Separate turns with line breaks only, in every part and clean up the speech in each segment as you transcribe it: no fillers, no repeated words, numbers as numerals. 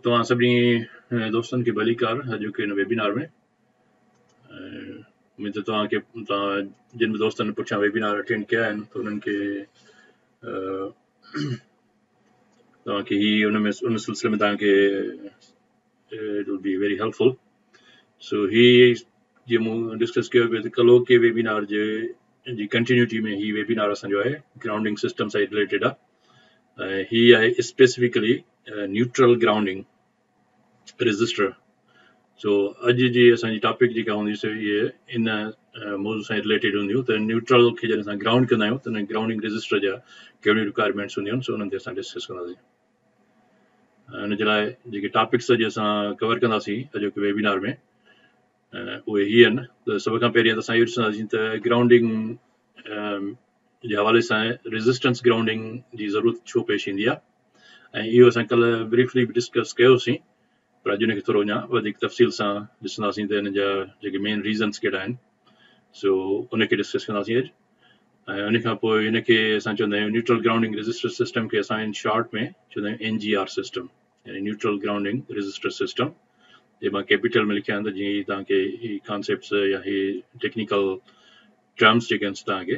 तव्हां सभिनी दोस्तनि खे भली कार अॼु के हिन वेबिनार में उमेद तव्हांखे जिन बि दोस्तनि पुठियां वेबिनार अटेंड कया आहिनि त उन्हनि खे तव्हांखे ही उन सिलसिले में तव्हांखे it will be very helpful. So ही जीअं मूं डिस्कस कयो पियो त कलो के वेबिनार जी कंटिन्यूटी में ही वेबिनार असांजो आहे ग्राउंडिंग सिस्टम सां रिलेटेड आहे। ही आहे स्पेसिफिकली न्यूट्रल ग्राउंडिंग रजिस्टर। सो अॼु जी असांजी टॉपिक जेका हूंदी इहे इन मौज़ूअ सां रिलेटेड हूंदियूं त न्यूट्रल खे जॾहिं असां ग्राउंड कंदा आहियूं त ग्राउंडिंग रजिस्टर जा कहिड़ियूं रिक्वायरमेंट्स हूंदियूं आहिनि सो उन्हनि ते असां डिस्कस कंदासीं। इन जे लाइ जेके टॉपिक्स अॼु असां कवर कंदासीं अॼु के वेबिनार में उहे ही आहिनि। त सभ खां पहिरीं असां इहो ॾिसंदासीं त ग्राउंडिंग जे हवाले सां रेज़िस्टेंस ग्राउंडिंग जी ज़रूरत छो पेश ईंदी आहे ऐं इहो असां कल्ह ब्रीफली बि डिस्कस कयोसीं पर अॼु हुनखे थोरो अञा वधीक तफ़सील सां ॾिसंदासीं त हिन जा जेके मेन रीज़न्स कहिड़ा आहिनि सो उनखे डिस्कस कंदासीं अॼु। ऐं उन खां पोइ हिनखे असां चवंदा आहियूं न्यूट्रल ग्राउंडिंग रजिस्टर सिस्टम खे असां इन शॉर्ट में चवंदा आहियूं NGR सिस्टम यानी न्यूट्रल ग्राउंडिंग रजिस्टर सिस्टम। जे मां कैपिटल में लिखिया आहिनि त जीअं तव्हांखे ही कॉन्सेप्ट्स या ही टेक्निकल टर्म्स जेके आहिनि तव्हांखे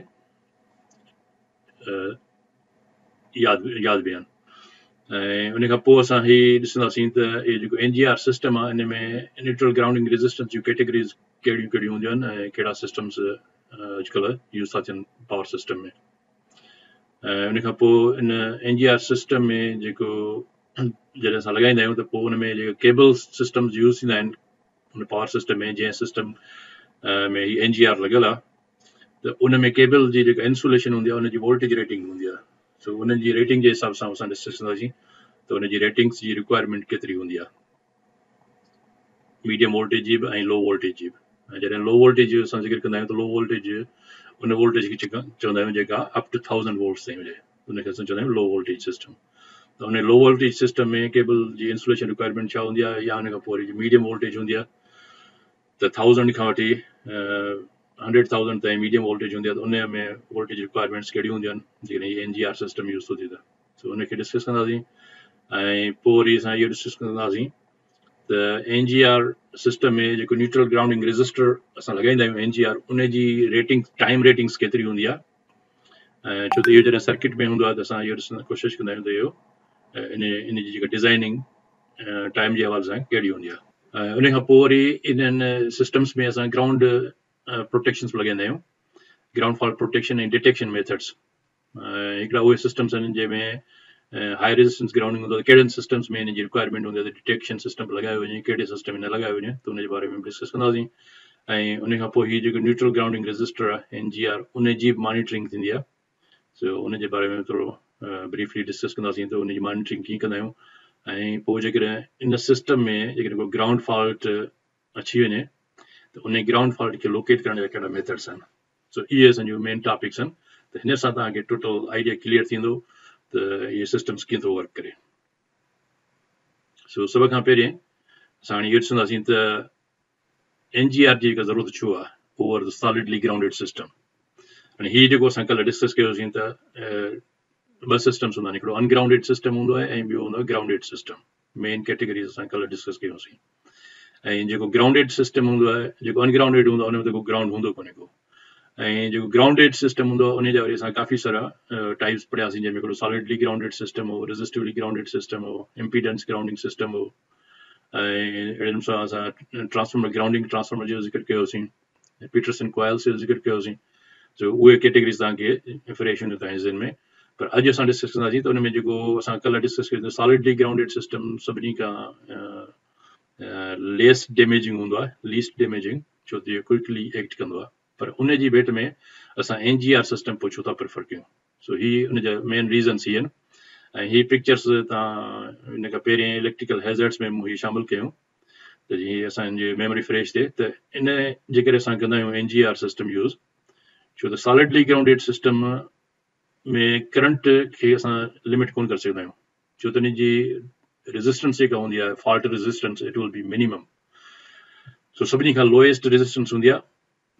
यादि बि आहिनि। ऐं उन खां पोइ असां ही ॾिसंदासीं त इहो जेको NGR सिस्टम आहे इन में न्यूट्रल ग्राउंडिंग रेज़िस्टेंस जूं कैटेगरीज़ कहिड़ियूं कहिड़ियूं हूंदियूं आहिनि ऐं कहिड़ा सिस्टम्स अॼुकल्ह यूज़ था थियनि पावर सिस्टम में। ऐं उन खां पोइ इन NGR सिस्टम में जेको जॾहिं असां लॻाईंदा आहियूं त पोइ उन में जेके केबल सिस्टम्स यूज़ थींदा आहिनि उन पावर सिस्टम में जंहिं सिस्टम में ही NGR लॻियल आहे त उन में केबल जी जेका इंसुलेशन हूंदी आहे उनजी वोल्टेज रेटिंग हूंदी आहे। सो उन्हनि जी रेटिंग जे हिसाब सां असां डिस्कस कंदासीं त उनजी रेटिंग्स जी रिक्वायरमेंट केतिरी हूंदी आहे मीडियम वोल्टेज जी बि ऐं लो वोल्टेज जी बि। ऐं जॾहिं लो वोल्टेज असां ज़िक्र कंदा आहियूं त लो वोल्टेज उन वोल्टेज खे चवंदा आहियूं जेका अप टू 1000 वोल्ट्स ताईं हुजे उनखे असां चवंदा आहियूं लो वोल्टेज सिस्टम। त उन लो वोल्टेज सिस्टम में केबल जी इंसुलेशन रिक्वायरमेंट छा हूंदी आहे या उन खां पोइ मीडियम वोल्टेज हूंदी आहे त 1000 खां वठी 100,000 ताईं मीडियम वोल्टेज हूंदी आहे त उन में वोल्टेज रिक्वायरमेंट्स कहिड़ियूं हूंदियूं आहिनि जेकॾहिं NGR सिस्टम यूज़ थो थिए त सो उनखे डिस्कस कंदासीं। ऐं पोइ वरी असां इहो डिस्कस कंदासीं त NGR सिस्टम में जेको न्यूट्रल ग्राउंडिंग रजिस्टर असां लॻाईंदा आहियूं NGR उन जी रेटिंग टाइम रेटिंग्स केतिरी हूंदी आहे ऐं छो त इहो जॾहिं सर्किट में हूंदो आहे त असां इहो ॾिसण कोशिशि कंदा आहियूं त इहो इन जी जेका डिज़ाइनिंग टाइम जे हवाले सां कहिड़ी हूंदी आहे। उन खां पोइ वरी इन्हनि सिस्टम्स में असां ग्राउंड प्रोटेक्शन्स लॻाईंदा आहियूं ग्राउंड फॉल्ट प्रोटेक्शन ऐं डिटेक्शन मेथड्स। हिकिड़ा उहे सिस्टम्स आहिनि जंहिंमें हाई रेजिस्टेंस ग्राउंडिंग हूंदो आहे कहिड़नि सिस्टम्स में इन जी रिक्वायरमेंट हूंदी आहे त डिटेक्शन सिस्टम लॻायो वञे कहिड़े सिस्टम में न लॻायो वञे त उन जे बारे में डिस्कस कंदासीं। ऐं उन खां पोइ हीअ जेको न्यूट्रल ग्राउंडिंग रजिस्टर आहे NGR उन जी मॉनिटरिंग थींदी आहे सो उन जे बारे में थोरो ब्रीफली डिस्कस कंदासीं त उन जी मॉनिटरिंग कीअं कंदा आहियूं। ऐं पोइ जेकॾहिं इन सिस्टम में जेकॾहिं को ग्राउंड फॉल्ट अची वञे त उन ग्राउंड फॉल्ट खे लोकेट करण जा कहिड़ा मेथड्स आहिनि सो इहे असांजूं मेन टॉपिक्स आहिनि। त हिन सां तव्हांखे टोटल आइडिया क्लियर थींदो त इहे सिस्टम्स कीअं थो वर्क करे। सो सभ खां पहिरीं असां हाणे इहो ॾिसंदासीं त NGR जी जेका ज़रूरत छो आहे over the solidly grounded system. हाणे हीअ जेको असां कल्ह डिस्कस कयोसीं त ॿ सिस्टम्स हूंदा आहिनि हिकिड़ो अनग्राउंडेड सिस्टम हूंदो आहे ऐं ॿियो हूंदो आहे ग्राउंडेड सिस्टम। मेन कैटेगरीज़ असां कल्ह डिस्कस कयोसीं। ऐं जेको ग्राउंडेड सिस्टम हूंदो आहे जेको अनग्राउंडेड हूंदो आहे उन में त को ग्राउंड हूंदो कोन्हे को। ऐं जेको ग्राउंडेड सिस्टम हूंदो आहे उन जा वरी असां काफ़ी सारा टाइप्स पढ़ियासीं जंहिंमें हिकिड़ो सॉलिडली ग्राउंडेड सिस्टम हो रेजिस्टिवली ग्राउंडेड सिस्टम हो इम्पीडेंस ग्राउंडिंग सिस्टम हो ऐं अहिड़े नमूने सां असां ट्रांसफॉर्मर ग्राउंडिंग ट्रांसफॉर्मर जो ज़िक्र कयोसीं पीटरसन कॉइल्स जो ज़िक्र कयोसीं। सो उहे कैटेगरीज़ तव्हांखे फ्रेश हूंदियूं तव्हांजे ज़हन में। पर अॼु असां डिस्कस कंदासीं त उन में जेको असां कल्ह डिस्कस कयोसीं सॉलिडली ग्राउंडेड सिस्टम सभिनी खां लेस डैमेजिंग हूंदो आहे लीस्ट डैमेजिंग छो त इहो क्विकली एक्ट कंदो आहे। पर उन जी भेट में असां NGR सिस्टम पोइ छो था प्रिफर कयूं सो ही उन जा मेन रीज़न्स ही आहिनि। ऐं ही पिक्चर्स तव्हां हिन खां पहिरीं इलेक्ट्रिकल हैज़र्ड्स में मूं ही शामिलु कयूं त जीअं असांजी मेमोरी फ्रेश थिए त इन जे करे असां कंदा आहियूं NGR सिस्टम यूज़ छो त सॉलिडली ग्राउंडेड सिस्टम में करंट खे असां लिमिट कोन करे सघंदा आहियूं छो त इन जी रेजिस्टेंस जेका हूंदी आहे fault resistance it will be minimum. So सभिनी खां लोएस्ट रेजिस्टेंस हूंदी आहे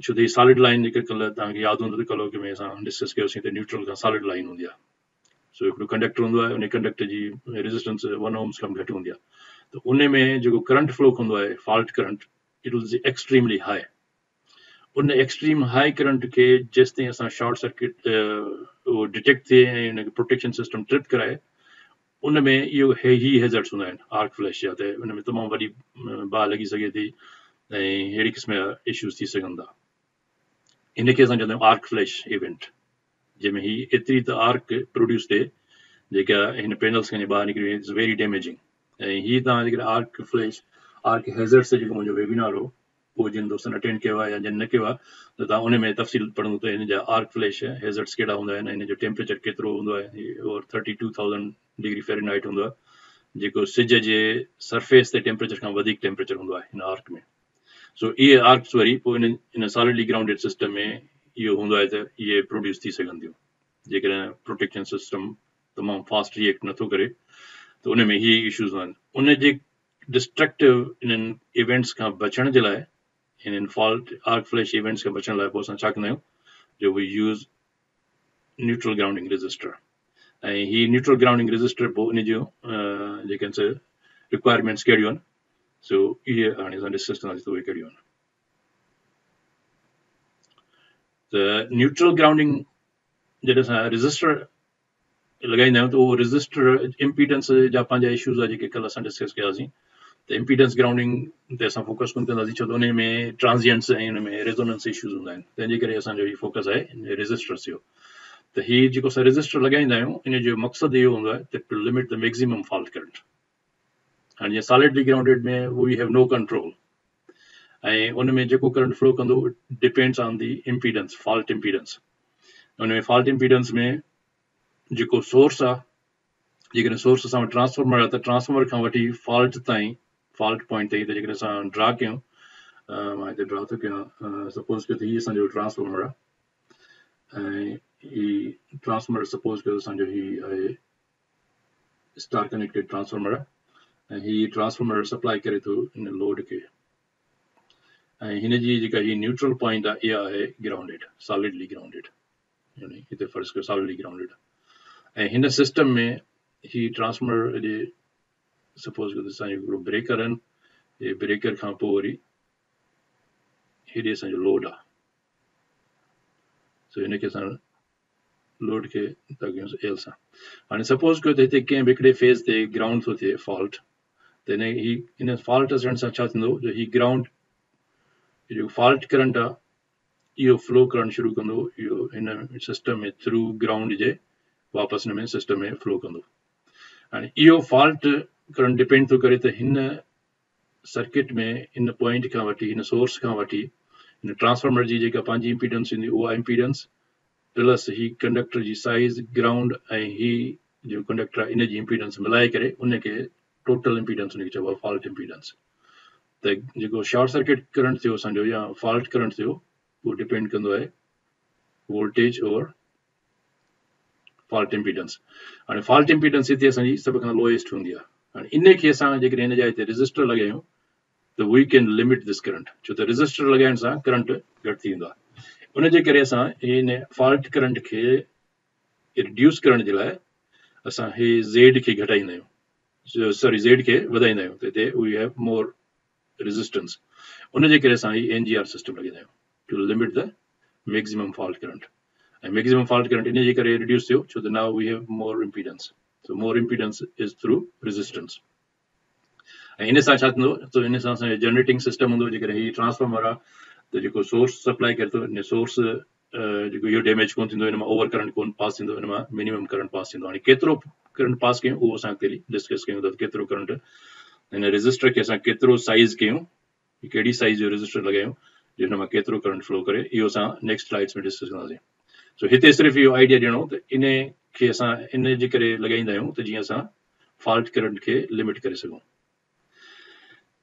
छो त ही सॉलिड लाइन जेके कल्ह तव्हांखे यादि हूंदो त कल्ह में असां डिस्कस कयोसीं त न्यूट्रल खां सॉलिड लाइन हूंदी आहे। सो हिकिड़ो कंडक्टर हूंदो आहे उन कंडक्टर जी रेजिस्टेंस 1 ओम्स खां घटि हूंदी आहे त तो उन में जो करंट फ्लो कंदो आहे fault current it will be extremely high उन एक्सट्रीम हाई करंट के जेसिताईं असां शॉर्ट सर्किट डिटेक्ट थिए ऐं उनखे प्रोटेक्शन सिस्टम ट्रिप कराए उन में इहो ही हैज़र्ड्स हूंदा आहिनि आर्क फ्लैश जा त उन में तमामु वॾी बाहि लॻी सघे थी ऐं अहिड़ी क़िस्म जा इश्यूज़ थी सघनि था इनखे असां चवंदा आहियूं आर्क फ्लैश इवेंट जंहिंमें ही एतिरी त आर्क प्रोड्यूस थिए जेका हिन पैनल्स खां ॿाहिरि निकिरी इट्स वेरी डैमेजिंग ऐं हीअ तव्हां जेकॾहिं आर्क फ्लैश आर्क हैज़र्ड्स ते जेको मुंहिंजो वेबिनार हो पोइ जिन दोस्तनि अटेंड कयो आहे या जिन न कयो आहे त तव्हां उन में तफ़सील पढ़ंदो त हिन जा आर्क फ्लैश हैज़र्ड्स कहिड़ा हूंदा आहिनि हिन जो टेम्परेचर केतिरो हूंदो आहे ओवर 32,000 डिग्री फ़ारेनहाइट हूंदो आहे जेको सिज जे सरफेस ते टेम्परेचर खां वधीक टेम्परेचर हूंदो आहे हिन आर्क में सो इहे आर्क्स वरी पोइ इन सॉलिडली ग्राउंडेड सिस्टम में इहो हूंदो आहे त इहे प्रोड्यूस थी सघनि थियूं जेकॾहिं प्रोटेक्शन सिस्टम तमामु फास्ट रिएक्ट नथो करे त उन में इहे इशूज़ आहिनि उन जे डिस्ट्रक्टिव इन्हनि इवेंट्स खां बचण जे लाइ इन्हनि फॉल्ट आर्क फ्लैश इवेंट्स खां बचण लाइ पोइ असां छा कंदा आहियूं जो we use neutral grounding resistor ऐं हीअ न्यूट्रल ग्राउंडिंग रेजिस्टर पोइ इन जूं जेके रिक्वायरमेंट्स कहिड़ियूं आहिनि सो इहे हाणे असां डिस्कस कंदासीं त उहे कहिड़ियूं आहिनि त न्यूट्रल ग्राउंडिंग जॾहिं असां रेजिस्टर लॻाईंदा आहियूं त उहो रेजिस्टर इम्पीडेंस जा पंहिंजा इशूज़ आहे जेके कल्ह असां डिस्कस कयासीं त इम्पीडेंस ग्राउंडिंग ते असां फोकस कोन कंदासीं छो त उन में ट्रांजिएंट्स ऐं उन में रेजोनेंस इशूज़ हूंदा आहिनि तंहिंजे करे असांजो हीउ फोकस आहे रेजिस्टर्स जो त हीउ जेको असां रेजिस्टर लॻाईंदा आहियूं इन जो मक़सदु इहो हूंदो आहे त to limit the maximum fault current हाणे जीअं सॉलिडली ग्राउंडेड में वी हैव नो कंट्रोल ऐं उन में जेको करंट फ्लो कंदो depends on the impedance fault impedance उन में फॉल्ट इम्पीडेंस में जेको सोर्स आहे जेकॾहिं सोर्स असां वटि ट्रांसफॉर्मर आहे त ट्रांसफॉर्मर खां वठी फॉल्ट ताईं फॉल्ट पॉइंट ताईं त जेकॾहिं असां ड्रा कयूं मां हिते ड्रा थो कयां सपोज़ कयो त हीअ असांजो ट्रांसफॉर्मर आहे ऐं हीअ ट्रांसफॉर्मर सपोज़ कयो असांजो हीअ आहे स्टार कनेक्टेड ट्रांसफॉर्मर आहे ऐं हीअ ट्रांसफॉर्मर सप्लाई करे थो हिन लोड खे ऐं हिन जी जेका हीअ न्यूट्रल पॉइंट आहे इहा आहे ग्राउंडेड सॉलिडली ग्राउंडेड हिते फर्ज़ कयो सॉलिडली ग्राउंडेड ऐं हिन सिस्टम में ही ट्रांसफॉर्मर जे सपोज़ कयो त असांजो हिकिड़ो ब्रेकर आहिनि हे ब्रेकर खां पोइ वरी हेॾे असांजो लोड आहे सो हिनखे असां लोड खे था कयूं एल सां हाणे सपोज़ कयो त हिते कंहिं बि हिकिड़े फेज़ ते ग्राउंड थो थिए फॉल्ट त हिन फॉल्ट अचण सां छा थींदो जो ही ग्राउंड जो फॉल्ट करंट आहे इहो फ्लो करणु शुरू कंदो इहो हिन सिस्टम में थ्रू ग्राउंड जे वापसि हिन में सिस्टम में फ्लो कंदो हाणे इहो फॉल्ट करंट डिपेंड थो करे त हिन सर्किट में हिन पॉइंट खां वठी हिन सोर्स खां वठी हिन ट्रांसफॉर्मर जी जेका पंहिंजी इम्पीडेंस हूंदी उहा इम्पीडेंस प्लस ही कंडक्टर जी साइज़ ग्राउंड ऐं ही जो कंडक्टर आहे इन जी इम्पीडेंस मिलाए करे उनखे टोटल इम्पीडेंस उनखे चइबो आहे फॉल्ट इम्पीडेंस त जेको शॉर्ट सर्किट करंट थियो असांजो या फॉल्ट करंट थियो उहो डिपेंड कंदो आहे वोल्टेज ओवर फॉल्ट इम्पीडेंस हाणे फॉल्ट इम्पीडेंस हिते असांजी सभ खां लोएस्ट हूंदी आहे हाणे इन खे असां जेकॾहिं हिन जा हिते रेजिस्टर लॻायूं त we can limit this current छो त रेजिस्टर लॻाइण सां करंट घटि थी वेंदो आहे उनजे करे असां हिन फॉल्ट करंट खे रिड्यूस करण जे लाइ असां हे ज़ेड खे घटाईंदा आहियूं सॉरी ज़ेड खे वधाईंदा आहियूं त हिते वी हैव मोर रेजिस्टेंस उनजे करे असां ही NGR सिस्टम लॻाईंदा आहियूं to limit the maximum fault current ऐं मैक्सिमम फॉल्ट करंट इन जे करे रिड्यूस थियो छो त now we have more impedance so more impedance is through resistance ऐं इन सां छा थींदो त इन सां असांजो जनरेटिंग सिस्टम हूंदो जेकॾहिं हीअ ट्रांसफॉर्मर आहे त जेको सोर्स सप्लाई करे थो इन सोर्स जेको इहो डैमेज कोन थींदो हिन मां ओवर करंट कोन पास थींदो हिन मां मिनिमम करंट पास थींदो हाणे केतिरो करंट पास कयूं उहो असां अॻिते डिस्कस कयूं था केतिरो करंट हिन रेजिस्टर खे असां केतिरो साइज़ कयूं कहिड़ी साइज़ जो रेजिस्टर लॻायूं जिन मां केतिरो करंट फ्लो करे इहो असां नेक्स्ट स्लाइड्स में डिस्कस कंदासीं सो हिते सिर्फ़ु इहो आइडिया ॾियणो त इन खे असां इन जे करे लॻाईंदा आहियूं त जीअं असां फॉल्ट करंट खे लिमिट करे सघूं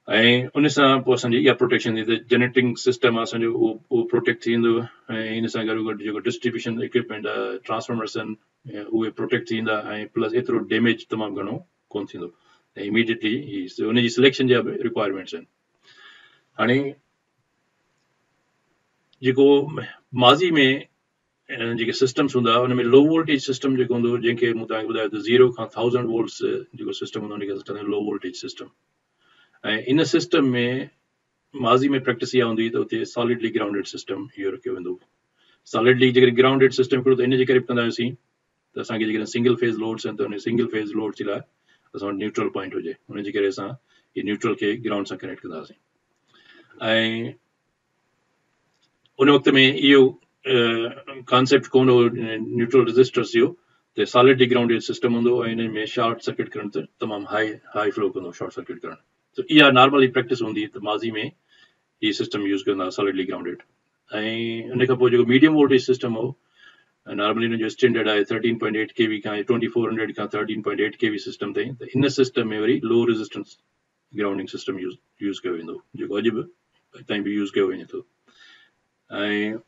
ऐं उन सां पोइ असांजी इहा प्रोटेक्शन थींदी त जनरेटिंग सिस्टम आहे असांजो उहो प्रोटेक्ट थी वेंदो ऐं इन सां गॾो गॾु जेको डिस्ट्रीब्यूशन इक्विपमेंट आहे ट्रांसफॉर्मर्स आहिनि उहे प्रोटेक्ट थींदा ऐं प्लस एतिरो डैमेज तमामु घणो कोन थींदो ऐं इमीडिएटली उनजी सिलेक्शन जा बि रिक्वायरमेंट्स आहिनि हाणे जेको माज़ी में जेके सिस्टम्स हूंदा हुन में लो वोल्टेज सिस्टम जेको हूंदो जंहिंखे मूं तव्हांखे ॿुधायो त 0 खां 1000 वोल्ट्स जेको सिस्टम हूंदो हुनखे low voltage system in system में माज़ी में प्रैक्टिस इहा हूंदी त उते सॉलिडली ग्राउंडेड सिस्टम इहो रखियो वेंदो सॉलिडली जेकॾहिं ग्राउंडेड सिस्टम हिकिड़ो त इन जे करे बि कंदा हुआसीं त असांखे जेकॾहिं सिंगल फेज़ लोड्स आहिनि त उन सिंगल फेज़ लोड जे लाइ असां वटि न्यूट्रल पॉइंट हुजे उन जे करे असां इहे न्यूट्रल खे ग्राउंड सां कनेक्ट कंदा हुआसीं ऐं उन वक़्त में इहो कॉन्सेप्ट कोन हो न्यूट्रल रजिस्टर्स जो त सॉलिडली ग्राउंडेड सिस्टम हूंदो ऐं इन में शॉर्ट सर्किट करंट त तमामु हाई फ्लो कंदो शॉर्ट सर्किट करंट त इहा नॉर्मली प्रैक्टिस हूंदी त माज़ी में हीउ सिस्टम यूज़ कंदा सॉलिडली ग्राउंडेड ऐं उन खां पोइ जेको मीडियम वोल्टेज सिस्टम हो नॉर्मली हुन जो स्टैंडर्ड आहे 13.8 kV खां 2400 खां 13.8 kV सिस्टम ताईं त इन सिस्टम में वरी low resistance grounding system use कयो वेंदो जेको अॼु बि ताईं बि यूज़ कयो वञे थो ऐं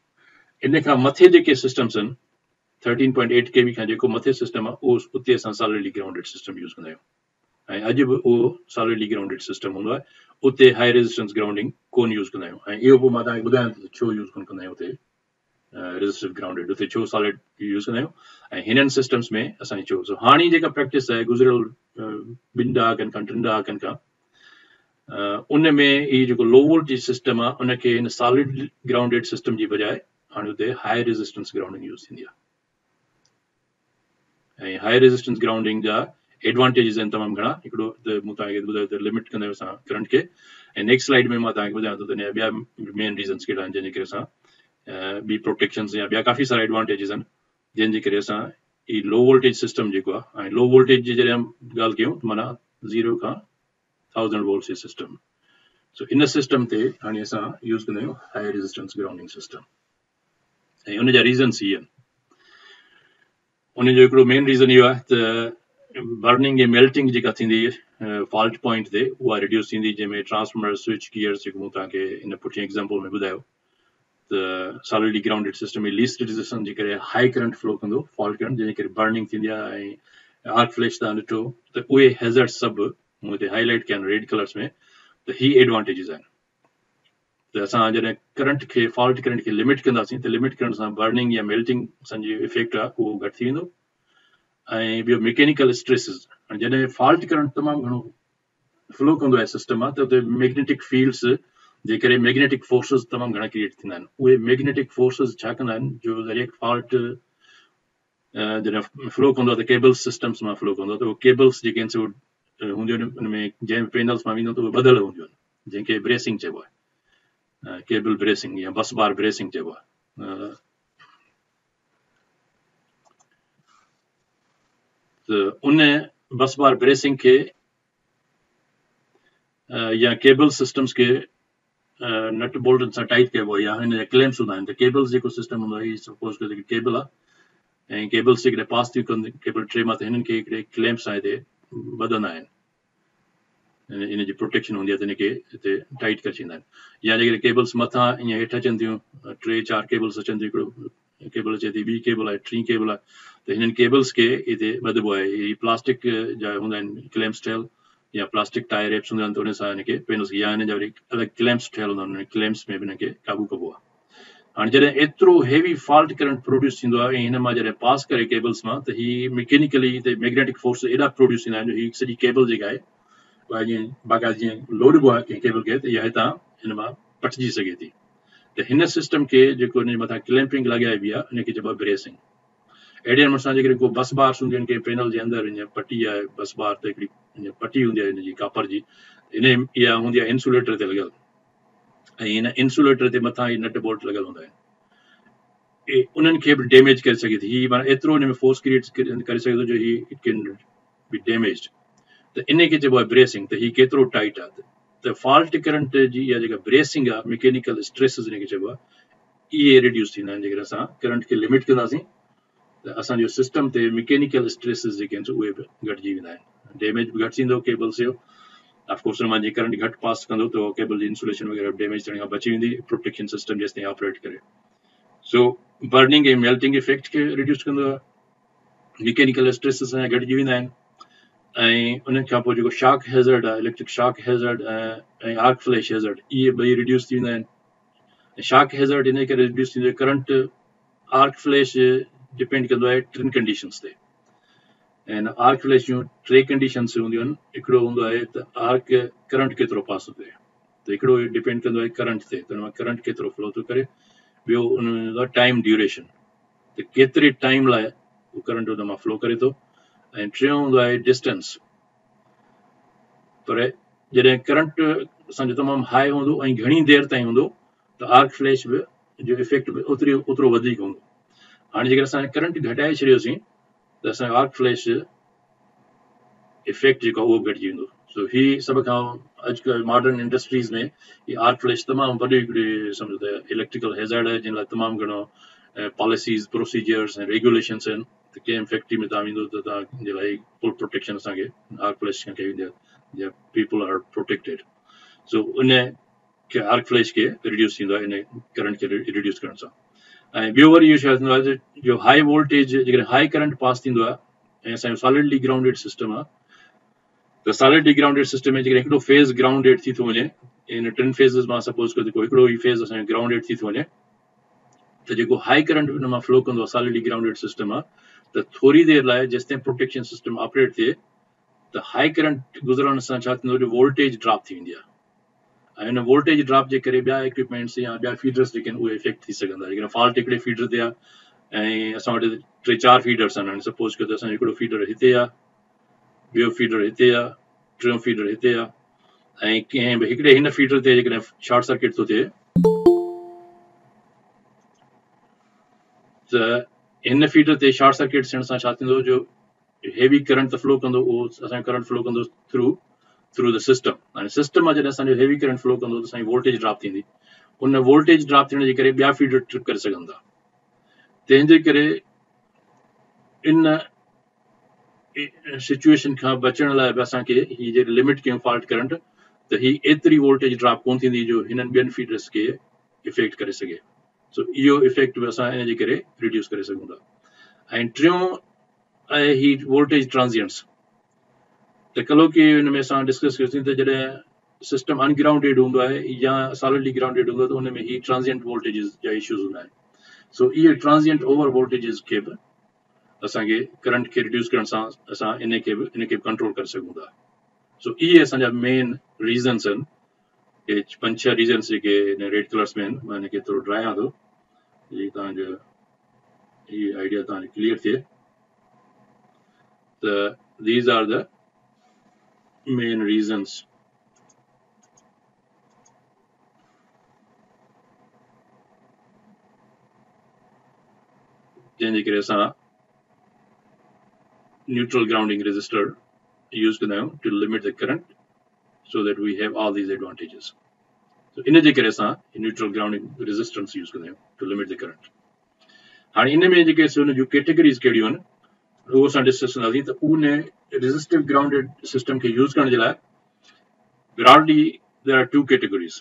इन खां मथे जेके सिस्टम्स आहिनि 13.8 kV खां जेको मथे सिस्टम आहे उहो उते असां सॉलिडली ग्राउंडेड सिस्टम यूज़ कंदा आहियूं ऐं अॼु बि उहो सॉलिडली ग्राउंडेड सिस्टम हूंदो आहे उते हाई रेजिस्टेंस ग्राउंडिंग कोन यूज़ कंदा आहियूं ऐं इहो पोइ मां तव्हांखे ॿुधायां थो छो यूज़ कोन कंदा आहियूं उते रेजिस्टिव ग्राउंडेड उते छो सॉलिड यूज़ कंदा आहियूं ऐं हिननि सिस्टम्स में असांजी छो सो हाणे जेका प्रैक्टिस आहे गुज़िरियल 2 ॾहाकनि खां 3 ॾहाकनि खां उन में ही जेको लो वोल्टेज सिस्टम आहे उनखे हिन सॉलिड ग्राउंडेड सिस्टम जी बजाए हाणे उते हाई रेजिस्टेंस ग्राउंडिंग यूज़ थींदी आहे ऐं हाई रेजिस्टेंस ग्राउंडिंग जा एडवांटेजिस आहिनि तमामु घणा हिकिड़ो त मूं तव्हांखे ॿुधायो त लिमिट कंदा आहियूं असां करंट खे ऐं नेक्स्ट स्लाइड में मां तव्हांखे ॿुधायां थो त हिन जा ॿिया मेन रीज़न्स कहिड़ा आहिनि जंहिंजे करे असां ॿी प्रोटेक्शन्स या ॿिया काफ़ी सारा एडवांटेजिस आहिनि जंहिंजे करे असां ही लो वोल्टेज सिस्टम जेको आहे ऐं लो वोल्टेज जी जॾहिं ॻाल्हि कयूं माना 0 खां 1000 वोल्ट्स जो सिस्टम सो इन सिस्टम ते हाणे असां यूज़ कंदा आहियूं हाई रेजिस्टेंस ग्राउंडिंग सिस्टम ऐं उन जा रीज़न्स इहे आहिनि उन जो हिकिड़ो मेन रीज़न इहो आहे त बर्निंग ऐं मेल्टिंग जेका थींदी फॉल्ट पॉइंट ते उहा रिड्यूस थींदी जंहिंमें ट्रांसफॉर्मर स्विच गियर्स जेको मूं तव्हांखे इन पुठियां एग्ज़ाम्पल में ॿुधायो त सॉलिडली ग्राउंडेड सिस्टम में लीस्ट रेजिस्टेंस जे करे हाई करंट फ्लो कंदो फॉल्ट करंट जंहिंजे करे बर्निंग थींदी आहे ऐं आर्क फ्लैश तव्हां ॾिठो त उहे हैज़र्ड सभु मूं हिते हाईलाइट कया आहिनि रेड कलर्स में त ही एडवांटेजिस आहिनि त असां जॾहिं करंट खे फॉल्ट करंट खे लिमिट कंदासीं त लिमिट करण सां बर्निंग या मेल्टिंग जो इफेक्ट आहे उहो घटि थी वेंदो ऐं ॿियो मैकेनिकल स्ट्रेसिस जॾहिं फॉल्ट करंट तमामु घणो फ्लो कंदो आहे सिस्टम आहे त उते मैग्नेटिक फील्ड्स जे करे मैग्नेटिक फोर्सिस तमामु घणा क्रिएट थींदा आहिनि उहे मैग्नेटिक फोर्सिस छा कंदा आहिनि जो डायरेक्ट फॉल्ट जॾहिं फ्लो कंदो आहे त केबल्स सिस्टम्स मां फ्लो कंदो आहे त उहे केबल्स जेके आहिनि से हूंदियूं आहिनि उन में जंहिं पैनल्स मां वेंदो त उहे ॿधल हूंदियूं आहिनि जंहिंखे ब्रेसिंग चइबो आहे केबल ब्रेसिंग या बस बार ब्रेसिंग चइबो आहे त उन बस बार ब्रेसिंग खे या केबल सिस्टम्स खे नट बोल्टन सां टाइट कइबो आहे या हिन जा क्लैम्प्स हूंदा आहिनि त केबल्स जेको सिस्टम हूंदो आहे सपोज कयो जेकी केबल आहे ऐं केबल्स जेकॾहिं पास थियूं कनि केबल ट्रे मां त हिननि खे हिकिड़े क्लैम्प सां हिते ॿधंदा आहिनि इन जी प्रोटेक्शन हूंदी आहे त हिनखे हिते टाइट करे छॾींदा आहिनि या जेकॾहिं केबल्स मथां ईअं हेठि अचनि थियूं 3-4 केबल्स अचनि थियूं हिकिड़ो केबल अचे थी ॿी केबल आहे 3 केबल आहे त हिननि केबल्स खे हिते ॿधबो आहे ही प्लास्टिक जा हूंदा आहिनि क्लैम्प्स ठहियल या प्लास्टिक टायर रेप्स हूंदा आहिनि त उन सां हिनखे पेनल्स या हिन जा वरी अलॻि क्लैम्प्स ठहियल हूंदा आहिनि क्लैम्प्स में बि हिनखे क़ाबू कबो आहे हाणे जॾहिं एतिरो हेवी फॉल्ट करंट प्रोड्यूस थींदो आहे ऐं हिन मां जॾहिं पास करे केबल्स मां त ही मैकेनिकली हिते मैग्नेटिक फोर्स एॾा प्रोड्यूस थींदा आहिनि जो ही सॼी केबल जेका आहे उहा जीअं बाक़ाइदा जीअं लोडबो आहे कंहिं केबल खे त इहा हितां हिन मां पटिजी सघे थी त हिन सिस्टम खे जेको हिन जे मथां क्लैम्पिंग लॻाइबी आहे हिनखे चइबो आहे ब्रेसिंग अहिड़े नमूने सां जेकॾहिं को बस बार्स हूंदियूं आहिनि कंहिं पैनल जे अंदरि हीअं पटी आहे बस बार त हिकिड़ी पटी हूंदी आहे हिनजी कापर जी हिन इहा हूंदी आहे इंसुलेटर ते लॻियल ऐं हिन इंसुलेटर ते मथां ही नट बोल्ट लॻियल हूंदा आहिनि उन्हनि खे बि डैमेज करे सघे थी हीअ माना एतिरो हिन में फोर्स क्रिएट करे सघे थो जो ही इट कैन बी डैमेज्ड त इन खे चइबो आहे ब्रेसिंग त हीउ केतिरो टाइट आहे त फॉल्ट करंट जी इहा जेका ब्रेसिंग आहे मैकेनिकल स्ट्रेसिस हिनखे चइबो आहे इहे रिड्यूस थींदा आहिनि जेकर असां करंट खे लिमिट कंदासीं त असांजो सिस्टम ते मैकेनिकल स्ट्रेसिस जेके आहिनि उहे बि घटिजी वेंदा आहिनि डैमेज बि घटि थींदो केबल्स जो ऑफकोर्स हुन मां जीअं करंट घटि पास कंदो त केबल जी इंसुलेशन वग़ैरह डैमेज थियण खां बची वेंदी प्रोटेक्शन सिस्टम जेसि ताईं ऑपरेट करे सो बर्निंग ऐं मेल्टिंग इफेक्ट खे रिड्यूस कंदो आहे मैकेनिकल स्ट्रेसिस घटिजी वेंदा आहिनि ऐं उन खां पोइ जेको शॉक हैज़र्ड आहे इलेक्ट्रिक शॉक हैज़र्ड ऐं आर्क फ्लैश हैज़र्ड इहे ॿई रिड्यूस थी वेंदा आहिनि शॉक हैज़र्ड इन करे रिड्यूस थींदो आहे करंट आर्क फ्लैश डिपेंड कंदो आहे 3 कंडीशन्स ते ऐं आर्क फ्लैश जूं 3 कंडीशन्स हूंदियूं आहिनि। हिकिड़ो हूंदो आहे त आर्क करंट केतिरो पास थो थिए, त हिकिड़ो डिपेंड कंदो आहे करंट ते, त हुन मां करंट केतिरो फ्लो थो करे। ॿियो उन हूंदो आहे टाइम ड्यूरेशन, त केतिरे टाइम लाइ उहो करंट उन मां फ्लो करे थो। ऐं टियों हूंदो आहे डिस्टेंस। पर जॾहिं करंट असांजो तमामु हाई हूंदो ऐं घणी देरि ताईं हूंदो त आर्क फ्लैश बि जो इफेक्ट बि ओतिरो वधीक हूंदो। हाणे जेकर असां करंट घटाए छॾियोसीं त असांजो आर्क फ्लैश इफेक्ट जेको आहे उहो घटिजी वेंदो। सो ही सभ खां अॼुकल्ह मॉडर्न इंडस्ट्रीज़ में हीअ आर्क फ्लैश तमामु वॾी हिकिड़ी सम्झो त इलेक्ट्रिकल हैज़ार्ड आहे, जिन लाइ तमामु घणो पॉलिसीज़ प्रोसीजर्स ऐं रेगुलेशन्स आहिनि। त कंहिं फैक्ट्री में तव्हां वेंदो त तव्हांजे लाइ फुल प्रोटेक्शन असांखे आर्क फ्लैश खां कई वेंदी आहे, जीअं पीपल आर प्रोटेक्टेड। सो उन खे आर्क फ्लैश खे रिड्यूस थींदो आहे इन करंट खे रिड्यूस करण सां। ऐं ॿियो वरी इहो छा थींदो आहे जो हाई वोल्टेज जेकॾहिं हाई करंट पास थींदो आहे ऐं असांजो सॉलिडली ग्राउंडेड सिस्टम आहे, त सॉलिडली ग्राउंडेड सिस्टम में जेकॾहिं हिकिड़ो फेज़ ग्राउंडेड थी थो वञे, इन 3 फेज़िस मां सपोज़ कयो त हिकिड़ो ई फेज़ असांजो ग्राउंडेड थी थो वञे, त जेको हाई करंट उन मां फ्लो कंदो आहे सॉलिडली ग्राउंडेड सिस्टम आहे, त थोरी देरि लाइ जेसिताईं प्रोटेक्शन सिस्टम ऑपरेट थिए, त हाई करंट गुज़रण सां छा थींदो जो वोल्टेज ड्रॉप थी वेंदी आहे। ऐं हिन वोल्टेज ड्रॉप जे करे ॿिया इक्विपमेंट्स या ॿिया फीडर्स जेके आहिनि उहे इफेक्ट थी सघंदा। जेकॾहिं फॉल्ट हिकिड़े फीडर ते आहे ऐं असां वटि 3-4 फीडर्स आहिनि, हाणे सपोज़ कयो त असांजो हिकिड़ो फीडर हिते आहे, ॿियो फीडर हिते आहे, टियों फीडर हिते आहे, ऐं कंहिं बि हिकिड़े हिन फीडर ते जेकॾहिं शॉर्ट सर्किट थो थिए, त हिन फीडर ते शॉर्ट सर्किट थियण सां छा थींदो जो हेवी करंट त फ्लो कंदो, उहो असांजो करंट फ्लो कंदो थ्रू द सिस्टम। हाणे सिस्टम मां जॾहिं असांजो हेवी करंट फ्लो कंदो त असांजी वोल्टेज ड्रॉप थींदी। उन वोल्टेज ड्रॉप थियण जे करे ॿिया फीडर ट्रिप करे सघनि था। तंहिंजे करे इन सिचुएशन खां बचण लाइ बि असांखे हीअ जे लिमिट कयूं फॉल्ट करंट, त ही एतिरी वोल्टेज ड्रॉप कोन थींदी जो हिननि ॿियनि फीडर्स खे इफेक्ट करे सघे। सो इहो इफेक्ट बि असां इन जे करे रिड्यूस करे सघूं था। ऐं टियों आहे ही वोल्टेज ट्रांजिएंट्स। त कल्ह की हुन में असां डिस्कस कयोसीं त जॾहिं सिस्टम अनग्राउंडेड हूंदो आहे या सॉलिडली ग्राउंडेड हूंदो आहे त हुन में ही ट्रांजिएंट वोल्टेजिस जा इश्यूज़ हूंदा आहिनि। सो इहे ट्रांजिएंट ओवर वोल्टेजिस खे बि असांखे करंट खे रिड्यूस करण सां असां इन खे बि कंट्रोल करे सघूं था। सो इहे असांजा मेन रीज़न्स आहिनि, इहे 5-6 रीज़न्स जेके हिन रेड कलर्स में आहिनि। मां हिनखे थोरो ड्रायां थो जीअं तव्हांजो हीअ आइडिया तव्हांखे क्लियर थिए। त these are the main reasons. जंहिंजे करे असां न्यूट्रल ग्राउंडिंग रेजिस्टर यूज़ कंदा आहियूं to limit the current, so that we have all these advantages. So इन जे करे असां न्यूट्रल ग्राउंडिंग रेजिस्टेंस यूज़ कंदा आहियूं टू लिमिट द करंट। हाणे इन में जेके हुन जूं कैटेगरीज़ कहिड़ियूं आहिनि उहो असां डिस्कस कंदासीं। त उन रेजिस्टिव ग्राउंडेड सिस्टम खे यूज़ करण जे लाइ ब्रॉडली देयर आर 2 कैटेगरीज़।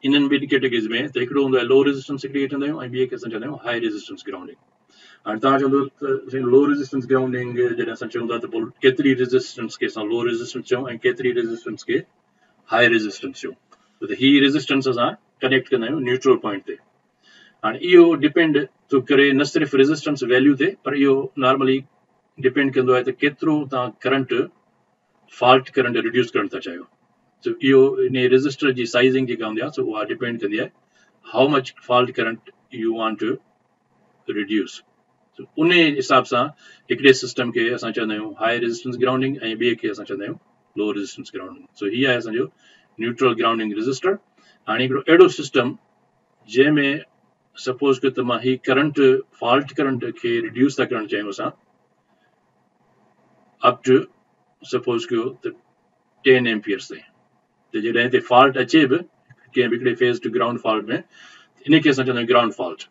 इन्हनि ॿिनि कैटेगरीज़ में त हिकिड़ो हूंदो आहे लो रेजिस्टेंस हिकिड़ी चवंदा आहियूं, ऐं ॿिए खे असां चवंदा आहियूं हाई रेजिस्टेंस ग्राउंडिंग। हाणे तव्हां चवंदो त लो रेजिस्टेंस ग्राउंडिंग जॾहिं असां चऊं था त पोइ केतिरी रेजिस्टेंस खे असां लो रेजिस्टेंस चऊं ऐं केतिरी रेजिस्टेंस खे हाई रेजिस्टेंस चऊं। त ही रेजिस्टेंस असां कनेक्ट कंदा आहियूं न्यूट्रल पॉइंट ते। हाणे इहो डिपेंड थो करे न सिर्फ़ु रेजिस्टेंस वैल्यू ते, पर इहो नॉर्मली डिपेंड कंदो आहे त केतिरो तव्हां करंट फॉल्ट करंट रिड्यूस करणु था चाहियो। सो इहो इन रेजिस्टर जी साइज़िंग जेका हूंदी आहे सो उहा डिपेंड कंदी आहे how much fault current you want to reduce. उन हिसाब सां हिकिड़े सिस्टम खे असां चवंदा आहियूं हाई रेजिस्टेंस ग्राउंडिंग ऐं ॿिए खे असां चवंदा आहियूं लो रेजिस्टेंस ग्राउंडिंग। सो हीअ आहे असांजो न्यूट्रल ग्राउंडिंग रेजिस्टर। हाणे हिकिड़ो अहिड़ो सिस्टम जंहिंमें सपोज़ कयो त मां ही करंट फॉल्ट करंट खे रिड्यूस था करणु चाहियूं असां अप टू सपोज़ कयो त 10 एम्पियर्स ताईं, त जॾहिं हिते फॉल्ट अचे बि कंहिं बि हिकिड़े फेज़ टू ग्राउंड फॉल्ट में, इनखे असां चवंदा आहियूं ग्राउंड फॉल्ट।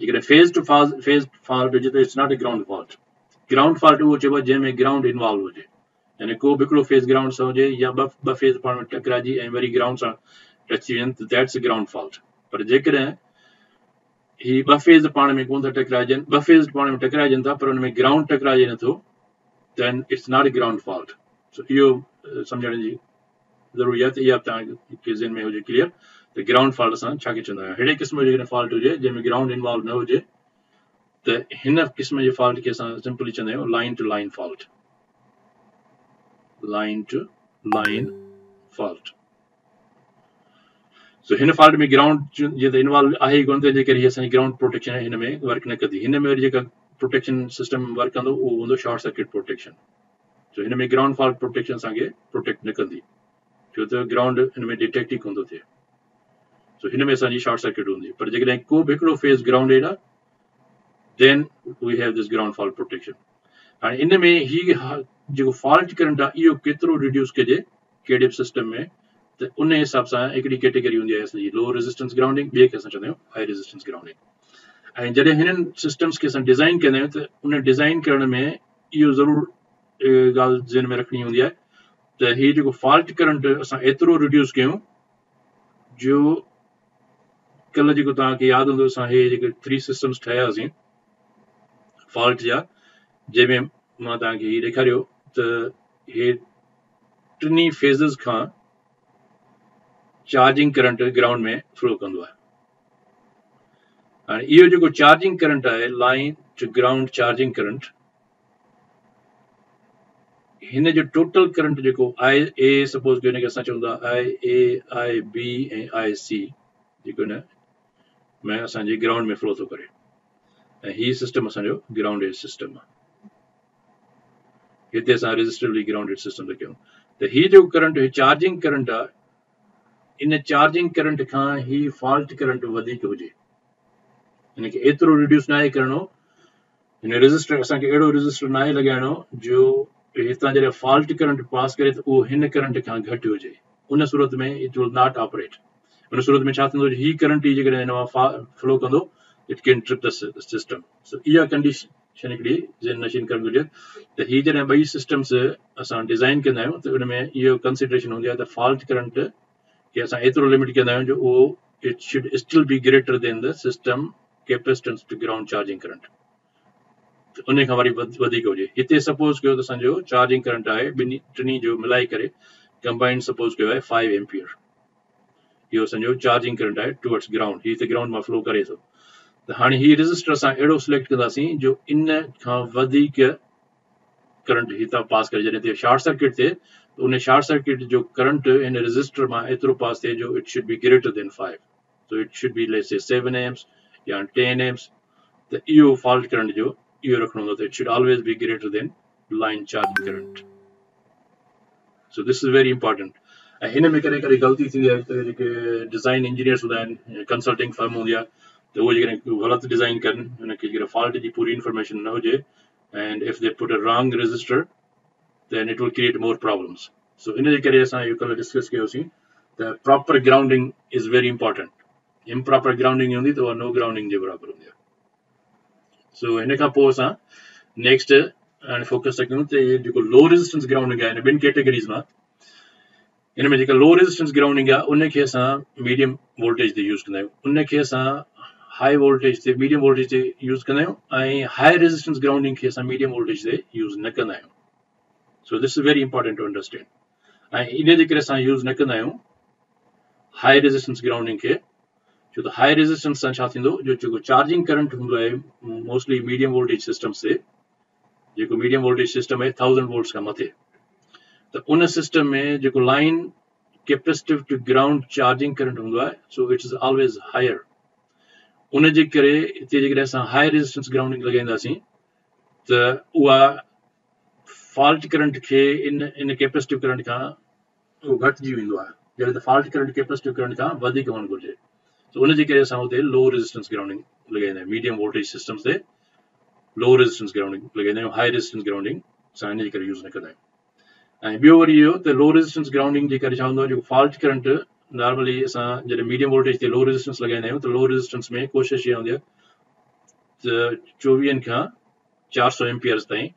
जेकॾहिं फेज़ टू फेज़ फॉल्ट हुजे त it's not a ground fault. Ground fault उहो चइबो आहे जंहिंमें ग्राउंड इन्वॉल्व हुजे, यानी को बि हिकिड़ो फेज़ ग्राउंड सां हुजे या ॿ फेज़ पाण में टकराइजी ऐं वरी ग्राउंड सां टच थी वञनि, त दैट्स ए ग्राउंड फॉल्ट। पर जेकॾहिं ही ॿ फेज़ पाण में कोन था टकराइजनि, ॿ फेज़ पाण में टकराइजनि था पर हुन में ग्राउंड टकराइजे नथो, then it's not a ground fault. So इहो सम्झण जी ज़रूरी आहे त इहा तव्हांखे ज़हन में हुजे क्लियर त ग्राउंड फॉल्ट असां छा खे चवंदा आहियूं। अहिड़े क़िस्म जो जेकॾहिं फॉल्ट हुजे जंहिंमें ग्राउंड इन्वॉल्व न हुजे त हिन क़िस्म जे फॉल्ट खे असां सिंपली चवंदा आहियूं line to line fault, line to line fault. So हिन फॉल्ट में ग्राउंड जीअं त इन्वॉल्व आहे ई कोन, तंहिंजे करे असांजी ग्राउंड प्रोटेक्शन हिन में वर्क न कंदी। हिन में वरी जेका प्रोटेक्शन सिस्टम वर्क कंदो उहो हूंदो शॉर्ट सर्किट प्रोटेक्शन। सो हिन में ग्राउंड फॉल्ट प्रोटेक्शन असांखे प्रोटेक्ट न कंदी, छो त ग्राउंड हिन में डिटेक्ट ई कोन थो थिए। सो हिन में असांजी शॉर्ट सर्किट हूंदी। पर जेकॾहिं को बि हिकिड़ो फेज़ ग्राउंडेड आहे, then we have this ground fault protection. हाणे इन में ही जेको फॉल्ट करंट आहे इहो केतिरो रिड्यूस कजे कहिड़े बि सिस्टम में, त उन हिसाब सां हिकिड़ी कैटेगरी हूंदी आहे असांजी लो रेजिस्टेंस ग्राउंडिंग, ॿिए खे असां चवंदा आहियूं हाई रेजिस्टेंस ग्राउंडिंग। ऐं जॾहिं हिननि सिस्टम्स खे असां डिज़ाइन कंदा आहियूं त उन डिज़ाइन करण में इहो ज़रूरु ॻाल्हि ज़हन में रखणी हूंदी आहे त हीउ जेको फॉल्ट करंट असां एतिरो रिड्यूस कयूं जो कल्ह जेको तव्हांखे यादि हूंदो असां हे जेके 3 सिस्टम्स ठाहियासीं फॉल्ट जा, जंहिंमें मां तव्हांखे हीउ ॾेखारियो त हे टिनी फेज़िस खां चार्जिंग करंट ग्राउंड में फ्लो कंदो आहे। हाणे इहो जेको चार्जिंग करंट आहे line to ground charging current, हिन जो टोटल करंट जेको आई ए सपोज कयो हिनखे असां चवंदा आई ए आई बी ऐं आई सी, जेको हिन में असांजे ग्राउंड में फ्लो थो करे, ऐं हीउ सिस्टम असांजो ग्राउंडेड सिस्टम आहे। हिते असां रेजिस्टिवली ग्राउंडेड सिस्टम था कयूं। त हीउ जेको करंट चार्जिंग करंट आहे, इन चार्जिंग करंट खां ही फॉल्ट करंट वधीक हुजे, हिनखे एतिरो रिड्यूस नाहे करणो, हिन रेजिस्टर असांखे अहिड़ो रेजिस्टर नाहे लॻाइणो जो हितां जॾहिं फॉल्ट करंट पास करे त उहो हिन करंट खां घटि हुजे। उन सूरत में इट विल नॉट ऑपरेट। उन सूरत में छा थींदो, ही करंट ई जेकॾहिं हिन मां फ्लो कंदो, it can trip the system. So इहा कंडीशन हिकिड़ी ज़हन नशीन करणु घुरिजे त ही जॾहिं ॿई सिस्टम्स असां डिज़ाइन कंदा आहियूं त उन में इहो कंसिडरेशन हूंदी आहे त फॉल्ट करंट खे असां एतिरो लिमिट कंदा आहियूं जो उहो it should still be greater than the system capacitance to ground charging current, उन खां वरी वधीक हुजे। हिते सपोज कयो त असांजो चार्जिंग करंट आहे टिनी जो मिलाए करे कंबाइंड सपोज कयो आहे 5 एम्पियर, इहो असांजो चार्जिंग करंट आहे टुवर्ड्स ग्राउंड, हीउ त ग्राउंड मां फ्लो करे थो। त हाणे हीउ रजिस्टर असां अहिड़ो सिलेक्ट कंदासीं जो इन खां वधीक करंट हितां पास करे, जॾहिं ते शॉर्ट सर्किट थिए त उन शॉर्ट सर्किट जो करंट हिन रजिस्टर मां एतिरो पास थिए जो it should be greater than 5, so it should be let's say 7 amps या 10 एम्प्स। त इहो फॉल्ट करंट जो इहो रखणो हूंदो, त it should always be greater than line charging current. So this is very important. ऐं हिन में कॾहिं कॾहिं ग़लती थींदी आहे त जेके डिज़ाइन इंजीनियर्स हूंदा आहिनि, कंसल्टिंग फर्म हूंदी आहे, त उहे जेकॾहिं ग़लति डिज़ाइन कनि, हुनखे जेकॾहिं फॉल्ट जी पूरी इंफॉर्मेशन न हुजे, and if they put a wrong register then it will create more problems. So इन जे करे असां इहो कल्ह डिस्कस कयोसीं त proper grounding is very important. Improper grounding हूंदी त उहा नो ग्राउंडिंग जे बराबरि हूंदी आहे। सो हिन खां पोइ असां नेक्स्ट हाणे फोकस था कयूं त जेको लो रेजिस्टेंस ग्राउंडिंग आहे, हिन ॿिनि कैटेगरीज़ मां हिन में जेका लो रेजिस्टेंस ग्राउंडिंग आहे उनखे असां मीडियम वोल्टेज ते यूज़ कंदा आहियूं, उनखे असां हाई वोल्टेज ते मीडियम वोल्टेज ते यूज़ कंदा आहियूं, ऐं हाई रेजिस्टेंस ग्राउंडिंग खे असां मीडियम वोल्टेज ते यूज़ न कंदा आहियूं। So this is very important to understand. ऐं इन जे करे असां यूज़ न कंदा आहियूं हाई रेजिस्टेंस ग्राउंडिंग खे, छो त हाई रेजिस्टेंस सां छा थींदो, जो जेको चार्जिंग करंट हूंदो आहे मोस्टली मीडियम वोल्टेज सिस्टम से, जेको मीडियम वोल्टेज सिस्टम आहे 1000 वोल्ट्स खां मथे, त उन सिस्टम में जेको line capacitive to ground charging current हूंदो आहे, so it is always higher. उन जे करे हिते जेकॾहिं असां हाई रेजिस्टेंस ग्राउंडिंग लॻाईंदासीं त उहा फॉल्ट करंट खे इन कैपेसिटिव करंट खां उहो घटिजी वेंदो आहे, जॾहिं त फॉल्ट करंट कैपेसिटिव करंट खां वधीक हुअणु घुरिजे। सो उन जे करे असां हुते लो रेजिस्टेंस ग्राउंडिंग लॻाईंदा आहियूं, मीडियम वोल्टेज सिस्टम्स ते लो रेजिस्टेंस ग्राउंडिंग लॻाईंदा आहियूं, हाई रेजिस्टेंस ग्राउंडिंग असां इन जे करे यूज़ न कंदा आहियूं। ऐं ॿियो वरी इहो त लो रेजिस्टेंस ग्राउंडिंग जे करे छा हूंदो आहे, जेको फॉल्ट करंट नॉर्मली असां जॾहिं मीडियम वोल्टेज ते लो रेजिस्टेंस लॻाईंदा आहियूं त लो रेजिस्टेंस में कोशिशि इहा हूंदी आहे त 24 खां 400 एम्पियर्स ताईं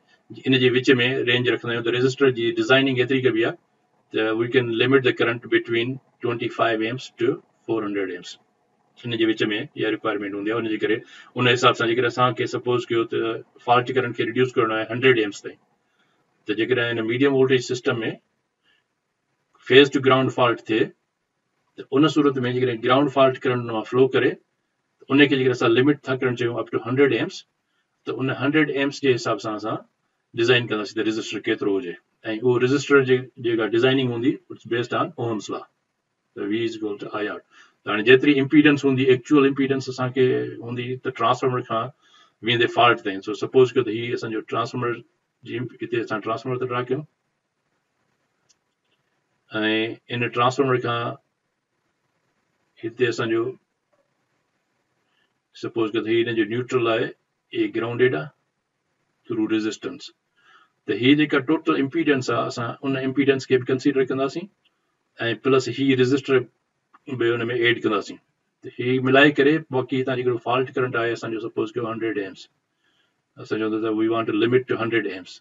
इन जे विच में रेंज रखंदा आहियूं। त रेजिस्टर जी डिज़ाइनिंग एतिरी कबी आहे त we can limit the current between 25 amps to 400 amps, हिन जे विच में इहा रिक्वायरमेंट हूंदी आहे। उन जे करे उन हिसाब सां जेकॾहिं असांखे सपोज कयो त फॉल्ट करंट खे रिड्यूस करणो आहे 100 एम्प्स ताईं, त जेकॾहिं हिन मीडियम वोल्टेज सिस्टम में फेज़ टू ग्राउंड फॉल्ट थिए त उन सूरत में जेकॾहिं ग्राउंड फॉल्ट करंट मां फ्लो करे, उनखे जेकॾहिं असां लिमिट था करणु चाहियूं अप टू 100 एम्प्स, तो उन 100 एम्स जे हिसाब सां असां डिज़ाइन कंदासीं त रजिस्टर केतिरो हुजे ऐं उहो रजिस्टर जेका डिज़ाइनिंग हूंदी it's based on Ohm's law त V is equal to IR त हाणे जेतिरी इम्पीडेंस हूंदी एक्चुअल इम्पीडेंस असांखे हूंदी त ट्रांसफार्मर खां वेंदे फॉल्ट ताईं सो सपोज कयो त हीअ असांजो ट्रांसफार्मर जी हिते असां ट्रांसफार्मर ते ड्रा कयूं ऐं इन ट्रांसफार्मर खां हिते असांजो सपोज कयो त हीअ हिन जो न्यूट्रल आहे ए ग्राउंडेड आहे थ्रू रेजिस्टेंस त हीअ जेका टोटल इम्पीडेंस आहे असां उन इम्पीडेंस खे बि कंसीडर कंदासीं ऐं प्लस हीअ रजिस्टर बि हुन में एड कंदासीं त हीअ मिलाए करे बाक़ी हितां जेको फॉल्ट करंट आहे असांजो सपोज कयो 100 एम्स असां चवंदा त we want to limit to 100 amps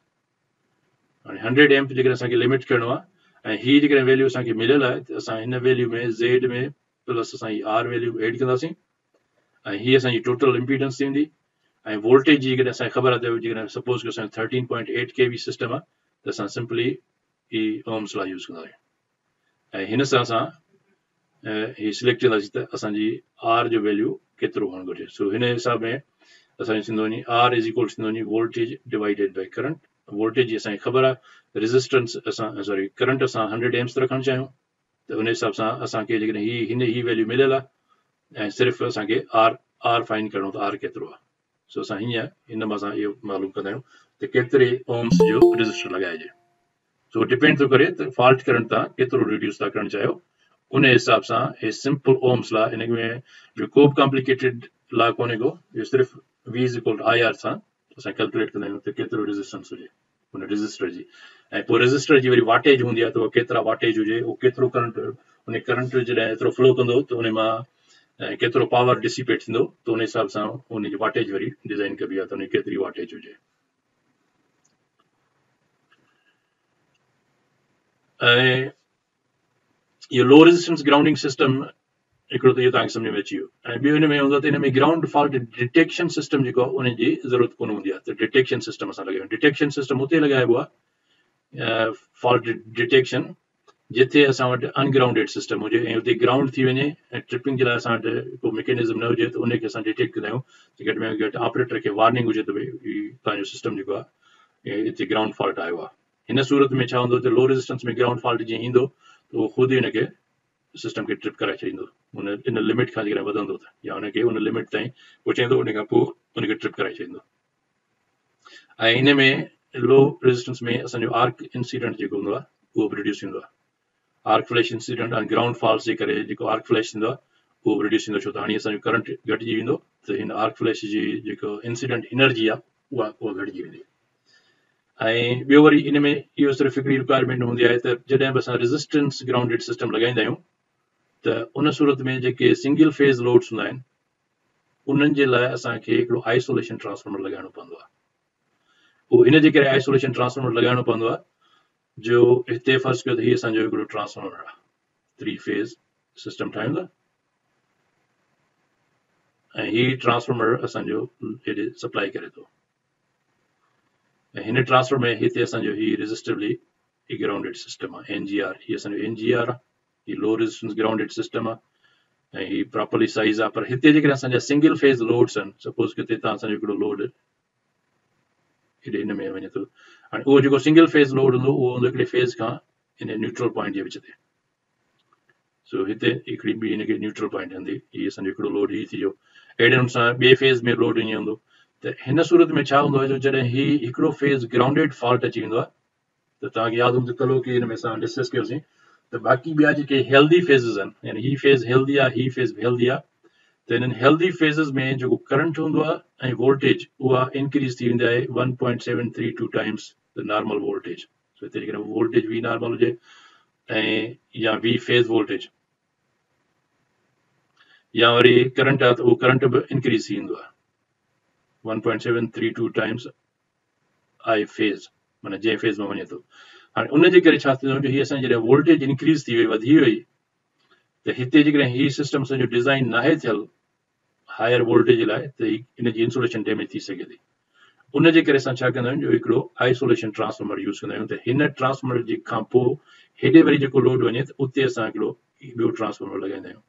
हाणे 100 एम्स जेकॾहिं असांखे लिमिट करिणो आहे ऐं हीअ जेकॾहिं वैल्यू असांखे मिलियल आहे त असां हिन वैल्यू में ज़ेड में प्लस असां हीअ आर वैल्यू एड कंदासीं ऐं हीअ असांजी टोटल इम्पीडेंस थींदी ऐं वोल्टेज जी जेकॾहिं असांखे ख़बर आहे त जेकॾहिं सपोज कयो असांजो 13.8 kV सिस्टम आहे त असां सिंपली ही ओम्स लॉ यूज़ कंदा आहियूं ऐं हिन सां असां ही सिलेक्ट कंदासीं त असांजी आर जो वैल्यू केतिरो हुअणु घुरिजे सो हिन हिसाब में असांजो थींदो वञे आर इज इक्वल थींदो वञे voltage divided by current voltage जी असांखे ख़बर आहे रेजिस्टेंस असां सॉरी करंट असां 100 एम्स रखणु चाहियूं त उन हिसाब सां असांखे जेकॾहिं ही वैल्यू मिलियल आहे ऐं सिर्फ़ु असांखे आर फाइंड करिणो त आर केतिरो आहे सो असां हीअं हिन मां असां इहो मालूम कंदा आहियूं त केतिरे ओम्स जो रजिस्टर लॻाइजे सो डिपेंड थो करे त फॉल्ट करंट तव्हां केतिरो रिड्यूस था करणु चाहियो उन हिसाब सां हे सिंपल ओम्स लॉ इन में जो को बि कॉम्प्लिकेटेड लॉ कोन्हे को इहो सिर्फ़ु V is equal to IR सां असां कैलकुलेट कंदा आहियूं त केतिरो रेजिस्टेंस हुजे उन रजिस्टर जी ऐं पोइ रजिस्टर जी वरी वाटेज हूंदी आहे त उहो केतिरा वाटेज हुजे उहो केतिरो करंट उन करंट जॾहिं एतिरो फ्लो कंदो त उन मां केतिरो पावर डिसिपेट थींदो त उन हिसाब सां उनजी वाटेज वरी डिज़ाइन कबी आहे त उन केतिरी वाटेज हुजे ऐं इहो लो रेजिस्टेंस ग्राउंडिंग सिस्टम हिकिड़ो त इहो तव्हांखे सम्झ में अची वियो ऐं ॿियो हिन में हूंदो त हिन में ग्राउंड फॉल्ट डिटेक्शन सिस्टम जेको आहे उनजी ज़रूरत कोन हूंदी आहे त डिटेक्शन सिस्टम असां लॻायूं डिटेक्शन सिस्टम उते लॻाइबो आहे फॉल्ट डिटेक्शन जिथे असां वटि अनग्राउंडेड सिस्टम हुजे ऐं उते ग्राउंड थी वञे ऐं ट्रिपिंग जे लाइ असां वटि को मैकेनिज़म न हुजे त उनखे असां डिटेक्ट कंदा आहियूं त घटि में घटि ऑपरेटर खे वार्निंग हुजे त भई तव्हांजो सिस्टम जेको आहे हिते ग्राउंड फॉल्ट आयो आहे हिन सूरत में छा हूंदो त लो रेजिस्टेंस में ग्राउंड फॉल्ट जीअं ईंदो त उहो ख़ुदि ई हिनखे सिस्टम खे ट्रिप कराए छॾींदो उन इन लिमिट खां जेकॾहिं वधंदो त या उनखे उन लिमिट ताईं पहुचाईंदो उन खां पोइ उनखे ट्रिप कराए छॾींदो ऐं इन में लो रेजिस्टेंस में असांजो आर्क इंसिडेंट जेको हूंदो आहे उहो बि रिड्यूस थींदो आहे आर्क फ्लैश इंसिडेंट ऐं ग्राउंड फॉल्ट जे करे जेको आर्क फ्लैश थींदो आहे उहो बि रिड्यूस थींदो छो त हाणे असांजो करंट घटिजी वेंदो त हिन आर्क फ्लैश जी जेको इंसिडेंट एनर्जी आहे उहा घटिजी वेंदी ऐं ॿियो वरी इन में इहो सिर्फ़ु हिकिड़ी रिक्वायरमेंट हूंदी आहे त जॾहिं बि असां रेजिस्टेंस ग्राउंडेड सिस्टम लॻाईंदा आहियूं त उन सूरत में जेके सिंगल फेज़ लोड्स हूंदा आहिनि उन्हनि जे लाइ असांखे हिकिड़ो आइसोलेशन ट्रांसफार्मर लॻाइणो पवंदो आहे उहो इन जे करे आइसोलेशन ट्रांसफार्मर लॻाइणो पवंदो आहे जो हिते फर्स्ट कयो त हीअ असांजो हिकिड़ो ट्रांसफार्मर आहे 3 फेज़ सिस्टम ठाहियूं था ऐं हीअ ट्रांसफार्मर असांजो हेॾे सप्लाई करे थो ऐं हिन ट्रांसफार्मर में हिते असांजो हीअ रेजिस्टिवली ग्राउंडेड सिस्टम आहे NGR हीअ असांजो NGR आहे हीअ लो रेजिस्टेंस ग्राउंडेड सिस्टम आहे ऐं हीअ प्रॉपरली साइज़ आहे पर हिते जेकॾहिं असांजा सिंगल फेज़ लोड्स आहिनि सपोज किथे तव्हां असांजो हिकिड़ो लोड हेॾे हिन में वञे थो हाणे उहो जेको सिंगल फेज़ लोड हूंदो उहो हूंदो हिकिड़े फेज़ खां हिन न्यूट्रल पॉइंट जे विच ते सो हिते हिकिड़ी ॿी हिनखे न्यूट्रल पॉइंट हूंदी हीअ असांजो हिकिड़ो लोड हीअ थी वियो अहिड़े नमूने सां ॿिए फेज़ में लोड ईअं हूंदो त हिन सूरत में छा हूंदो आहे जो जॾहिं हीअ हिकिड़ो फेज़ ग्राउंडेड फॉल्ट अची वेंदो आहे त तव्हांखे यादि हूंदो कल्ह की हिन में असां डिस्कस कयोसीं त बाक़ी ॿिया जेके हेल्दी फेज़िस आहिनि यानी हीअ फेज़ हेल्दी आहे हीअ फेज़ हेल्दी आहे त हिननि हेल्दी फेज़िस में जेको करंट हूंदो आहे ऐं वोल्टेज उहा इंक्रीज़ थी वेंदी आहे 1.732 times the normal voltage so हिते जेकॾहिं वोल्टेज V नॉर्मल हुजे ऐं या V फेज़ वोल्टेज या वरी करंट आहे त उहो करंट बि इंक्रीज़ थी वेंदो आहे 1.732 टाइम्स I फेज़ माना जंहिं फेज़ में वञे थो हाणे उन जे करे छा थींदो हीअ असांजी जॾहिं वोल्टेज इंक्रीज़ थी वई वधी वई त हिते जेकॾहिं हीअ सिस्टम असांजो डिज़ाइन नाहे थियल हायर वोल्टेज जे लाइ त हिनजी इंसुलेशन डैमेज थी सघे थी उन जे करे असां छा कंदा आहियूं जो हिकिड़ो आइसोलेशन ट्रांसफार्मर यूज़ कंदा आहियूं त हिन ट्रांसफार्मर जे खां पोइ हेॾे वरी जेको लोड वञे त उते असां हिकिड़ो ॿियो ट्रांसफार्मर लॻाईंदा आहियूं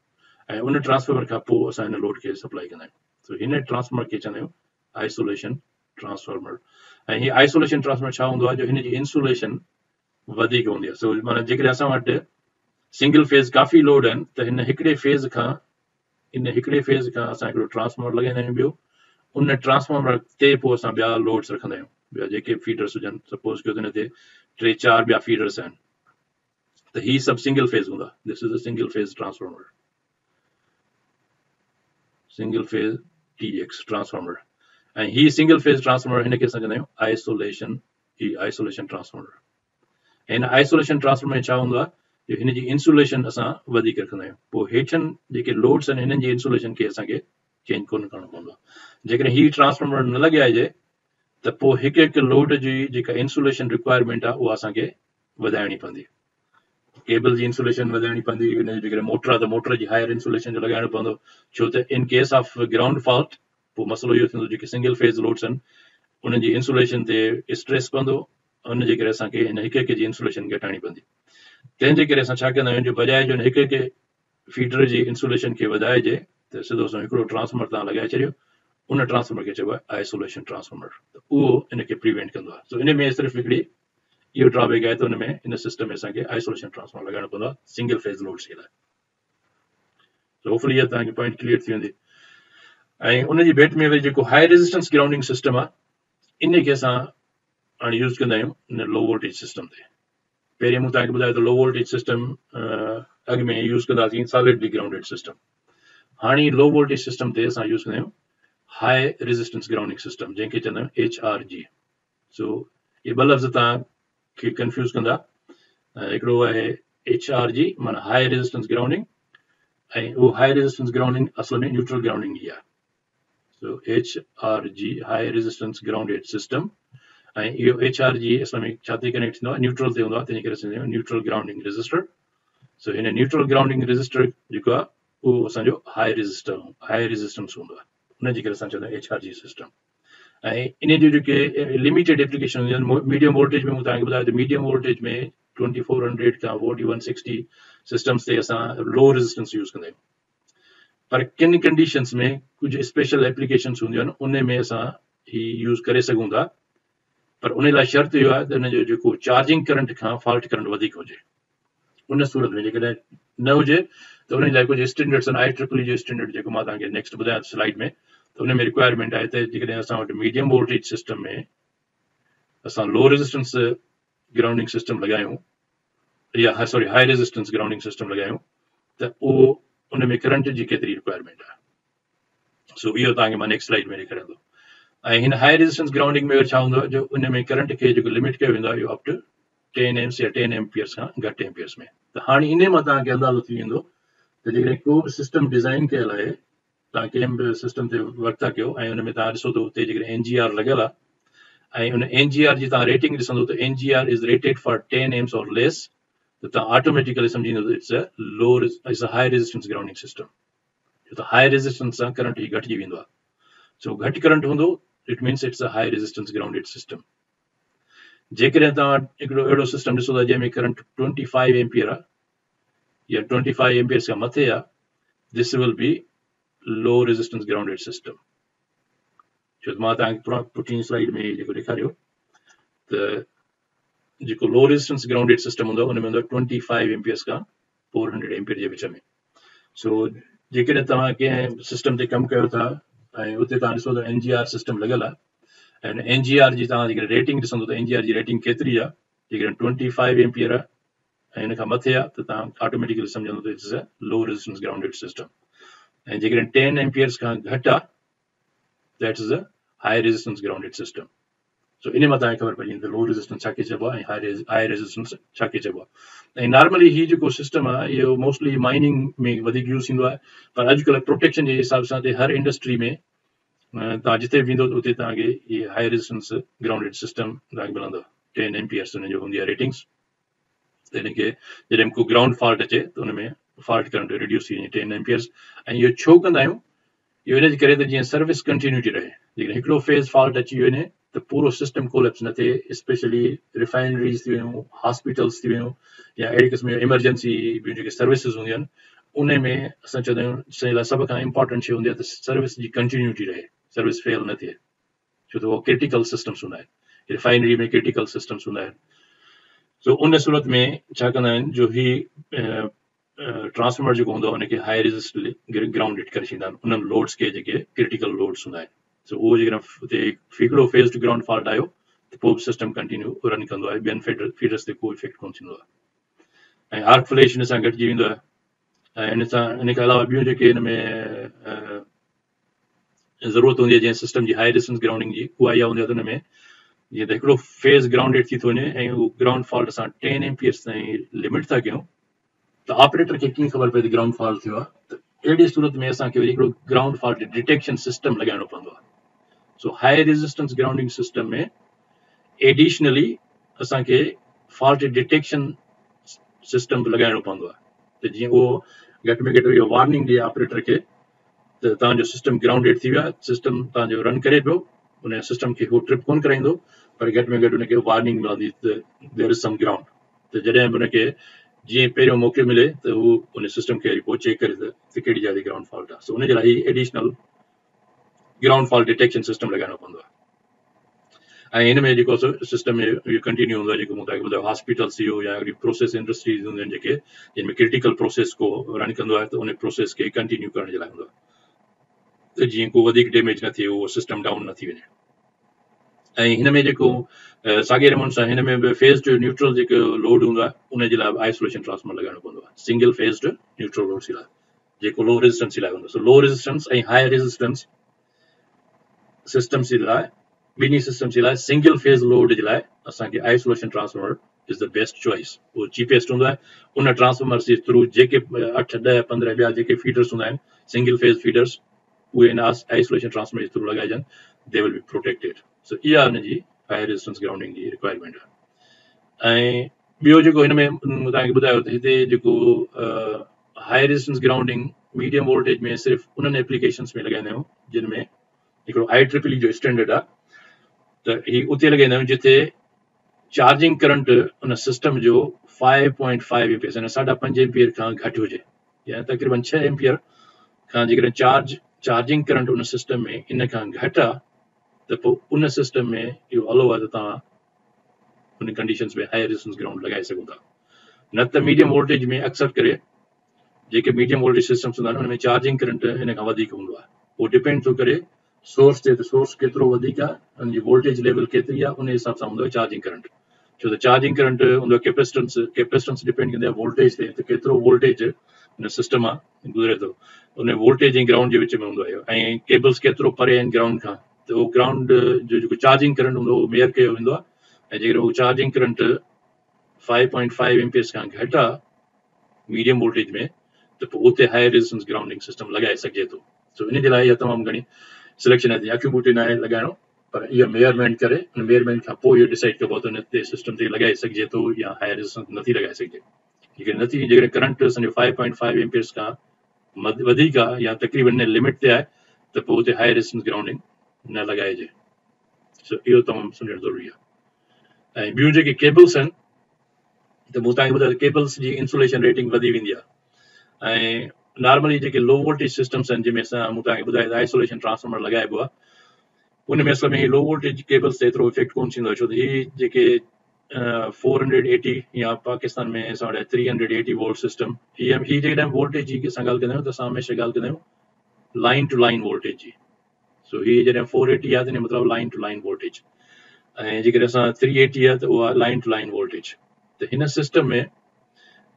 ऐं उन ट्रांसफार्मर खां पोइ असां हिन लोड खे सप्लाई कंदा आहियूं सो हिन ट्रांसफार्मर खे चवंदा आहियूं आइसोलेशन ट्रांसफॉर्मर। ऐं हीअ आइसोलेशन ट्रांसफॉर्मर छा हूंदो आहे जो हिन जी इंसुलेशन वधीक हूंदी आहे। सो माना जेकॾहिं असां वटि सिंगल फेज़ काफ़ी लोड आहिनि त हिन हिकिड़े फेज़ खां असां हिकिड़ो ट्रांसफॉर्मर लॻाईंदा आहियूं। ॿियो उन ट्रांसफॉर्मर ते पोइ असां ॿिया लोड्स रखंदा आहियूं, ॿिया जेके फीडर्स हुजनि। सपोज़ कयो त हिन ते 3-4 ॿिया फीडर्स आहिनि त ही सभु सिंगल फेज़ हूंदा। This is a single phase transformer, single phase TX transformer. ऐं ही सिंगल फेज़ ट्रांसफॉर्मर हिन खे असां चवंदा आहियूं आइसोलेशन ट्रांसफॉर्मर। हिन आइसोलेशन ट्रांसफॉर्मर में छा हूंदो आहे जो हिन जी इंसुलेशन असां वधीक रखंदा आहियूं। पोइ हेठनि जेके लोड्स आहिनि हिननि जी इंसुलेशन खे असांखे चेंज कोन करणो पवंदो आहे। जेकॾहिं ही ट्रांसफॉर्मर न लॻाइजे त पोइ हिकु हिकु लोड जी जेका इंसुलेशन रिक्वायरमेंट आहे उहा असांखे वधाइणी पवंदी। केबल जी इंसुलेशन वधाइणी पवंदी। हिन जी जेकॾहिं मोटर आहे त मोटर जी हायर इंसुलेशन जो लॻाइणो पवंदो, छो त in case of ground fault पोइ मसइलो इहो थींदो जेके सिंगल फेज़ लोड्स आहिनि उन्हनि जी इंसुलेशन ते स्ट्रेस पवंदो, उनजे करे असांखे हिन हिकु हिकु जी इंसुलेशन घटाइणी पवंदी। तंहिंजे करे असां छा कंदा आहियूं जो बजाए जो हिकु हिकु फीडर जी इंसुलेशन खे वधाइजे त सिधो असां हिकिड़ो ट्रांसफॉर्मर तव्हां लॻाए छॾियो, उन ट्रांसफॉर्मर खे चइबो आहे आइसोलेशन ट्रांसफॉर्मर। त उहो इन खे प्रिवेंट कंदो आहे। सो इन में सिर्फ़ु हिकिड़ी इहो ड्रॉबैक आहे त उन में इन सिस्टम में असांखे आइसोलेशन ट्रांसफॉर्मर लॻाइणो पवंदो आहे सिंगल फेज़ लोड्स जे लाइ। सो होपफुली इहा तव्हांखे पॉइंट क्लियर थी वेंदी। ऐं उन जी भेट में वरी जेको हाई रेजिस्टेंस ग्राउंडिंग सिस्टम आहे इन खे असां हाणे यूज़ कंदा आहियूं इन लो वोल्टेज सिस्टम ते। पहिरियों मूं तव्हांखे ॿुधायो त लो वोल्टेज सिस्टम अॻु में यूज़ कंदासीं सॉलिडली ग्राउंडेड सिस्टम। हाणे लो वोल्टेज सिस्टम ते असां यूज़ कंदा आहियूं हाई रेजिस्टेंस ग्राउंडिंग सिस्टम, जंहिंखे चवंदा आहियूं HRG। सो इहे ॿ लफ़्ज़ तव्हांखे कंफ्यूज़ कंदा। हिकिड़ो आहे HRG माना हाई रेजिस्टेंस ग्राउंडिंग, ऐं उहो हाई रेजिस्टेंस ग्राउंडिंग असल में न्यूट्रल ग्राउंडिंग ई आहे। सो HRG high resistance grounded system, ऐं इहो HRG असल में छा ते कनेक्ट थींदो आहे, न्यूट्रल ते हूंदो आहे, तंहिंजे करे असां न्यूट्रल ग्राउंडिंग रेजिस्टर। सो हिन न्यूट्रल ग्राउंडिंग रेजिस्टर जेको आहे उहो असांजो हाई रेजिस्टेंस हूंदो आहे, उनजे करे असां चवंदा आहियूं HRG सिस्टम। ऐं इन जूं जेके लिमिटेड एप्लीकेशन हूंदियूं आहिनि, मीडियम वोल्टेज में मूं तव्हांखे ॿुधायो त मीडियम वोल्टेज में 2400 खां 4160 सिस्टम्स ते असां लो रेजिस्टेंस यूज़ कंदा आहियूं। पर किन कंडीशन्स में कुझु स्पेशल एप्लीकेशन्स हूंदियूं आहिनि उन में असां ही यूज़ करे सघूं था, पर उन लाइ शर्त इहो आहे त हुन जो जेको चार्जिंग करंट खां फॉल्ट करंट वधीक हुजे। उन सूरत में जेकॾहिं न हुजे त उन लाइ कुझु स्टैंडर्ड्स आहिनि। IEEE जो स्टैंडर्ड जेको मां तव्हांखे नेक्स्ट ॿुधायां स्लाइड में, त उन में रिक्वायरमेंट आहे त जेकॾहिं असां वटि मीडियम वोल्टेज सिस्टम में असां लो रेजिस्टेंस ग्राउंडिंग सिस्टम लॻायूं, या sorry high resistance grounding system लॻायूं, त उहो उन में करंट जी केतिरी रिक्वायरमेंट आहे। सो इहो तव्हांखे मां नेक्स्ट स्लाइड में ॾेखारियां थो। ऐं हिन हाई रेजिस्टेंस ग्राउंडिंग में छा हूंदो आहे जो उन में करंट खे जेको लिमिट कयो वेंदो आहे इहो अप टू 10 एम्प्स या 10 एम्पियर्स खां घटि एम्पियर्स में। त हाणे इन मां तव्हांखे अंदाज़ो थी वेंदो त जेकॾहिं को बि सिस्टम डिज़ाइन कयल आहे, तव्हां कंहिं बि सिस्टम ते वर्क था कयो ऐं हुन में तव्हां ॾिसो त उते जेकॾहिं NGR लॻियल आहे ऐं उन NGR जी तव्हां रेटिंग ॾिसंदो त NGR is rated for 10 amps और लेस, त तव्हां ऑटोमेटिकली सम्झींदो त it's a high resistance grounding system. छो त हाई रेजिस्टेंस सां करंट ई घटिजी वेंदो आहे। सो घटि करंट हूंदो it means it's a high resistance grounded system. जेकॾहिं तव्हां हिकिड़ो अहिड़ो सिस्टम ॾिसो था जंहिंमें करंट 25 एम्पियर आहे या 25 एम्पियर्स खां मथे आहे, this will be low resistance grounded system. छो त मां तव्हांखे पुठीं स्लाइड में जेको ॾेखारियो त जेको लो रेजिस्टेंस ग्राउंडेड सिस्टम हूंदो उन में हूंदो 25 एम्पियर्स खां 400 एम्पियर जे विच में। सो जेकॾहिं तव्हां कंहिं सिस्टम ते कमु कयो था ऐं उते तव्हां ॾिसो त NGR सिस्टम लॻियल आहे ऐं NGR जी तव्हां जेकॾहिं रेटिंग ॾिसंदो त NGR जी रेटिंग केतिरी आहे, जेकॾहिं 25 एम्पियर आहे ऐं हिन खां मथे आहे त तव्हां ऑटोमेटिकली सम्झंदो त it's a low resistance grounded system. ऐं जेकॾहिं 10 एम्पियर्स खां घटि आहे that is a high resistance grounded system. So इन मां तव्हांखे ख़बर पइजी वेंदी लो रेजिस्टेंस छा खे चइबो आहे ऐं हाई रेजिस्टेंस छा खे चइबो आहे। ऐं नॉर्मली ही जेको सिस्टम आहे इहो मोस्टली माइनिंग में वधीक यूज़ थींदो आहे, पर अॼुकल्ह प्रोटेक्शन जे हिसाब सां हर इंडस्ट्री में तव्हां जिते बि वेंदो उते तव्हांखे इहे हाई रेजिस्टेंस ग्राउंडेड सिस्टम तव्हांखे मिलंदो। 10 एम्पियर्स हुन जो हूंदी आहे रेटिंग्स, त हिनखे जॾहिं को ग्राउंड फॉल्ट अचे त हुन में फॉल्ट करंट रिड्यूस थी वञे 10 एम्पियर्स। ऐं इहो छो कंदा आहियूं, इहो हिन जे करे त जीअं सर्विस कंटिन्यूटी रहे। जेकॾहिं हिकिड़ो फेज़ फॉल्ट अची वञे त पूरो सिस्टम कोलेप्स न थिए, स्पेशली रिफाइनरीज़ थी वियूं, हॉस्पिटल्स थी वियूं, या अहिड़े क़िस्म जूं इमरजेंसी जेके सर्विसिस हूंदियूं आहिनि उन में असां चवंदा आहियूं सही लाइ सभ खां इम्पॉर्टेंट शइ हूंदी आहे त सर्विस जी कंटिन्यूटी रहे, सर्विस फेल न थिए। छो त उहो क्रिटिकल सिस्टम्स हूंदा आहिनि, रिफाइनरी में क्रिटिकल सिस्टम्स हूंदा आहिनि। सो उन सूरत में छा कंदा आहिनि जो ही ट्रांसफॉर्मर जेको हूंदो आहे उनखे हाई रेजिस्ट ग्राउंडेड करे छॾींदा आहिनि उन्हनि लोड्स खे जेके क्रिटिकल लोड्स हूंदा आहिनि। सो उहो जेकॾहिं हुते हिकिड़ो फेज़ ग्राउंड फॉल्ट आयो त पोइ सिस्टम कंटिन्यू रन कंदो आहे, ॿियनि फीडर्स ते कोई इफेक्ट कोन थींदो आहे ऐं आर्क फ्लैश हिन सां घटिजी वेंदो आहे। ऐं इन खां अलावा ॿियूं जेके हिन में ज़रूरत हूंदी आहे जंहिं सिस्टम जी हाई रेजिस्टेंस ग्राउंडिंग जी, उहा इहा हूंदी आहे त हुन में जीअं त हिकिड़ो फेज़ ग्राउंडेड थी थो वञे ऐं उहो ग्राउंड फॉल्ट असां 10 एम्पियर्स ताईं लिमिट था कयूं त ऑपरेटर खे कीअं ख़बर पए त ग्राउंड फॉल्ट थियो आहे, त अहिड़ी सूरत में असांखे वरी हिकिड़ो ग्राउंड फॉल्ट डिटेक्शन सिस्टम लॻाइणो पवंदो आहे। सो हाई रेजिस्टेंस ग्राउंडिंग सिस्टम में एडिशनली असांखे फॉल्ट डिटेक्शन सिस्टम लॻाइणो पवंदो आहे त जीअं उहो घटि में घटि इहो वार्निंग ॾिए ऑपरेटर खे त तव्हांजो सिस्टम ग्राउंडेड थी वियो आहे, सिस्टम तव्हांजो रन करे पियो, उन सिस्टम खे उहो ट्रिप कोन कराईंदो, पर घटि में घटि उनखे वार्निंग मिलंदी त देयर इज़ सम ग्राउंड। त जॾहिं बि उनखे जीअं पहिरियों मौक़ो मिले त उहो उन सिस्टम खे पोइ चेक करे त कहिड़ी जाइ ते ग्राउंड फॉल्ट आहे। सो उनजे लाइ additional ground fault detection system लॻाइणो पवंदो आहे। ऐं हिन में जेको सिस्टम इहो कंटिन्यू हूंदो आहे, जेको मूं तव्हांखे ॿुधायो हॉस्पिटल्स इहो या हिकिड़ी प्रोसेस इंडस्ट्रीज़ हूंदियूं आहिनि जेके जिन में क्रिटिकल प्रोसेस को रन कंदो आहे, त उन प्रोसेस खे कंटिन्यू करण जे लाइ हूंदो आहे त जीअं को वधीक डैमेज न थिए, उहो सिस्टम डाउन न थी वञे। ऐं हिन में जेको साॻे नमूने सां हिन में बि फेज़ न्यूट्रल जेको लोड हूंदो आहे उनजे लाइ आइसोलेशन ट्रांसफॉर्मर लॻाइणो पवंदो आहे, सिंगल फेज़ न्यूट्रल लोड जे लाइ जेको लो रेजिस्टेंस जे लाइ हूंदो आहे। सो लो रेजिस्टेंस ऐं हाई रेजिस्टेंस सिस्टम्स जे लाइ, ॿिन्ही सिस्टम्स जे लाइ सिंगल फेज़ लोड जे लाइ असांखे isolation transformer is the best choice, उहो चीपेस्ट हूंदो आहे। उन ट्रांसफॉर्मर जे थ्रू जेके 8, 10, 15 ॿिया जेके फीडर्स हूंदा आहिनि सिंगल फेज़ फीडर्स, उहे इन आइसोलेशन ट्रांसफॉर्मर जे थ्रू लॻाइजनि, they will be protected. So इहा हुनजी हाई रेजिस्टेंस ग्राउंडिंग जी रिक्वायरमेंट आहे। ऐं ॿियो जेको हिन में तव्हांखे ॿुधायो त हिते जेको high resistance grounding medium voltage में सिर्फ़ु उन्हनि एप्लीकेशन्स में लॻाईंदा आहियूं जिन में हिकिड़ो IEEE जो स्टैंडर्ड आहे, त ही उते लॻाईंदा आहियूं जिते चार्जिंग करंट उन सिस्टम जो 5.5 एम्पियर यानी 5.5 एम्पियर खां घटि हुजे, या तक़रीबन 6 एम्पियर खां जेकॾहिं चार्जिंग करंट उन सिस्टम में इन खां घटि आहे त पोइ उन सिस्टम में इहो हलो आहे त तव्हां उन कंडीशन्स में हाई रेजिस्टेंस ग्राउंड लॻाए सघो था। न त मीडियम वोल्टेज में अक्सर करे जेके मीडियम वोल्टेज सिस्टम्स हूंदा आहिनि उन में चार्जिंग करंट इन खां वधीक हूंदो आहे, उहो डिपेंड थो करे सोर्स ते, त सोर्स केतिरो वधीक आहे, उनजी वोल्टेज लेवल केतिरी आहे, उन हिसाब सां हूंदो आहे चार्जिंग करंट। छो त चार्जिंग करंट हूंदो आहे कैपेसिटेंस डिपेंड कंदी आहे वोल्टेज ते, त केतिरो वोल्टेज उन सिस्टम आहे गुज़रे थो, उन वोल्टेज ऐं ग्राउंड जे विच में हूंदो आहे। ऐं केबल्स केतिरो परे आहिनि ग्राउंड खां, त उहो ग्राउंड जो जेको चार्जिंग करंट हूंदो उहो मेयर कयो वेंदो आहे। ऐं जेकर उहो चार्जिंग करंट 5.5 एम्पियर्स खां घटि आहे मीडियम वोल्टेज में, त पोइ उते हाई रेजिस्टेंस ग्राउंडिंग सिस्टम लॻाए सघिजे थो। सो इन जे लाइ इहा तमामु घणी सिलेक्शन आहे, अखियूं ॿूटे न आहे लॻाइणो, पर इहा मेयरमेंट करे उन मेयरमेंट खां पोइ इहो डिसाइड कबो त उन ते सिस्टम ते लॻाए सघिजे थो या हाई रेजिस्टेंस नथी लॻाए सघिजे। जेकॾहिं नथी, जेकॾहिं करंट असांजो 5.5 एम्पियर्स खां वधीक आहे या तक़रीबन लिमिट ते आहे त पोइ उते हाई रेजिस्टेंस ग्राउंडिंग न लॻाइजे। सो इहो तमामु सम्झणु ज़रूरी आहे। ऐं ॿियूं जेके केबल्स आहिनि त मूं तव्हांखे ॿुधायो केबल्स जी इंसुलेशन रेटिंग वधी वेंदी आहे। ऐं नॉर्मली जेके लो वोल्टेज सिस्टम्स आहिनि जंहिंमें असां मूं तव्हांखे ॿुधायो त आइसोलेशन ट्रांसफॉर्मर लॻाइबो आहे, उन में असल में लो वोल्टेज केबल्स ते एतिरो इफेक्ट कोन थींदो आहे, छो त ही जेके 480 या पाकिस्तान में असां वटि 380 वोल्ट सिस्टम, ही जेकॾहिं वोल्टेज जी असां ॻाल्हि कंदा आहियूं त असां हमेशह ॻाल्हि कंदा आहियूं लाइन टू लाइन वोल्टेज जी। सो ही जॾहिं 480 आहे त मतिलबु लाइन टू लाइन वोल्टेज, ऐं जेकॾहिं असां 380 आहे त उहा लाइन टू लाइन वोल्टेज। त हिन सिस्टम में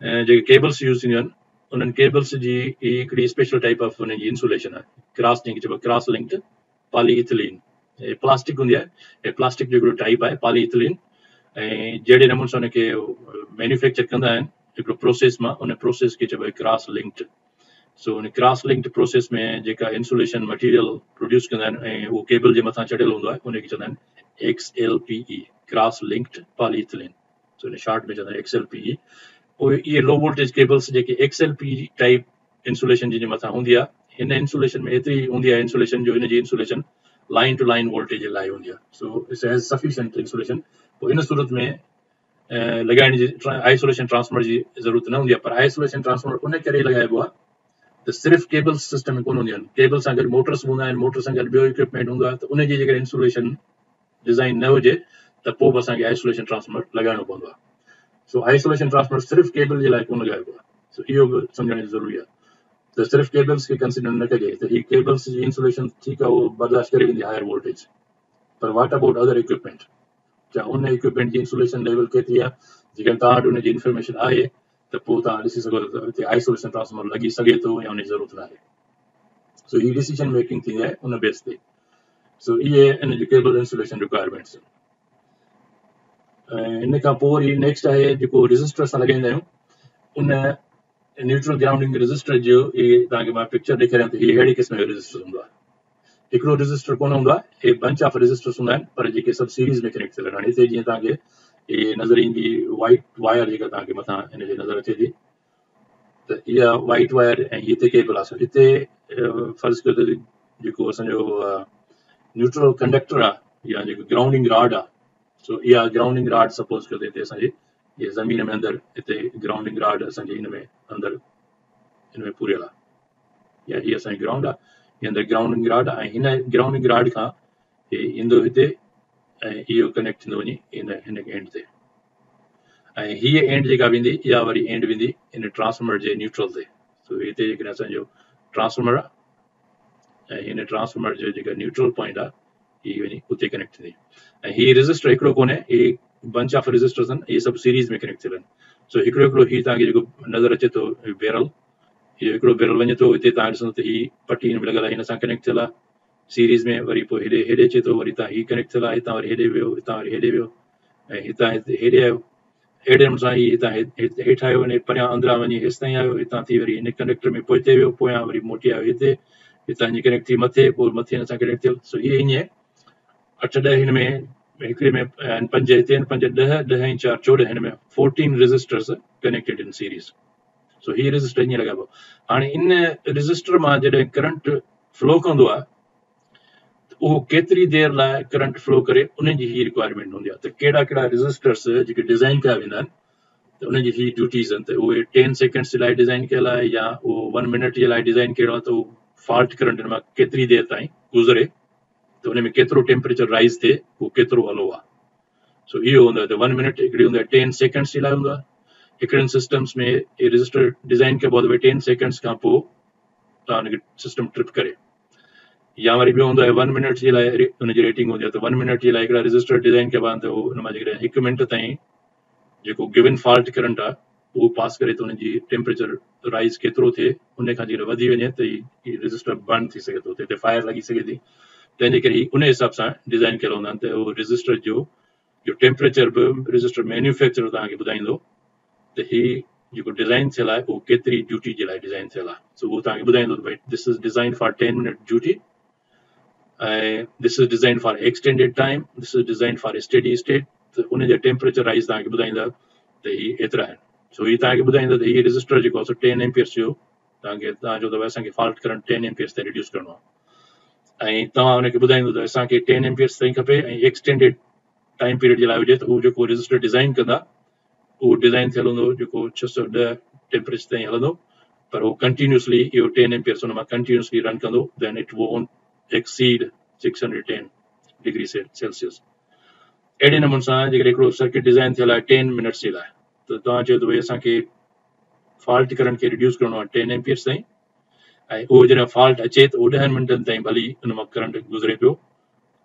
जेके केबल्स यूज़ थींदियूं आहिनि उन्हनि केबल्स जी हिकिड़ी स्पेशल टाइप ऑफ उन जी इंसुलेशन आहे, क्रॉस जंहिंखे चइबो आहे क्रॉस लिंक्ड पॉलीइथिलीन। प्लास्टिक हूंदी आहे, ऐं प्लास्टिक जो हिकिड़ो टाइप आहे पॉलीइथिलीन। ऐं जहिड़े नमूने सां उनखे मैन्युफैक्चर कंदा आहिनि हिकिड़ो प्रोसेस मां, उन प्रोसेस खे चइबो आहे क्रॉस लिंक्ड। सो उन क्रॉस लिंक्ड प्रोसेस में जेका इंसुलेशन मटीरियल प्रोड्यूस कंदा आहिनि ऐं उहो केबल जे मथां चढ़ियल हूंदो आहे उनखे चवंदा आहिनि XLPE, cross linked polyethylene. So in short में चवंदा आहिनि XLPE। उहे इहे लो वोल्टेज केबल्स जेके XLPE टाइप इंसुलेशन जे मथां हूंदी आहे, हिन इंसुलेशन में एतिरी हूंदी आहे इंसुलेशन जो हिन जी insulation line to line voltage जे लाइ हूंदी आहे। So it's has sufficient insulation. पोइ इन सूरत में लॻाइण जी आइसोलेशन ट्रांसफॉर्मर जी ज़रूरत न हूंदी आहे, पर आइसोलेशन ट्रांसफॉर्मर उन करे लॻाइबो आहे त सिर्फ़ केबल सिस्टम में कोन हूंदियूं आहिनि, केबल सां गॾु मोटर्स हूंदा आहिनि, मोटर सां गॾु ॿियो इक्विपमेंट हूंदो आहे, त उन जी जेकर इंसुलेशन डिज़ाइन न हुजे त पोइ बि असांखे आइसोलेशन ट्रांसफॉर्मर लॻाइणो पवंदो आहे। सो आइसोलेशन ट्रांसफॉर्मर सिर्फ़ु केबल जे लाइ कोन लॻाइबो आहे। सो इहो बि सम्झणु ज़रूरी आहे त सिर्फ़ु केबल्स खे कंसिडर न कजे त ही केबल्स जी इंसुलेशन ठीकु आहे, उहो बर्दाश्त करे वेंदी हायर वोल्टेज, पर वॉट अबाउट अदर इक्विपमेंट, छा उन इक्विपमेंट जी इंसुलेशन लेवल केतिरी आहे, जेकर तव्हां वटि उनजी इंफॉर्मेशन आहे त पोइ तव्हां ॾिसी सघो त हिते आइसोलेशन ट्रांसफॉर्मर लॻी सघे थो या उनजी ज़रूरत न आहे। सो ही डिसीजन मेकिंग थींदी आहे उन बेस ते। सो इहे इन जी केबल इंसुलेशन रिक्वायरमेंट्स। इन खां पोइ वरी नेक्स्ट आहे जेको रजिस्टर असां लॻाईंदा आहियूं, उन न्यूट्रल ग्राउंडिंग रजिस्टर जो इहे तव्हांखे मां पिक्चर ॾेखारियां त हीअ अहिड़े क़िस्म जो रजिस्टर हूंदो आहे। हिकिड़ो रजिस्टर कोन हूंदो आहे, हे बंच ऑफ रजिस्टर्स हूंदा आहिनि, पर जेके सभु सीरीज़ में कनेक्ट थियल आहिनि। हिते जीअं तव्हांखे इहे नज़र ईंदी वाइट वायर जेका तव्हांखे मथां हिन जे नज़र अचे थी, त इहा वाइट वायर ऐं हिते केबल आहे। हिते फर्ज़ कयो त जेको असांजो न्यूट्रल कंडक्टर आहे या जेको ग्राउंडिंग रॉड आहे, सो इहा ग्राउंडिंग रॉड सपोज कयो त हिते असांजी इहे ज़मीन में अंदरि हिते ग्राउंडिंग रॉड असांजी हिन में अंदरि हिन में पूरियल आहे, या हीअ असांजी ग्राउंड आहे, हीअ अंदरि ग्राउंडिंग रॉड आहे, ऐं हिन ग्राउंडिंग रॉड खां हे ईंदो हिते ऐं इहो कनेक्ट थींदो वञी हिन एंड ते, ऐं हीअ एंड जेका वेंदी इहा वरी एंड वेंदी इन ट्रांसफॉर्मर जे न्यूट्रल ते। सो हिते जेकॾहिं असांजो ट्रांसफॉर्मर आहे ऐं हिन ट्रांसफॉर्मर जो जेका न्यूट्रल पॉइंट आहे हीअ वञी उते कनेक्ट थींदी। ऐं हीअ रजिस्टर हिकिड़ो कोन्हे, ही बंच ऑफ रजिस्टर्स आहिनि, इहे सभु सीरीज़ में कनेक्ट थियल आहिनि। सो हिकिड़ो हीअ तव्हांखे जेको नज़र अचे थो बैरल, इहो हिकिड़ो बैरल वञे थो, हिते तव्हां ॾिसंदो त हीअ पटी हिन में लॻल आहे, हिन सां कनेक्ट थियल आहे सीरीज़ में, वरी पोइ हेॾे अचे थो, वरी तव्हां हीअ कनेक्ट थियल आहे, हितां वरी हेॾे वियो, हितां वरी हेॾे वियो, ऐं हितां हेॾे आयो, अहिड़े नमूने सां हीअ हितां हेठि आयो वञे, परियां अंदरां वञी हेसि ताईं आयो, हितां थी वरी हिन कंडक्टर में पोइ हिते वियो, पोयां वरी मोटी आयो हिते, हितां जी कनेक्ट थी मथे, पोइ मथे हिन सां कनेक्ट थियल। सो इहे ईअं 8-10 हिन में, हिकिड़े में 5 हिते आहिनि, 5 10 10 ऐं 4 14, हिन में 14 रजिस्टर्स कनेक्टेड इन सीरीज़। सो हीअ रजिस्टर ईअं लॻाइबो। हाणे इन रजिस्टर मां जॾहिं करंट फ्लो कंदो आहे त उहो केतिरी देरि लाइ करंट फ्लो करे, उन जी ही रिक्वायरमेंट हूंदी आहे त कहिड़ा कहिड़ा रजिस्टर्स जेके डिज़ाइन कया वेंदा आहिनि त उनजी ही ड्यूटीज़ आहिनि, त उहे 10 सेकेंड्स जे लाइ डिज़ाइन कयल आहे या उहो 1 मिनट जे लाइ डिज़ाइन कयो आहे, त उहो फॉल्ट करंट मां केतिरी देरि ताईं गुज़रे त उन में केतिरो टेम्परेचर राइज़ थिए, उहो केतिरो हलो आहे। सो इहो हूंदो आहे त 1 मिनट, हिकिड़ी हूंदी आहे 10 सेकेंड्स जे लाइ हूंदो आहे। हिकिड़नि सिस्टम्स में इहे रजिस्टर डिज़ाइन कबो आहे त भई 10 सेकेंड्स खां पोइ तव्हां हुनखे सिस्टम ट्रिप करे, या वरी ॿियो हूंदो आहे 1 मिनट जे लाइ हुनजी रेटिंग हूंदी आहे, त 1 मिनट जे लाइ हिकिड़ा रजिस्टर डिज़ाइन कबा आहिनि, त उहो हुन मां जेकॾहिं 1 मिनट ताईं जेको गिवन फॉल्ट करंट आहे उहो पास करे, त हुनजी टेम्परेचर राइज़ केतिरो थिए, उन खां जेकॾहिं वधी वञे त ही रजिस्टर बर्न थी सघे थो, हिते फायर लॻी सघे थी। तंहिंजे करे उन हिसाब सां डिज़ाइन कयल हूंदा आहिनि, त उहो रजिस्टर जो टेम्परेचर बि रजिस्टर मैन्युफैक्चरर तव्हांखे ॿुधाईंदो त ही जेको डिज़ाइन थियल आहे उहो केतिरी ड्यूटी जे लाइ डिज़ाइन थियल आहे। सो उहो तव्हांखे ॿुधाईंदो त भई this is design for 10 minute duty, ऐं this is design for extended time, this is design for steady state, त उन जा टेम्परेचर राइज़ तव्हांखे ॿुधाईंदा त ही एतिरा आहिनि। सो ही तव्हांखे ॿुधाईंदा त हीअ रजिस्टर जेको आहे 10 एम्पियर्स जो तव्हांखे, तव्हांजो त असांखे फॉल्ट करंट 10 एम्पियर्स ताईं रिड्यूस करिणो आहे, ऐं तव्हां हुनखे ॿुधाईंदो त असांखे 10 एम्पियर्स ताईं खपे ऐं एक्सटेंडेड टाइम पीरियड जे लाइ हुजे, त उहो जेको रजिस्टर डिज़ाइन कंदा उहो डिज़ाइन थियल हूंदो जेको 610 टेम्परेचर ताईं हलंदो, पर उहो कंटिन्यूसली इहो 10 एम्पियर्स हुन मां कंटिन्यूसली रन कंदो, then it won't exceed 610 degree Celsius. अहिड़े नमूने सां जेकॾहिं हिकिड़ो सर्किट डिज़ाइन थियल आहे 10 मिनट्स जे लाइ, त तव्हां चयो त भई असांखे फॉल्ट करंट खे रिड्यूस करिणो आहे 10 एम्पियर्स ताईं, ऐं उहो जॾहिं फॉल्ट अचे त उहो 10 मिंटनि ताईं भली हुन मां करंट गुज़रे पियो,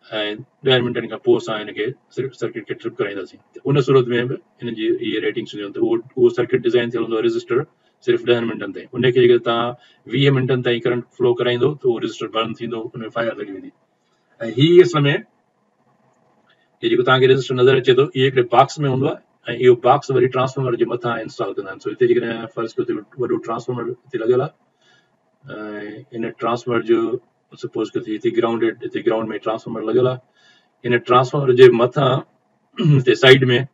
ऐं 10 मिंटनि खां पोइ असां हिनखे सर्किट खे ट्रिप कराईंदासीं, त उन सूरत में बि हिन जी इहे रेटिंग्स हूंदियूं आहिनि। त उहो सर्किट डिज़ाइन थियल हूंदो आहे रजिस्टर सिर्फ़ु 10 मिंटनि ताईं, उनखे जेकर तव्हां 20 मिंटनि ताईं करंट फ्लो कराईंदो त उहो रजिस्टर बर्न थींदो, उन में फायर लॻी वेंदी। ऐं हीअ असल में इहे जेको तव्हांखे रजिस्टर नज़र अचे थो, इहे हिकिड़े बॉक्स में हूंदो आहे, ऐं इहो बॉक्स वरी ट्रांसफॉर्मर जे मथां इंस्टॉल कंदा आहिनि। सो हिते जेकॾहिं फर्ज़ कयो त वॾो ट्रांसफॉर्मर हिते लॻियल आहे, ऐं इन ट्रांसफॉर्मर जो सपोज कयो हिते ग्राउंडेड, हिते ग्राउंड में ट्रांसफॉर्मर लॻियल आहे, इन ट्रांसफॉर्मर जे मथां हिते साइड में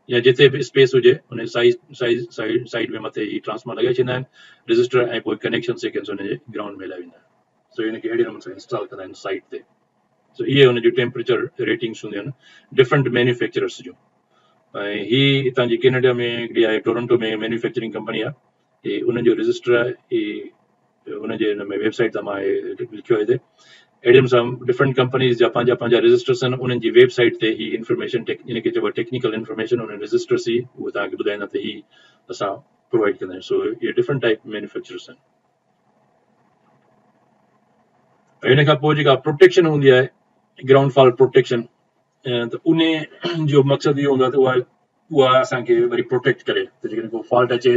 या जिते बि स्पेस हुजे उन साइड में मथे ही ट्रांसफॉर्मर लॻाए छॾींदा आहिनि रजिस्टर, ऐं पोइ कनेक्शन सेकेंड्स हुनजे ग्राउंड में लाइ वेंदा आहिनि। सो हिनखे अहिड़े नमूने सां इंस्टॉल कंदा आहिनि साइड ते। सो इहे हुनजूं टेम्परेचर रेटिंग्स हूंदियूं आहिनि डिफरेंट मैन्युफैक्चरर्स जूं। ऐं ही हितां जी कैनेडा में हिकिड़ी आहे टोरंटो में मैन्युफैक्चरिंग कंपनी आहे, ही उन्हनि जो रजिस्टर आहे, ही उनजे हिन में वेबसाइट तां मां लिखियो आहे अहिड़ियुनि सां डिफरेंट कंपनीज़ जा पंहिंजा रजिस्टर्स आहिनि उन्हनि जी वेबसाइट ते ही इंफॉर्मेशन इनखे चइबो आहे टेक्निकल इंफॉर्मेशन उन रजिस्टर्स ई उहे तव्हांखे ॿुधाईंदा त ही असां प्रोवाइड कंदा आहियूं. सो इहे डिफरेंट टाइप मैन्युफैक्चरर्स आहिनि. इन खां पोइ जेका प्रोटेक्शन हूंदी आहे ग्राउंड फॉल्ट प्रोटेक्शन त उन जो मक़सदु इहो हूंदो आहे त उहा असांखे वरी प्रोटेक्ट करे त जेकॾहिं को फॉल्ट अचे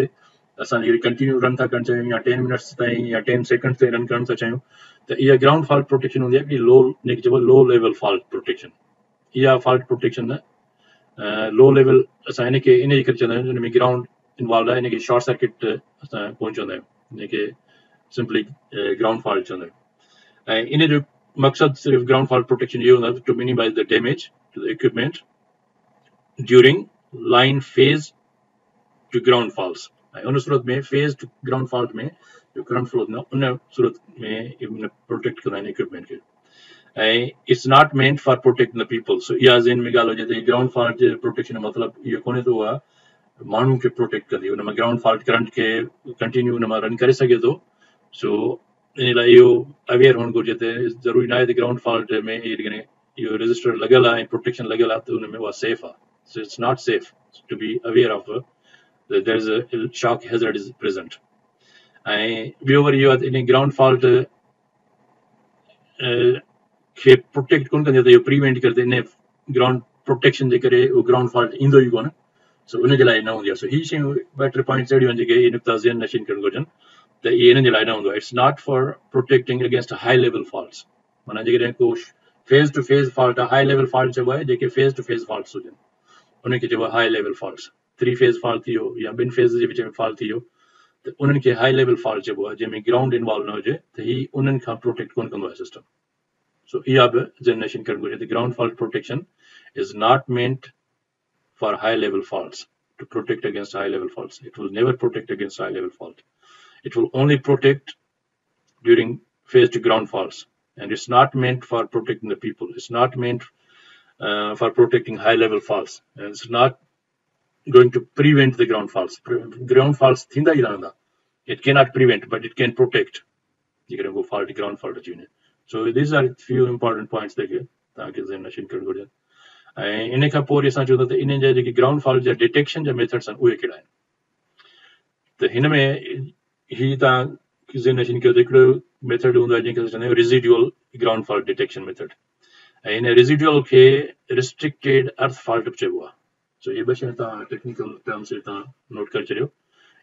असां जेकॾहिं कंटिन्यू रन था करणु चाहियूं या 10 मिनट्स ताईं या 10 सेकेंड्स ताईं रन करणु था चाहियूं त इहा ग्राउंड फॉल्ट प्रोटेक्शन हूंदी आहे कि लो जेके चइबो लो लेवल फॉल्ट प्रोटेक्शन. इहा फॉल्ट प्रोटेक्शन न लो लेवल असां हिनखे इन जे करे चवंदा आहियूं हिन में ग्राउंड इन्वॉल्व आहे हिनखे शॉर्ट सर्किट असां कोन चवंदा आहियूं हिनखे सिंपली ग्राउंड फॉल्ट चवंदा आहियूं. ऐं इन जो मक़सदु सिर्फ़ु ग्राउंड फॉल्ट प्रोटेक्शन इहो हूंदो आहे to minimise the damage to the equipment during line phase to ground faults. ऐं उन सूरत में फेज़ टू ग्राउंड फॉल्ट में जो करंट फ्लो न उन सूरत में प्रोटेक्ट कंदा आहिनि इक्विपमेंट खे. ऐं it's not meant for protecting the people. So इहा ज़हन में ॻाल्हि हुजे त ग्राउंड फॉल्ट जे प्रोटेक्शन जो मतिलबु इहो कोन्हे त उहा माण्हुनि खे प्रोटेक्ट कंदी उन मां ग्राउंड फॉल्ट करंट खे कंटिन्यू उन मां रन करे सघे थो. सो इन लाइ इहो अवेयर हुअणु घुरिजे त ज़रूरी न आहे त ग्राउंड फॉल्ट में इहो रजिस्टर लॻियल आहे ऐं प्रोटेक्शन लॻियल आहे त उन में उहा सेफ आहे. So it's not safe to be aware of there is a shock hazard is present. ऐं ॿियो वरी इहो आहे त इन ग्राउंड फॉल्ट खे प्रोटेक्ट कोन कंदी आहे त इहो प्रिवेंट करे त इन ग्राउंड प्रोटेक्शन जे करे उहो ग्राउंड फॉल्ट ईंदो ई कोन. सो उन जे लाइ न हूंदी आहे. सो हीअ शयूं ॿ टे पॉइंट्स अहिड़ियूं आहिनि जेके नुक़्ता ज़हन नशीन करणु घुरिजनि त इहे इन्हनि जे लाइ न हूंदो आहे. It's not for protecting against high level faults. माना जेकॾहिं को फेज़ टू फेज़ फॉल्ट आहे हाई लेवल फॉल्ट चइबो आहे जेके फेज़ टू फेज़ फॉल्ट्स हुजनि उनखे चइबो आहे high level faults. 3 phase fault थी वियो या 2 फेज़ जे विच में फॉल्ट थी वियो त उन्हनि खे हाई लेवल फॉल्ट चइबो आहे जंहिंमें ग्राउंड इन्वॉल्व न हुजे त ही उन्हनि खां प्रोटेक्ट कोन कंदो आहे सिस्टम. सो इहा बि ज़हन नशीन करणु घुरिजे त ground fault protection is not meant for high level faults to protect against high level faults. It will never protect against high level fault. It will only protect during phase to ground faults. And it's not meant for protecting the people. It's not meant for protecting high level faults. And it's not going to prevent the ground faults. Ground faults thinda hi rahanda. It cannot prevent, but it can protect. You can go fault ground fault unit. So these are few important points that ताकि ज़हन नशीन करणु घुरिजे. ऐं इन खां पोइ असां चऊं था त इन जा जेके ग्राउंड फॉल्ट जा डिटेक्शन जा मेथड्स आहिनि उहे कहिड़ा आहिनि. त हिन में ही तव्हां ज़हन नशीन कयो त हिकिड़ो मेथड हूंदो आहे जंहिंखे असां चवंदा आहियूं रेज़िडुअल ग्राउंड फॉल्ट डिटेक्शन मेथड. ऐं हिन रेज़िडुअल खे रिस्ट्रिक्टेड अर्थ फॉल्ट बि चइबो आहे. सो इहे ॿ शयूं तव्हां टेक्निकल टर्म्स तव्हां नोट करे छॾियो.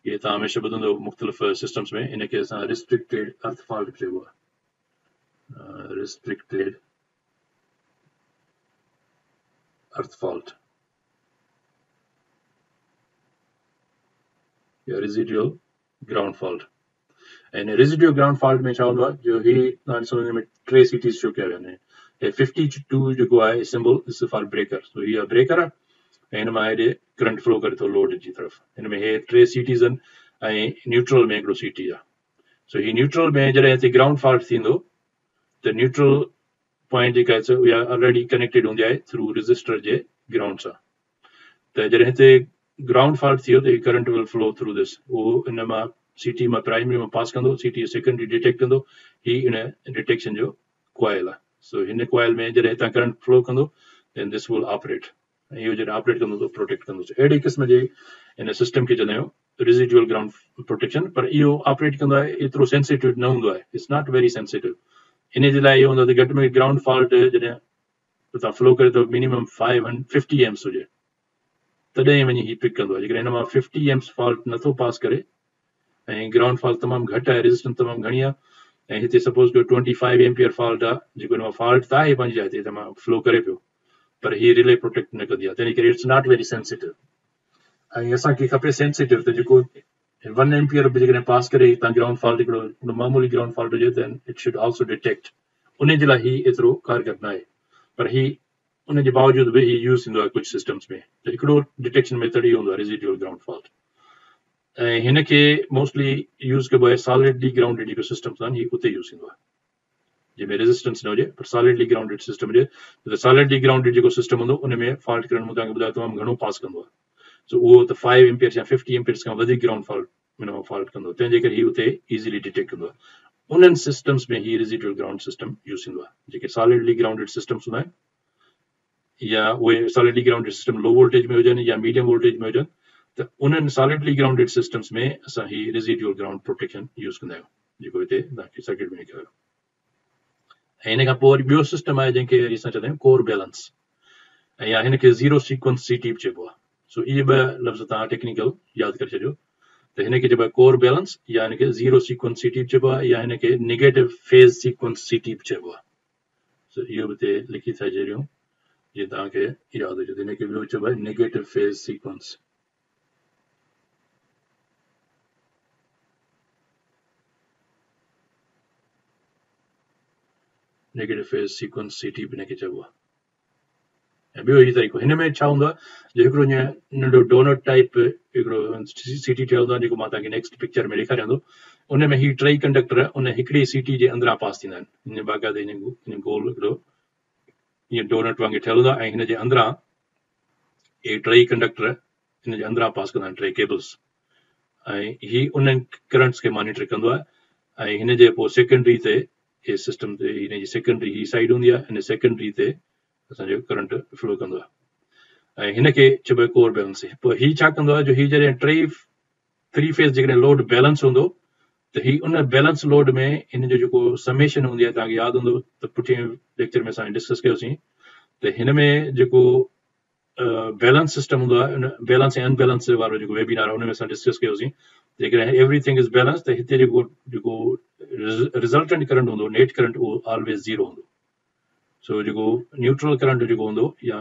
इहे तव्हां हमेशह ॿुधंदो मुख़्तलिफ़ सिस्टम्स में. इनखे असां रिस्ट्रिक्टेड अर्थ फॉल्ट बि चइबो आहे. रिस्ट्रिक्टेड अर्थ फॉल्ट या रेज़िडुअल ग्राउंड फॉल्ट. ऐं रेज़िडुअल ग्राउंड फॉल्ट में छा हूंदो आहे जो ही तव्हां ॾिसो हिन में 3 सीटीज़ शो कया विया आहिनि. ऐं 52 जेको आहे सिंबल इज़ फॉर ब्रेकर. सो हीअ ब्रेकर आहे ऐं हिन मां हेॾे करंट फ्लो करे थो लोड जी तरफ़. हिन में हे 3 सीटीज़ आहिनि ऐं न्यूट्रल में हिकिड़ो सीटी आहे. सो ही न्यूट्रल में जॾहिं हिते ग्राउंड फॉल्ट थींदो त न्यूट्रल पॉइंट जेका आहे उहा ऑलरेडी कनेक्टेड हूंदी आहे थ्रू रजिस्टर जे ग्राउंड सां. त जॾहिं हिते ग्राउंड फॉल्ट थियो त current will flow through this. उहो इन मां सीटी मां प्राइमरी में पास कंदो. सीटी सेकेंडरी डिटेक्ट कंदो. ही इन डिटेक्शन जो कॉइल आहे. सो हिन कॉइल में जॾहिं हितां करंट फ्लो कंदो देन दिस विल ऑपरेट. ऐं इहो जॾहिं ऑपरेट कंदो त प्रोटेक्ट कंदो. अहिड़े क़िस्म जे इन सिस्टम खे चवंदा आहियूं रेज़िडुअल ग्राउंड प्रोटेक्शन. पर इहो ऑपरेट कंदो आहे एतिरो सेंसिटिव न हूंदो आहे. It's not very sensitive. इन जे लाइ इहो हूंदो आहे त घटि में घटि ग्राउंड फॉल्ट जॾहिं तव्हां फ्लो करे थो मिनिमम 50 एम्स हुजे तॾहिं वञी ही पिक कंदो आहे. जेकॾहिं हिन मां 50 एम्स फॉल्ट नथो पास करे ऐं ग्राउंड फॉल्ट तमामु घटि आहे रेज़िस्टेंस तमामु घणी आहे ऐं हिते सपोज़ कयो 25 एम्पियर फॉल्ट आहे जेको हिन मां फॉल्ट त आहे पंहिंजी जाइ ते त मां फ्लो करे पियो पर हीअ रिले प्रोटेक्ट न कंदी आहे. तंहिं करे इट्स नॉट वेरी सेंसिटिव. ऐं असांखे खपे सेंसिटिव त जेको 1 एम्पियर बि जेकॾहिं पास करे तव्हां ग्राउंड फॉल्ट हिकिड़ो मामूली ग्राउंड फॉल्ट हुजे त इट शुड ऑल्सो डिटेक्ट. उन जे लाइ ही एतिरो कारगर न आहे. पर ही उनजे बावजूद बि ही यूज़ थींदो आहे कुझु सिस्टम्स में. त हिकिड़ो डिटेक्शन मेथड इहो हूंदो आहे रेज़िडुअल ग्राउंड फॉल्ट. ऐं हिन खे मोस्टली यूज़ कबो आहे सॉलिडली ग्राउंडेड जेको सिस्टम्स आहिनि हीअ उते यूज़ थींदो आहे जंहिंमें रेज़िस्टेंस न हुजे पर सॉलिडली ग्राउंडेड सिस्टम हुजे. त सॉलिडली ग्राउंडेड जेको सिस्टम हूंदो उन में फॉल्ट करण मूं तव्हांखे ॿुधायो तमामु घणो पास कंदो आहे. सो उहो त 5 एम्पियर्स या 50 एम्पियर्स खां वधीक ग्राउंड फॉल्ट मिनिमम फॉल्ट कंदो तंहिंजे करे ही उते इज़ीली डिटेक्ट कंदो उन्हनि सिस्टम्स में ही रेजिडुअल ग्राउंड सिस्टम यूज़ थींदो आहे जेके सॉलिडली ग्राउंडेड सिस्टम्स हूंदा आहिनि या उहे solidly grounded system low voltage में हुजनि या मीडियम वोल्टेज में हुजनि त उन्हनि सॉलिडली ग्राउंडेड सिस्टम्स में असां ही रेजिडुअल ग्राउंड प्रोटेक्शन यूज़ कंदा आहियूं जेको हिते तव्हांखे सर्किट में लिखियो ऐं हिन खां पोइ वरी ॿियो सिस्टम आहे जंहिंखे वरी असां चवंदा आहियूं कोर बैलेंस ऐं या हिन खे ज़ीरो सीक्वेंस सीटी बि चइबो आहे सो इहे ॿ लफ़्ज़ तव्हां टेक्निकल यादि करे छॾियो त हिन खे चइबो आहे कोर बैलेंस या हिन खे ज़ीरो सीक्वेंस सीटी बि चइबो आहे या हिन खे नेगेटिव फेज़ सीक्वेंस सीटी बि चइबो आहे सो इहो बि हिते लिखी था छॾियूं जीअं तव्हांखे यादि हुजे त हिन खे ॿियो चइबो आहे negative phase sequence negative phase sequence सीटी बि हिन खे चइबो आहे ऐं ॿियो ही तरीक़ो हिन में छा हूंदो आहे जो हिकिड़ो ईअं नंढो डोनट टाइप हिकिड़ो सीटी ठहियल हूंदो आहे जेको मां तव्हांखे नेक्स्ट पिक्चर में ॾेखारियां थो उन में ही टई कंडक्टर उन हिकिड़ी सीटी जे अंदरां पास थींदा आहिनि इन बाक़ाइदे इन गोल हिकिड़ो ईअं डोनट वांगुरु ठहियल हूंदो आहे ऐं हिन जे अंदरां इहे टई कंडक्टर हिन जे अंदरां पास कंदा आहिनि टई केबल्स ऐं ही उन्हनि करंट्स खे मॉनिटर कंदो आहे ऐं हिन जे पोइ सेकेंडरी ते इहे सिस्टम ते हिन जी सेकेंडरी ही साइड हूंदी आहे हिन सेकेंडरी ते असांजो करंट फ्लो कंदो आहे ऐं हिन खे चइबो आहे कोर बैलेंस पोइ ही छा कंदो आहे जो ही जॾहिं थ्री फेज़ जेकॾहिं लोड बैलेंस हूंदो त ही उन बैलेंस लोड में हिन जो जेको समेशन हूंदी आहे तव्हांखे यादि हूंदो त पुठिएं लेक्चर में असां डिस्कस कयोसीं त हिन में जेको बैलेंस सिस्टम हूंदो आहे बैलेंस ऐं अनबैलेंस वारो जेको वेबिनार आहे हुन में असां डिस्कस कयोसीं जेकॾहिं एवरीथिंग इज़ बैलेंस त हिते जेको रिज़ल्टेंट करंट हूंदो नेट करंट उहो ऑलवेज ज़ीरो हूंदो सो जेको न्यूट्रल करंट जेको हूंदो या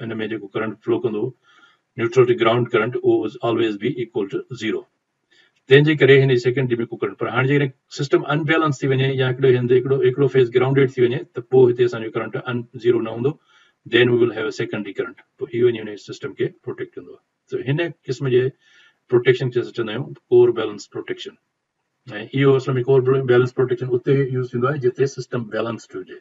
हिन में जेको करंट फ्लो कंदो न्यूट्रल टू ग्राउंड करंट उहो always be equal to zero तंहिंजे करे हिन सेकेंडरी में को करंट पर हाणे जेकॾहिं सिस्टम अनबैलेंस थी वञे या हिकिड़ो फेज़ ग्राउंडेड थी वञे त पोइ हिते असांजो करंट ज़ीरो न हूंदो then we will have a secondary current पोइ ही वञी हुन सिस्टम खे प्रोटेक्ट कंदो आहे त हिन क़िस्म जे प्रोटेक्शन खे असां चवंदा आहियूं कोर बैलेंस प्रोटेक्शन ऐं इहो असल में कोर बैलेंस प्रोटेक्शन उते यूज़ थींदो आहे जिते सिस्टम बैलेंस्ड हुजे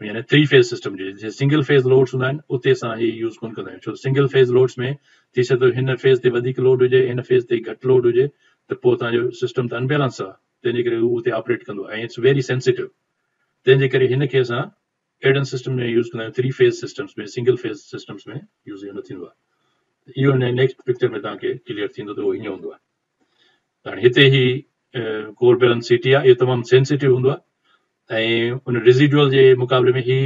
यानी थ्री फेज़ सिस्टम जे सिंगल फेज़ लोड्स हूंदा आहिनि उते असां ही यूज़ कोन कंदा आहियूं छो सिंगल फेज़ लोड्स में थी सघे थो हिन फेज़ ते वधीक लोड हुजे हिन फेज़ ते घटि लोड हुजे त पोइ तव्हांजो सिस्टम त अनबैलेंस आहे तंहिंजे करे उहो उते ऑपरेट कंदो ऐं इट्स वेरी सेंसिटिव तंहिंजे करे हिन खे असां अहिड़नि सिस्टम में यूज़ कंदा आहियूं थ्री फेज़ सिस्टम्स में सिंगल फेज़ सिस्टम्स में यूज़ न थींदो आहे इहो नेक्स्ट पिक्चर में तव्हांखे क्लियर थींदो त उहो हीअं हूंदो आहे हाणे हिते ही कोर बैलेंस सीटी आहे इहो तमामु सेंसिटिव हूंदो आहे ऐं उन रेजिडुअल जे मुक़ाबले में ही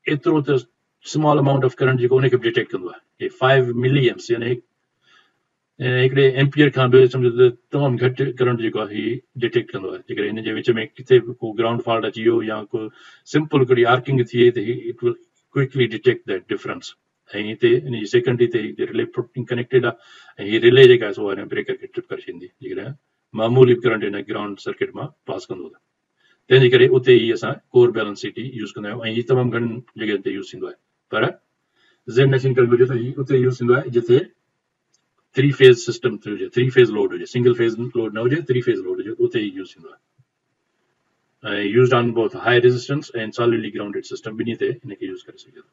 एतिरो त स्मॉल अमाउंट ऑफ करंट जेको उनखे बि डिटेक्ट कंदो आहे 5 मिली एम्प्स यानी हिकिड़े एम्पियर खां बि सम्झो त तमामु घटि करंट जेको आहे ही डिटेक्ट कंदो आहे जेकॾहिं हिन जे विच में किथे बि को ग्राउंड फॉल्ट अची वियो या को सिंपल हिकिड़ी आर्किंग थिए त ही it will quickly detect that difference ऐं हिते हिन जी सेकेंडरी ते रिले कनेक्टेड आहे ऐं हीअ रिले जेका आहे सो ब्रेकर खे ट्रिप करे छॾींदी जेकॾहिं मामूली करंट हिन ग्राउंड सर्किट मां पास कंदो त तंहिंजे करे उते ही असां कोर बैलेंस सीटी यूज़ कंदा आहियूं ऐं हीअ तमामु घणनि जॻहियुनि ते यूज़ थींदो आहे पर ज़हन नशीन करणु घुरिजे त हीअ उते यूज़ थींदो आहे जिते थ्री फेज़ सिस्टम हुजे थ्री फेज़ लोड हुजे सिंगल फेज़ लोड न हुजे थ्री फेज़ लोड हुजे उते ही यूज़ थींदो आहे ऐं use on both high resistance and solidly grounded system ॿिन्ही ते हिनखे यूज़ करे सघे थो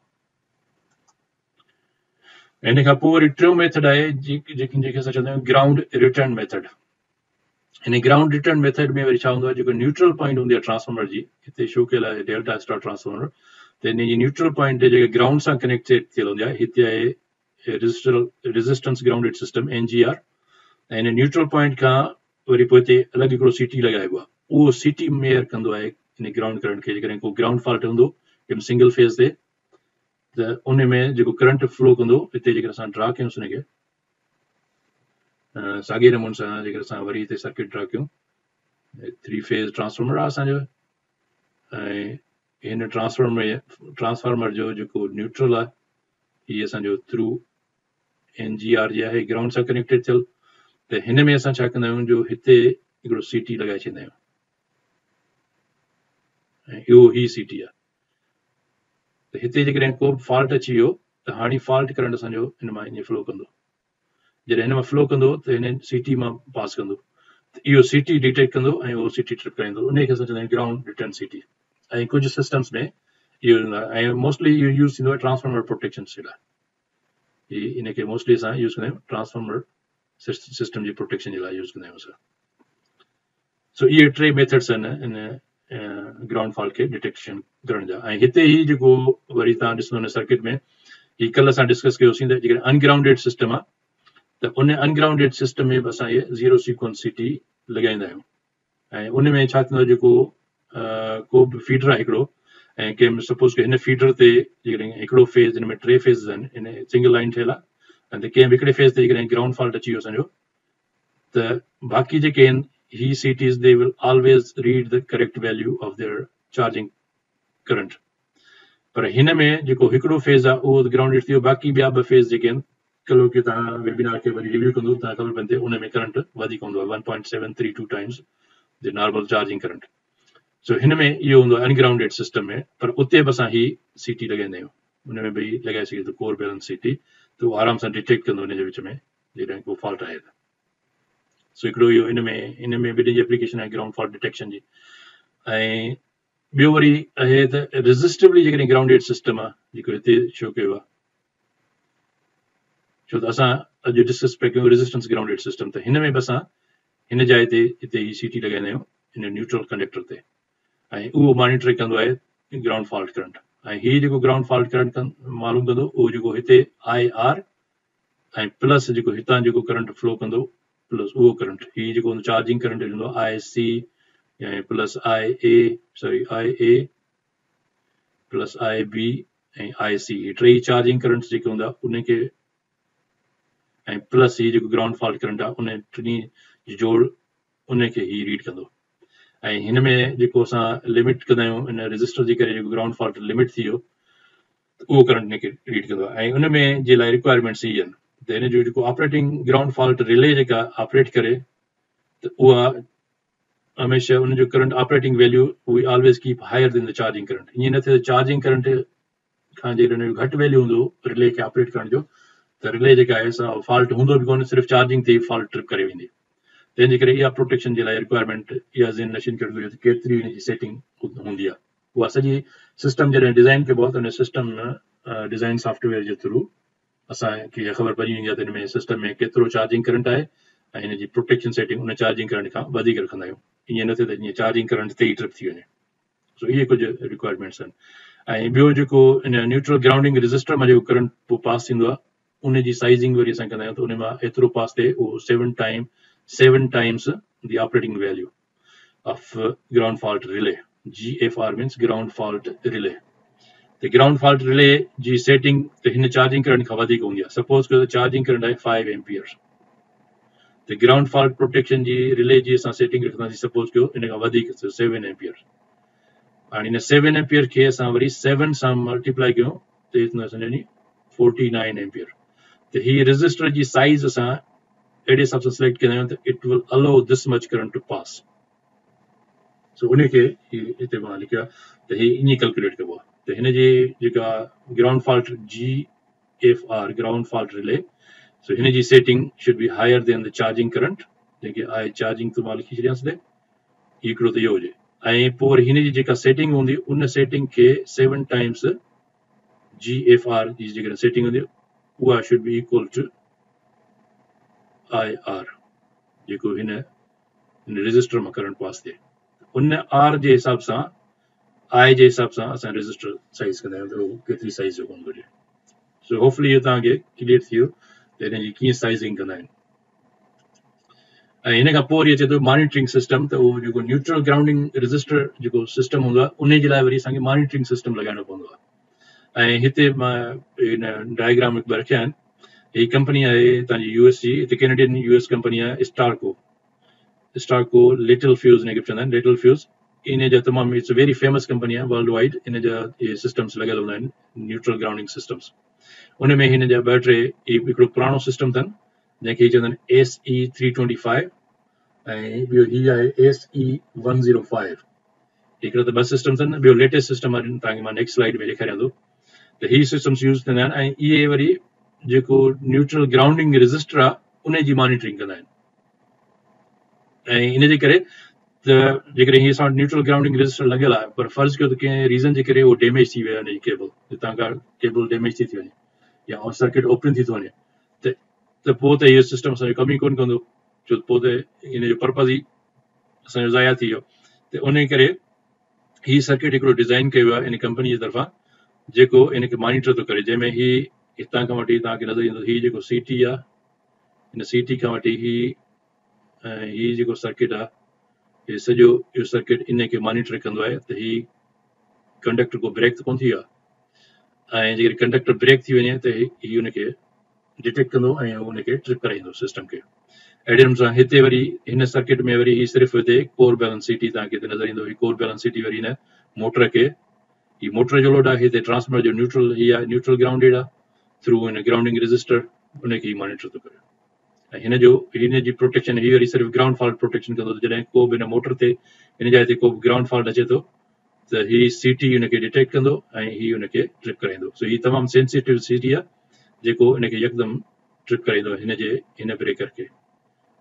हिन खां पोइ वरी टियों मेथड आहे जेके असां चवंदा आहियूं ग्राउंड रिटर्न मेथड हिन ग्राउंड रिटर्न मेथड में वरी छा हूंदो आहे जेको न्यूट्रल पॉइंट हूंदी आहे ट्रांसफॉर्मर जी हिते शो कयल आहे डेल्टा स्टार ट्रांसफॉर्मर त हिन जी न्यूट्रल पॉइंट ते जेके ग्राउंड सां कनेक्टेड थियल हूंदी आहे हिते आहे रेजिस्टेंस ग्राउंडेड सिस्टम NGR ऐं हिन न्यूट्रल पॉइंट खां वरी पोइ हिते अलॻि हिकिड़ो सीटी लॻाइबो आहे उहो सीटी मेयर कंदो आहे हिन ग्राउंड करंट खे जेकॾहिं को ग्राउंड फॉल्ट हूंदो सिंगल फेज़ ते त उन में जेको करंट फ्लो कंदो हिते जेकर असां ड्रा कयूंसि हुनखे साॻिए नमूने सां जेकर असां वरी हिते सर्किट ड्रा कयूं थ्री फेज़ ट्रांसफॉर्मर आहे असांजो ऐं हिन ट्रांसफॉर्मर जो जेको न्यूट्रल आहे हीअ असांजो थ्रू NGR जे आहे ग्राउंड सां कनेक्टेड थियल त हिन में असां छा कंदा आहियूं जो हिते हिकिड़ो सीटी लॻाए छॾींदा आहियूं ऐं इहो ही सीटी आहे त हिते जेकॾहिं को बि फॉल्ट अची वियो त हाणे फॉल्ट करंट असांजो हिन मां ईअं फ्लो कंदो जॾहिं हिन मां फ्लो कंदो त हिन सीटी मां पास कंदो त इहो सीटी डिटेक्ट कंदो ऐं उहो सीटी ट्रिप कराईंदो उनखे असां चवंदा आहियूं ग्राउंड रिटर्न सीटी ऐं कुझु सिस्टम्स में इहो ऐं मोस्टली इहो यूज़ थींदो आहे ट्रांसफॉर्मर प्रोटेक्शन जे लाइ हिनखे मोस्टली असां यूज़ कंदा आहियूं ट्रांसफॉर्मर सिस्टम जी प्रोटेक्शन जे लाइ यूज़ कंदा आहियूं असां। सो इहे 3 मेथड्स आहिनि इन ग्राउंड फॉल्ट खे डिटेक्शन करण जा। ऐं हिते ई जेको वरी तव्हां ॾिसंदो हिन सर्किट में, ही कल्ह असां डिस्कस कयोसीं त जेकॾहिं अनग्राउंडेड सिस्टम आहे त उन अनग्राउंडेड सिस्टम में बि असां इहे 0 सीक्वेंस सीटी लॻाईंदा आहियूं। ऐं उन में छा थींदो आहे, जेको को बि फीडर आहे हिकिड़ो, ऐं कंहिं सपोज के हिन फीडर ते जेकॾहिं हिकिड़ो फेज़, हिन में 3 फेज़ आहिनि, इन सिंगल लाइन ठहियल आहे, ऐं त कंहिं बि हिकिड़े फेज़ ते जेकॾहिं ग्राउंड फॉल्ट अची वियो असांजो, त बाक़ी जेके आहिनि ही CTs they will always read the correct value of their charging current. पर हिन में जेको हिकिड़ो फेज़ आहे उहो ग्राउंडेड थी वियो, बाक़ी ॿिया 2 फेज़ जेके आहिनि, कल्ह की तव्हां वेबिनार खे वरी रिव्यू कंदो तव्हां ख़बर पवंदी, उन में करंट वधीक हूंदो आहे, 1.732 times the normal charging current. So हिन में इहो हूंदो आहे अनग्राउंडेड सिस्टम में, पर उते बि असां ही सीटी लॻाईंदा आहियूं। उन में बि लॻाए सघे थो कोर बैलेंस सीटी, त उहो आराम सां डिटेक्ट कंदो हिन जे विच में जॾहिं को फॉल्ट आहे त। सो हिकिड़ो इहो इन में ॿिन्ही जी एप्लीकेशन आहे ग्राउंड फॉल्ट डिटेक्शन जी। ऐं ॿियो वरी आहे त रेज़िस्टिवली जेकॾहिं ग्राउंडेड सिस्टम आहे, जेको हिते शो कयो आहे, छो त असां अॼु डिस्कस पिया कयूं रेज़िस्टेंस ग्राउंडेड सिस्टम, त हिन में बि असां हिन जाइ ते हिते ही सीटी लॻाईंदा आहियूं हिन न्यूट्रल कंडक्टर ते, ऐं उहो मॉनिटर कंदो आहे ग्राउंड फॉल्ट करंट। ऐं हीउ जेको ग्राउंड फॉल्ट करंट मालूम कंदो, उहो जेको हिते IR ऐं प्लस जेको हितां जेको करंट फ्लो कंदो प्लस उहो करंट, हीउ जेको चार्जिंग करंट ॾींदो IC ऐं प्लस IA प्लस IB ऐं IC, ही 3 चार्जिंग करंट्स जेके हूंदा उनखे, ऐं प्लस ही जेको ग्राउंड फॉल्ट करंट आहे उन टिनी जोड़ उनखे ही रीड कंदो। ऐं हिन में जेको असां लिमिट कंदा आहियूं इन रजिस्टर जे करे, जेको ग्राउंड फॉल्ट लिमिट थी वियो त उहो करंट हिनखे रीड कंदो आहे। ऐं उन में जे लाइ रिक्वायरमेंट्स ई आहिनि, त हिन जो जेको ऑपरेटिंग ग्राउंड फॉल्ट रिले जेका ऑपरेट करे, त उहा हमेशह उन जो current operating value we always keep higher than the charging current. ईअं न थिए चार्जिंग करंट खां जेकॾहिं घटि वैल्यू हूंदो रिले खे ऑपरेट करण जो, त रिले जेका आहे सा फॉल्ट हूंदो बि कोन, सिर्फ़ु चार्जिंग ते ई फॉल्ट ट्रिप करे वेंदी। तंहिंजे करे इहा प्रोटेक्शन जे लाइ रिक्वायरमेंट इहा ज़हन नशीन करणु घुरिजे त केतिरी हिन जी सेटिंग हूंदी आहे। उहा सॼी सिस्टम जॾहिं डिज़ाइन कबो आहे त उन सिस्टम डिज़ाइन सॉफ्टवेयर जे थ्रू असांखे ख़बर पइजी वेंदी आहे त हिन में सिस्टम में केतिरो चार्जिंग करंट आहे, ऐं हिन जी प्रोटेक्शन सेटिंग उन चार्जिंग करंट खां वधीक रखंदा आहियूं। ईअं न थिए त जीअं चार्जिंग करंट ते ई ट्रिप थी वञे। सो इहे कुझु रिक्वायरमेंट्स आहिनि। ऐं ॿियो जेको इन न्यूट्रल ग्राउंडिंग रजिस्टर मां जेको करंट पोइ पास थींदो आहे, उन जी साइज़िंग वरी असां कंदा आहियूं त उन मां एतिरो पास थिए उहो 7 times the operating value of ground fault relay. GFR means ground fault relay. The ground fault relay जी सेटिंग त हिन चार्जिंग करंट खां वधीक हूंदी आहे। सपोज कयो त चार्जिंग करंट आहे 5 एम्पियर, त ग्राउंड फॉल्ट प्रोटेक्शन जी रिले जी असां सेटिंग रखंदासीं सपोज कयो इन खां वधीक 7 एम्पियर। हाणे इन 7 एम्पियर खे असां वरी 7 सां मल्टीप्लाई कयूं त इहो थींदो असांजो 49 एम्पियर। त हीअ रजिस्टर जी साइज़ असां अहिड़े हिसाब सां सिलेक्ट कंदा आहियूं त इट विल अलो दिस मच करंट टू पास। सो उनखे हिते मां लिखियो आहे त हीअ ईअं कैलकुलेट कबो आहे। त हिन जी जेका ground fault GFR ground fault relay, so हिन जी setting should be higher than the charging current, जेके आहे चार्जिंग त मां लिखी छॾियांसि ते हिकिड़ो त इहो हुजे। ऐं पोइ वरी हिन जी जेका सेटिंग हूंदी उन सेटिंग खे 7 टाइम्स GFR जी जेकॾहिं सेटिंग हूंदी उहा should be equal to IR, जेको हिन रजिस्टर मां करंट पास थिए। उन R जे हिसाब सां I जे हिसाब सां असां रजिस्टर साइज़ कंदा आहियूं त उहो केतिरी साइज़ जो हुअणु घुरिजे। सो होपफुली इहो तव्हांखे क्लियर थी वियो त हिन जी कीअं साइज़िंग कंदा आहिनि। ऐं हिन खां पोइ वरी अचे थो मॉनिटरिंग सिस्टम, त उहो जेको न्यूट्रल ग्राउंडिंग रजिस्टर जेको सिस्टम हूंदो आहे उन जे लाइ वरी असांखे मॉनिटरिंग सिस्टम लॻाइणो पवंदो आहे। ऐं हिते मां हिन डायग्राम हिकु ॿ रखिया आहिनि। हीअ कंपनी आहे तव्हांजी US जी, हिते कैनेडियन US कंपनी आहे स्टारको लिटिल फ्यूज़ हिनखे चवंदा आहिनि, लिटिल फ्यूज़। इन जा तमामु इट्स वेरी फेमस कंपनी आहे वर्ल्ड वाइड। इन जा इहे सिस्टम्स लॻियल हूंदा आहिनि न्यूट्रल ग्राउंडिंग सिस्टम्स। उन में हिन जा 2-3 हिकिड़ो पुराणो सिस्टम अथनि जंहिंखे चवंदा आहिनि SE325 ऐं ॿियो हीअ आहे SE105। हिकिड़ो त 2 सिस्टम अथनि, ॿियो लेटेस्ट सिस्टम आहे तव्हांखे मां नेक्स्ट स्लाइड में ॾेखारियां थो। त हीअ सिस्टम्स यूज़ कंदा आहिनि ऐं इहे वरी जेको न्यूट्रल ग्राउंडिंग रजिस्टर आहे उन जी मॉनिटरिंग कंदा आहिनि। ऐं इन जे करे त जेकॾहिं हीअ असां न्यूट्रल ग्राउंडिंग रजिस्टर लॻियल आहे, पर फर्ज़ कयो त कंहिं रीज़न जे करे उहो डैमेज थी वियो आहे, हिन जी केबल हितां खां केबल डैमेज थी वञे या सर्किट ओपन थी थो वञे, त त पोइ त इहो सिस्टम असांजो कम ई कोन कंदो, छो पोइ त इन जो पर्पज़ ई असांजो ज़ाया थी वियो। त उन करे ही सर्किट हिकिड़ो डिज़ाइन कयो आहे इन कंपनी जी तरफ़ां जेको इन खे मॉनिटर थो करे, जंहिंमें ही हितां खां वठी तव्हांखे नज़र ईंदो ही जेको CT आहे, हिन CT खां वठी ही जेको सर्किट आहे, हे सॼो इहो सर्किट इन खे मॉनिटर कंदो आहे त ही कंडक्टर को ब्रेक त कोन थी वियो आहे, ऐं जेकॾहिं कंडक्टर ब्रेक थी वञे त ही उनखे डिटेक्ट कंदो ऐं उनखे ट्रिप कराईंदो सिस्टम खे। अहिड़े नमूने सां हिते वरी हिन सर्किट में वरी ही सिर्फ़ु हिते कोर बैलेंस CT तव्हांखे हिते नज़र ईंदो, ही कोर बैलेंस CT वरी हिन मोटर खे, ही मोटर जो लोड आहे, हिते ट्रांसफार्मर जो न्यूट्रल, ही आहे न्यूट्रल ग्राउंडेड आहे, थ्रू हिन ग्राउंडिंग रजिस्टर उनखे ही मॉनिटर थो करे। ऐं हिन जी प्रोटेक्शन ही वरी सिर्फ़ु ग्राउंड फॉल्ट प्रोटेक्शन कंदो, जॾहिं को बि हिन मोटर ते हिन जाइ ते को बि ग्राउंड फॉल्ट अचे थो त ही CT हुनखे डिटेक्ट कंदो ऐं ही हुनखे ट्रिप कराईंदो। सो ही तमामु सेंसिटिव CT आहे जेको हिनखे यकदमि ट्रिप कराईंदो हिन ब्रेकर खे।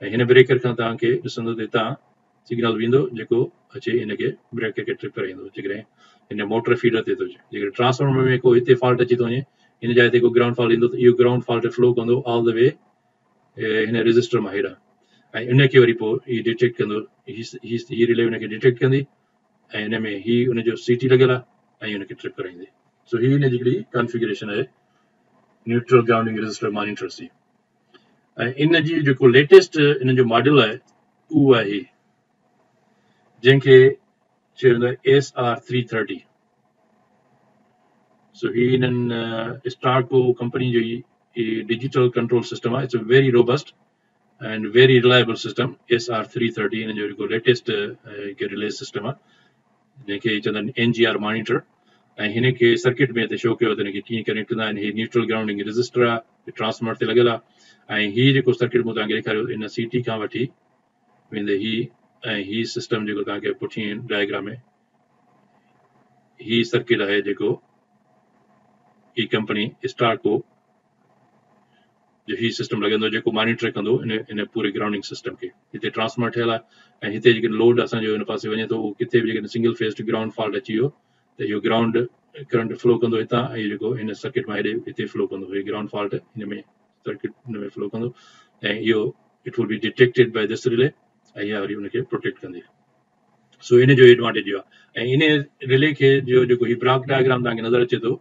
ऐं हिन ब्रेकर खां तव्हांखे ॾिसंदो त हितां सिग्नल वेंदो जेको अचे हिनखे ब्रेकर खे ट्रिप कराईंदो, जेकॾहिं हिन मोटर फीडर ते थो अचे। जेकॾहिं ट्रांसफार्मर में को हिते फॉल्ट अची थो वञे, हिन जाइ ते को ग्राउंड फॉल्ट ईंदो त इहो ग्राउंड फॉल्ट फ्लो कंदो ऑल द वे हिन रजिस्टर मां हेॾां, ऐं इनखे वरी पोइ ही डिटेक्ट कंदो, ही रिले हुनखे डिटेक्ट कंदी ऐं हिन में ही हुनजो CT लॻियल आहे ऐं हुनखे ट्रिप कराईंदी। सो ही हिनजी हिकिड़ी कॉन्फ़िगरेशन आहे न्यूट्रल ग्राउंडिंग रजिस्टर मॉनिटर जी। ऐं इन जी जेको लेटेस्ट इन जो मॉडल आहे उहो आहे जंहिंखे चयो वेंदो आहे SR330। सो ही हिननि स्टारको कंपनी जो ही डिजिटल कंट्रोल सिस्टम आहे। It's a very robust and very reliable system. SR330 हिन जो जेको लेटेस्ट रिले सिस्टम आहे जंहिंखे चवंदा आहिनि NGR मॉनिटर, ऐं हिन खे सर्किट में हिते शो कयो त हिनखे कीअं कनेक्ट कंदा आहिनि। ही न्यूट्रल ग्राउंडिंग रजिस्टर आहे, ट्रांसफार्मर ते लॻियल आहे, ऐं ही जेको सर्किट मूं तव्हांखे ॾेखारियो इन CT खां वठी वेंदे ही, ऐं ही सिस्टम जेको तव्हांखे पुठियां डायग्राम में ही सर्किट आहे जेको ही कंपनी स्टारको जो ही सिस्टम लॻंदो जेको मॉनिटर कंदो इन पूरे ग्राउंडिंग सिस्टम खे। हिते ट्रांसफार्मर ठहियल आहे ऐं हिते जेके लोड असांजो हिन पासे वञे थो, उहो किथे बि जेकॾहिं सिंगल फेज ग्राउंड फॉल्ट अची वियो त इहो ग्राउंड करंट फ्लो कंदो हितां, ऐं जेको हिन सर्किट मां हेॾे हिते फ्लो कंदो, हीउ ग्राउंड फॉल्ट हिन में सर्किट हिन में फ्लो कंदो, ऐं इहो it will be detected by this relay ऐं इहा वरी हुनखे प्रोटेक्ट कंदी। सो इन जो एडवांटेज इहो आहे। ऐं इन रिले खे जो जेको ही ब्लॉक डायग्राम तव्हांखे नज़र अचे थो,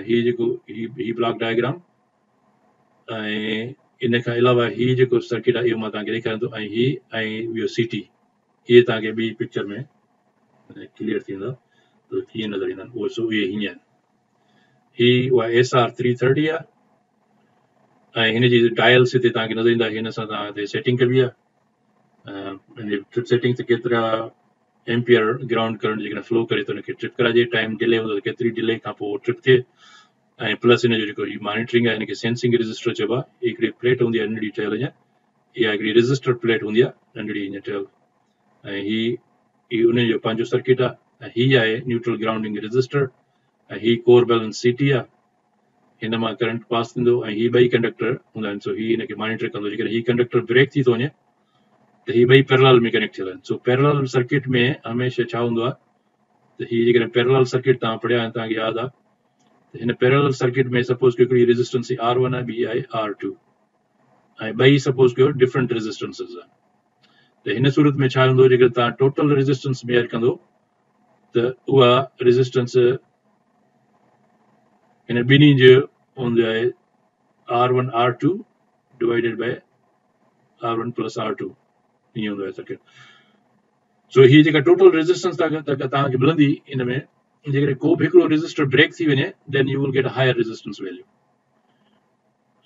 ही जेको ही ब्लॉक डायग्राम, ऐं इन खां अलावा ही जेको सर्किट आहे इहो मां तव्हांखे ॾेखारियां थो, ऐं ही ऐं इहो CT इहे तव्हांखे ॿी पिक्चर में क्लियर थींदा त कीअं नज़र ईंदा आहिनि। उहे सो इहे हीअं आहिनि। ही उहा SR330 आहे ऐं हिन जी डायल्स हिते तव्हांखे नज़र ईंदा। हिन सां तव्हां हिते सेटिंग कबी आहे, ट्रिप सेटिंग ते केतिरा एम्पियर ग्राउंड करंट जेकॾहिं फ्लो करे त हुनखे ट्रिप कराइजे, टाइम डिले हूंदो त केतिरी डिले खां पोइ ट्रिप थिए, ऐं प्लस हिन जो जेको मॉनिटरिंग आहे हिनखे सेंसिंग रजिस्टर चइबो आहे। हिकिड़ी प्लेट हूंदी आहे नंढड़ी ठहियल, ईअं इहा हिकिड़ी रजिस्टर प्लेट हूंदी आहे नंढड़ी ईअं ठहियल, ऐं ही उन जो पंहिंजो सर्किट आहे, ऐं ही आहे न्यूट्रल ग्राउंडिंग रजिस्टर, ऐं ही कोर बैलेंस CT आहे। हिन मां करंट पास थींदो ऐं ही ॿई कंडक्टर हूंदा आहिनि। सो ही हिनखे मॉनिटर कंदो। जेकॾहिं ही कंडक्टर ब्रेक थी थो वञे त ही ॿई पैरेलल में कनेक्ट थियल आहिनि। सो पैरेलल सर्किट में हमेशह छा हूंदो आहे त ही जेकॾहिं पैरेलल सर्किट तव्हां पढ़िया आहिनि, तव्हांखे यादि आहे त हिन पैरेलल सर्किट में सपोज कयो हिकिड़ी रेजिस्टेंस R1 आहे, ॿी आहे R2, ऐं ॿई सपोज कयो डिफरेंट रेजिस्टेंसिस आहे। त हिन सूरत में छा हूंदो, जेकॾहिं तव्हां टोटल रेजिस्टेंस मेयर कंदो त उहा रेजिस्टेंस हिन ॿिन्ही जो हूंदो आहे R1 R2 divided by R1 plus R2, ईअं हूंदो आहे सर्किट। सो ही जेका टोटल रेजिस्टेंस तव्हांखे मिलंदी इन में, जेकॾहिं को बि हिकिड़ो रेजिस्टर ब्रेक थी वञे then you will get a higher resistance value.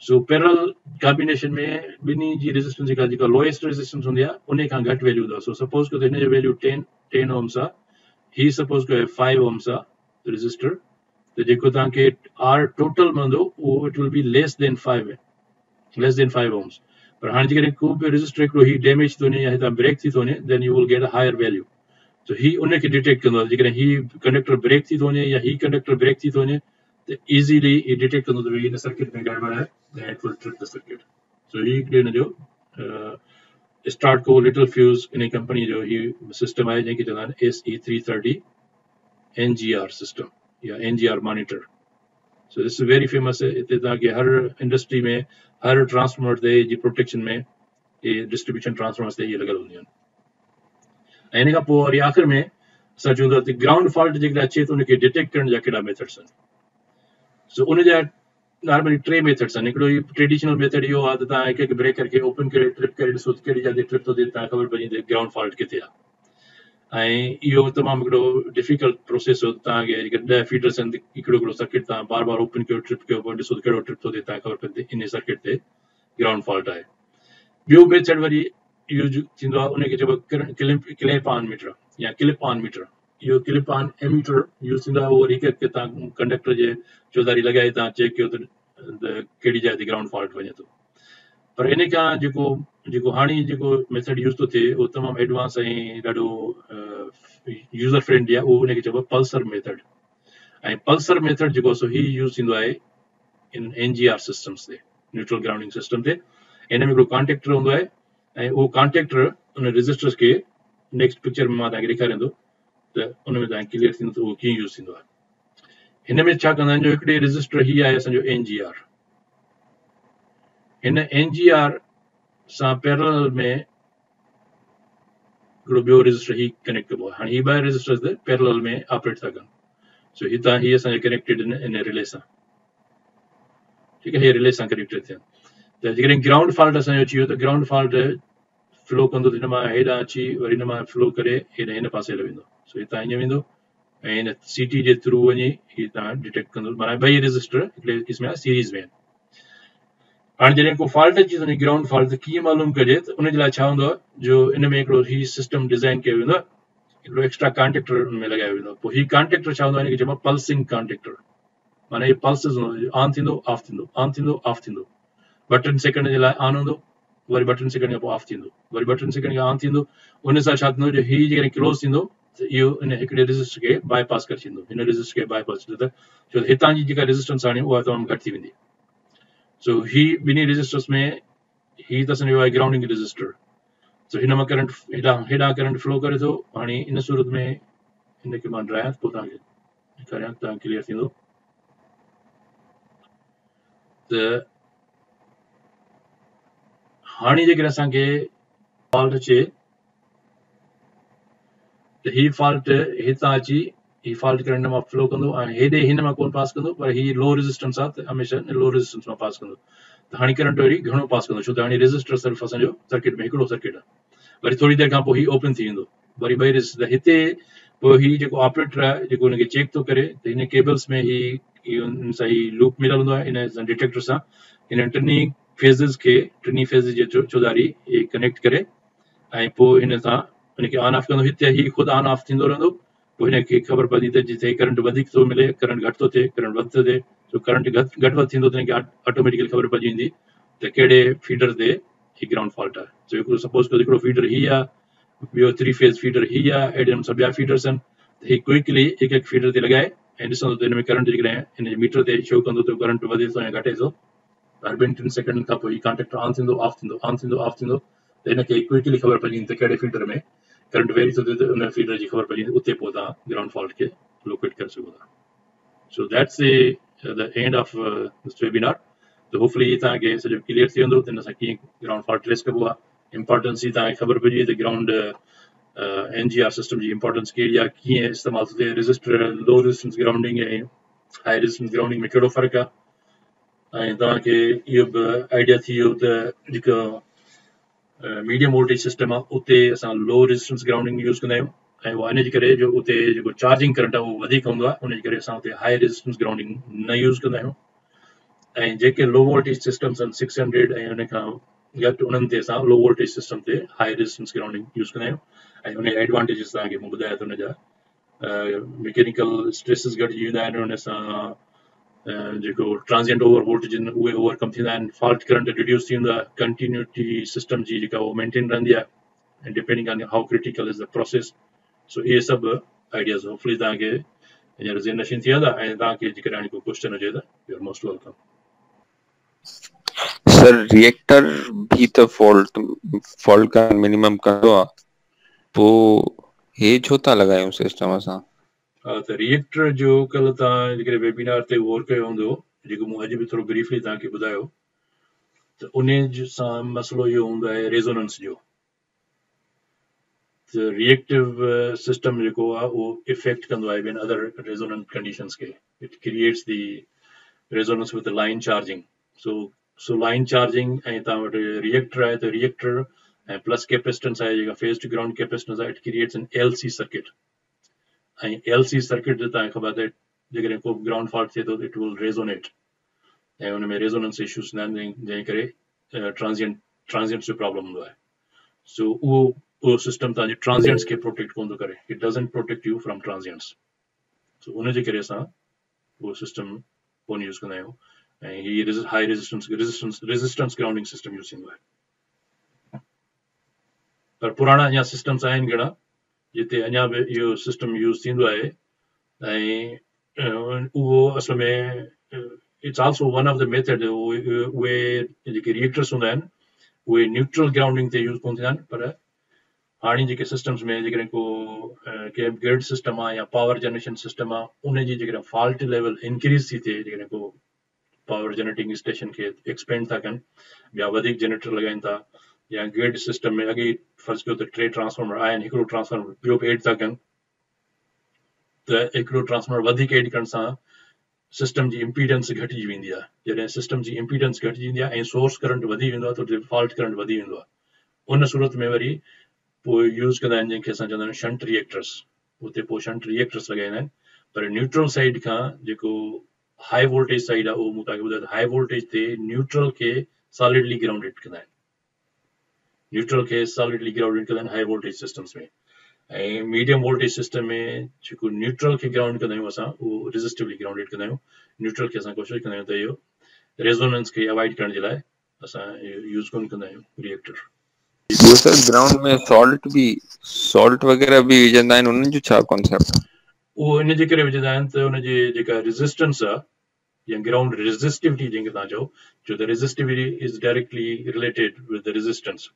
So parallel combination में ॿिन्ही जी रेजिस्टेंस जेका लोएस्ट रेजिस्टेंस हूंदी आहे उन खां घटि वैल्यू हूंदो आहे। सो सपोज कयो त हिन जो वैल्यू 10 ओम्स आहे, ही सपोज कयो 5 ओम्स आहे रेजिस्टर, त जेको तव्हांखे R टोटल मिलंदो उहो it will be less than 5 ohms. पर हाणे जेकॾहिं को बि रेजिस्टर हिकिड़ो ही डैमेज थो वञे या हितां ब्रेक थी थो वञे then you will get a higher value. So ही उनखे डिटेक्ट कंदो आहे। जेकॾहिं ही कंडक्टर ब्रेक थी थो वञे या ही कंडक्टर ब्रेक थी थो वञे त इज़ीली ही डिटेक्ट कंदो त हिन सर्किट में गड़बड़ आहे ऐं it will trip the circuit. So ही हिकिड़े हिन जो Startco Littelfuse in company जो ही सिस्टम आहे जंहिंखे चवंदा आहिनि SE330 NGR सिस्टम या NGR monitor. So this is very famous है इते ताकि हर इंडस्ट्री में हर ट्रांसफॉर्मर ते जी प्रोटेक्शन में ये डिस्ट्रीब्यूशन ट्रांसफॉर्मर्स ते ये लॻल हूंदियूं आहिनि। ऐं इन खां पोइ वरी आख़िर में असां चऊं था त ग्राउंड फॉल्ट जेकॾहिं अचे त उनखे डिटेक्ट करण जा कहिड़ा मेथड्स आहिनि। सो उन जा नॉर्मली 3 मेथड्स आहिनि। हिकिड़ो ट्रेडिशनल मेथड इहो आहे त तव्हां हिकु हिकु ब्रेकर खे ओपन करे ट्रिप करे ॾिसो त कहिड़ी जॻह ट्रिप थो थिए, तव्हां ख़बर पइजी वेंदी ग्राउंड फॉल्ट किथे आहे। ऐं इहो तमामु हिकिड़ो डिफिकल्ट प्रोसेस हो। तव्हांखे 10 फीडर्स आहिनि, हिकिड़ो सर्किट तव्हां बार बार ओपन कयो, ट्रिप कयो, पोइ ॾिसो त कहिड़ो ट्रिप थो थिए, तव्हांखे ख़बर पवंदी इन सर्किट ते ग्राउंड फॉल्ट आहे। ॿियो मेथड वरी यूज थींदो आहे, उनखे चइबो आहे क्लिप ऑन मीटर या क्लिप ऑन मीटर। इहो क्लिप ऑन एमीटर यूज थींदो आहे। उहो वरी हिकु तव्हां कंडक्टर जे चौधारी लॻाए तव्हां चेक कयो त कहिड़ी जाइ ते ग्राउंड फॉल्ट वञे थो। पर इन खां जेको हाणे जेको मेथड यूज़ थो थिए उहो तमामु एडवांस ऐं ॾाढो यूज़र फ्रेंडली आहे। उहो उनखे चइबो आहे पल्सर मेथड। ऐं पल्सर मेथड जेको सो ही यूज़ थींदो आहे इन NGR सिस्टम्स ते, न्यूट्रल ग्राउंडिंग सिस्टम ते। इन में हिकिड़ो कॉन्टेक्टर हूंदो आहे ऐं उहो कॉन्टेक्टर उन रजिस्टर्स खे नेक्स्ट पिक्चर में मां तव्हांखे ॾेखारींदो त उन में तव्हांखे क्लियर थींदो त उहो कीअं यूज़ थींदो आहे। हिन में छा कंदा आहिनि, जो हिकिड़े रजिस्टर ही आहे असांजो NGR। हिन NGR सां पैरेलल में हिकिड़ो ॿियो रजिस्टर ही कनेक्ट कबो आहे। हाणे ही 2 रजिस्टर्स ते पैरेलल में ऑपरेट था कनि। सो हितां ही असांजे कनेक्टेड इन रिले सां, ठीकु आहे, हे रिले सां कनेक्टेड थियनि। त जेकॾहिं ग्राउंड फॉल्ट असांजो अची वियो त ग्राउंड फॉल्ट फ्लो कंदो त हिन मां हेॾां अची वरी हिन मां फ्लो करे हिन पासे हली वेंदो। सो हितां ईअं वेंदो ऐं हिन CT जे थ्रू वञी ही तव्हां डिटेक्ट कंदो। माना 2 रजिस्टर हिकिड़े क़िस्म जा सीरीज़ में आहिनि। हाणे जॾहिं को फॉल्ट अची वञे ग्राउंड फॉल्ट त कीअं मालूम कजे, त उनजे लाइ छा हूंदो आहे, जो इन में हिकिड़ो ही सिस्टम डिज़ाइन कयो वेंदो आहे, हिकिड़ो एक्स्ट्रा कॉन्टेक्टर उनमें लॻायो वेंदो आहे। पोइ ही कॉन्टेक्टर छा हूंदो आहे, हिनखे चइबो आहे पल्सिंग कॉन्टेक्टर। माना हे पल्सिस हूंदो, ऑन थींदो ऑफ थींदो, ऑन थींदो ऑफ थींदो। 2-3 सेकंड जे लाइ ऑन हूंदो, वरी 2-3 सेकंड खां पोइ ऑफ थींदो, वरी 2-3 सेकंड खां ऑन थींदो। उन सां छा थींदो, जो ही जेकॾहिं क्लोज़ थींदो त इहो इन हिकिड़े रजिस्टर खे बाईपास करे छॾींदो। हिन रजिस्टर खे बाईपास थींदो त छो त हितां जी जेका रेजिस्टेंस आहे उहा तमामु घटि थी वेंदी। सो ही ॿिन्ही रजिस्टर्स में ही त असांजो आहे ग्राउंडिंग रजिस्टर। सो हिन मां करंट हेॾां करंट फ्लो करे थो। हाणे इन सूरत में हिनखे मां ड्रायां पोइ तव्हांखे ॾेखारियां, तव्हां क्लियर थींदो। त हाणे जेकॾहिं असांखे फॉल्ट अचे त ही फॉल्ट हितां अची ही फॉल्ट करंट मां फ्लो कंदो ऐं हेॾे हिन मां कोन पास कंदो, पर ही लो रेजिस्टेंस आहे त हमेशह लो रेजिस्टेंस मां पास कंदो। त हाणे करंट वरी घणो पास कंदो, छो त हाणे रेजिस्टर सिर्फ़ु असांजो सर्किट में हिकिड़ो सर्किट आहे। वरी थोरी देरि खां पोइ ही ओपन थी वेंदो, वरी 2 रेजिस्टर। हिते पोइ ही जेको ऑपरेटर आहे जेको हुनखे चेक थो करे त हिन केबल्स में हिन सां ही लूप मिलियल हूंदो आहे, इन डिटेक्टर सां हिन टिनी फेज़िस खे, टिनी फेज़ जे चौधारी ही कनेक्ट करे ऐं पोइ हिन सां हुनखे ऑन ऑफ कंदो। हिते ही ख़ुदि ऑन ऑफ थींदो रहंदो। पोइ हिनखे ख़बर पवंदी त जिते करंट वधीक थो मिले, करंट घटि थो थिए, करंट वधि थो थिए। सो करंट घटि वधि थींदो त हिनखे ऑटोमेटिकली ख़बर पइजी वेंदी त कहिड़े फीडर ते ही ग्राउंड फॉल्ट आहे। सो हिकिड़ो सपोज़ कयो हिकिड़ो फीडर ही आहे, ॿियो 3 फेज़ फीडर ही आहे, अहिड़े नमूने सां ॿिया फीडर्स आहिनि। त ही क्विकली हिकु फीडर ते लॻाए ऐं ॾिसंदो त हिन में करंट जेकॾहिं हिन जे मीटर ते शो कंदो त करंट वधे थो या घटे थो। हर 2-3 सेकंड खां पोइ ही कॉन्टेक्टर ऑन थींदो ऑफ थींदो, ऑन थींदो ऑफ थींदो। त हिनखे क्विकली ख़बर पइजी वेंदी त कहिड़े फीडर में करंट वेरी थो थिए, त उन फीडर जी ख़बर पइजी वेंदी। उते पोइ तव्हां ग्राउंड फॉल्ट खे लोकेट करे सघो था। So that's the end of this webinar. त होपफुली तव्हांखे सॼो क्लियर थी वेंदो त हिन सां कीअं ग्राउंड फॉल्ट ट्रेस कबो आहे। इंपॉर्टेंस जी तव्हांखे ख़बर पइजी वई त ग्राउंड NGR सिस्टम जी इंपॉर्टेंस कहिड़ी आहे, कीअं इस्तेमालु थो थिए, रजिस्टर लो रेजिस्टेंस ग्राउंडिंग ऐं हाई रेजिस्टेंस ग्राउंडिंग में कहिड़ो फ़र्क़ु आहे। ऐं तव्हांखे इहो बि आइडिया थी वियो त जेको मीडियम वोल्टेज सिस्टम आहे उते असां लो रेजिस्टेंस ग्राउंडिंग यूज़ कंदा आहियूं ऐं उहा इन जे करे जो उते जेको चार्जिंग करंट आहे उहो वधीक हूंदो आहे, उन जे करे असां उते हाई रेजिस्टेंस ग्राउंडिंग न यूज़ कंदा आहियूं। ऐं जेके लो वोल्टेज सिस्टम्स आहिनि 600 ऐं उन खां घटि, उन्हनि ते असां लो वोल्टेज सिस्टम ते हाई रेजिस्टेंस ग्राउंडिंग यूज़ कंदा आहियूं। ऐं उन एडवांटेजिस तव्हांखे मूं ॿुधाया त उन जा मैकेनिकल स्ट्रेसिस घटिजी वेंदा आहिनि, उन सां जेको ट्रांजिएंट ओवर वोल्टेज आहिनि उहे ओवरकम थींदा आहिनि, फॉल्ट करंट रिड्यूस थी वेंदो आहे, कंटिन्यूटी सिस्टम जी जेका उहो मेंटेन रहंदी आहे ऐं depending on how critical is the process. So इहे सभु आइडियाज़ होपफुली तव्हांखे हींअर ज़हननशीन थी वेंदा। ऐं तव्हांखे जेकॾहिं हाणे कोई क्वेश्चन हुजे त you are most welcome.
Sir reactor भी तो फॉल्ट का मिनिमम कंदो आहे, पोइ हे छो था लॻायूं सिस्टम असां?
त रिएक्टर जो कल्ह तव्हां जेकॾहिं वेबिनार ते गौर कयो हूंदो, जेको मूं अॼु बि थोरो ब्रीफली तव्हांखे ॿुधायो, त उन सां मसइलो इहो हूंदो आहे रेज़ोनेंस जो। त रिएक्टिव सिस्टम जेको आहे उहो इफेक्ट कंदो आहे ॿियनि अदर रेज़ोनेंट कंडीशंस खे। It creates the resonance with line charging. So line charging ऐं तव्हां वटि रिएक्टर आहे त रिएक्टर ऐं प्लस कैपेसिटेंस आहे जेका फेस टू ग्राउंड कैपेसिटेंस आहे, it creates an LC circuit. ऐं LC सर्किट तव्हांखे ख़बर आहे जेकॾहिं को ग्राउंड फॉल्ट थिए थो इट विल रेज़ोनेट, ऐं हुन में रेज़ोनेंस इशूज़ न आहिनि जंहिं करे ट्रांजिएंट्स जो प्रॉब्लम हूंदो आहे। सो उहो सिस्टम तव्हांजे ट्रांजिएंट्स खे प्रोटेक्ट कोन थो करे, it doesn't protect U from transients. सो उनजे करे असां उहो सिस्टम कोन यूज़ कंदा आहियूं, ऐं हीअ high resistance grounding system use थींदो आहे। पर पुराणा अञा सिस्टम्स आहिनि घणा जिते अञा बि इहो सिस्टम यूज़ थींदो आहे, ऐं उहो असल में it's also one of the method. उहे जेके रिएक्टर्स हूंदा आहिनि उहे न्यूट्रल ग्राउंडिंग ते यूज़ कोन थींदा आहिनि, पर हाणे जेके सिस्टम्स में जेकॾहिं को कंहिं ग्रिड सिस्टम आहे या पावर जनरेशन सिस्टम आहे, उनजी जेकॾहिं फॉल्ट लेवल इंक्रीज़ थी थिए, जेकॾहिं को पावर जनरेटिंग स्टेशन खे एक्सपेंड था कनि, ॿिया वधीक जनरेटर लॻाइनि था, या ग्रिड सिस्टम में अॻे फर्ज़ कयो त 3 ट्रांसफॉर्मर आहिनि, हिकिड़ो ट्रांसफॉर्मर ॿियो बि एड था कनि, त हिकिड़ो ट्रांसफॉर्मर वधीक एड करण सां सिस्टम जी इम्पीडेंस घटिजी वेंदी आहे। जॾहिं सिस्टम जी इम्पीडेंस घटिजी वेंदी आहे ऐं सोर्स करंट वधी वेंदो आहे त डिफॉल्ट करंट वधी वेंदो आहे। उन सूरत में वरी पोइ यूज़ कंदा आहिनि जंहिंखे असां चवंदा आहियूं शंट रिएक्टर्स। उते पोइ शंट रिएक्टर्स लॻाईंदा आहिनि, पर न्यूट्रल साइड खां जेको हाई वोल्टेज साइड आहे उहो मूं तव्हांखे ॿुधायो त हाई वोल्टेज ते न्यूट्रल खे सॉलिडली ग्राउंडेड कंदा आहिनि, न्यूट्रल खे सॉलिडली ग्राउंडेड कंदा आहिनि हाई वोल्टेज सिस्टम्स में। ऐं मीडियम वोल्टेज सिस्टम में जेको न्यूट्रल खे ग्राउंड कंदा आहियूं असां, उहो रेजिस्टिवली ग्राउंडेड कंदा आहियूं। न्यूट्रल खे असां कोशिशि कंदा आहियूं त इहो रेज़ोनेंस खे अवॉइड करण जे लाइ असां यूज़ कोन कंदा आहियूं रिएक्टर।
ॿियो सर ग्राउंड में सॉल्ट वग़ैरह बि विझंदा आहिनि, उन्हनि जो छा कॉन्सेप्ट?
उहो इन जे करे विझंदा आहिनि त हुनजी जेका रेजिस्टेंस आहे या ग्राउंड रेजिस्टिविटी जंहिंखे तव्हां चओ, छो त resistivity is directly related with the resistance.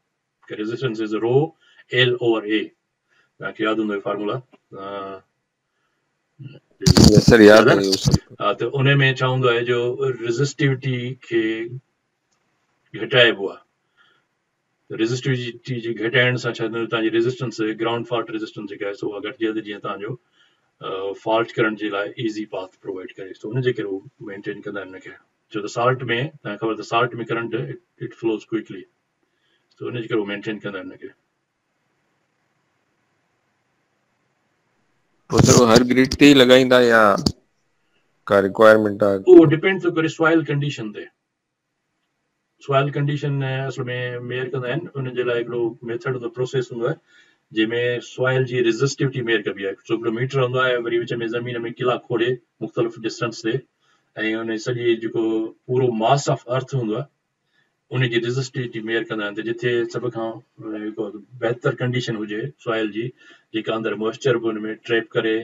Resistance is रो L over A। तव्हांखे यादि हूंदो फॉर्मूला?
सर याद
है
है
न? हा, त उन में छा हूंदो आहे जो रेजिस्टिविटी खे घटाइबो आहे। रेजिस्टिविटी जी घटाइण सां छा थींदो, तव्हांजी रेजिस्टेंस ग्राउंड फॉल्ट रेजिस्टेंस जेका आहे सो उहा घटिजे थी, जीअं तव्हांजो फॉल्ट करण जे लाइ ईज़ी पाथ प्रोवाइड करे। त उनजे करे उहो मेंटेन कंदा आहिनि हुनखे, छो त साल्ट में तव्हांखे ख़बर त साल्ट में करंट इट फ्लोज क्विकली, त उनजे करे उहो मेंटेन कंदा आहिनि हुनखे।
पोइ सर हर ग्रिड ते ई लॻाईंदा या का रिक्वायरमेंट आहे?
उहो डिपेंड थो करे सॉइल कंडीशन ते। सॉइल कंडीशन असल में मेयर कंदा आहिनि, उनजे लाइ हिकिड़ो मेथड हूंदो, प्रोसेस हूंदो आहे जंहिंमें सॉइल जी रेजिस्टिविटी मेयर कबी आहे। हिकिड़ो मीटर हूंदो आहे, वरी विच में ज़मीन में किला खोड़े मुख़्तलिफ़ डिस्टेंस ते, ऐं उन सॼी जेको पूरो मास ऑफ अर्थ हूंदो आहे उनजी रेजिस्टिविटी मेयर कंदा आहिनि। त जिथे सभ खां बहितर कंडीशन हुजे सॉइल जी, जेका अंदरि मॉइस्चर बि हुन में ट्रैप करे,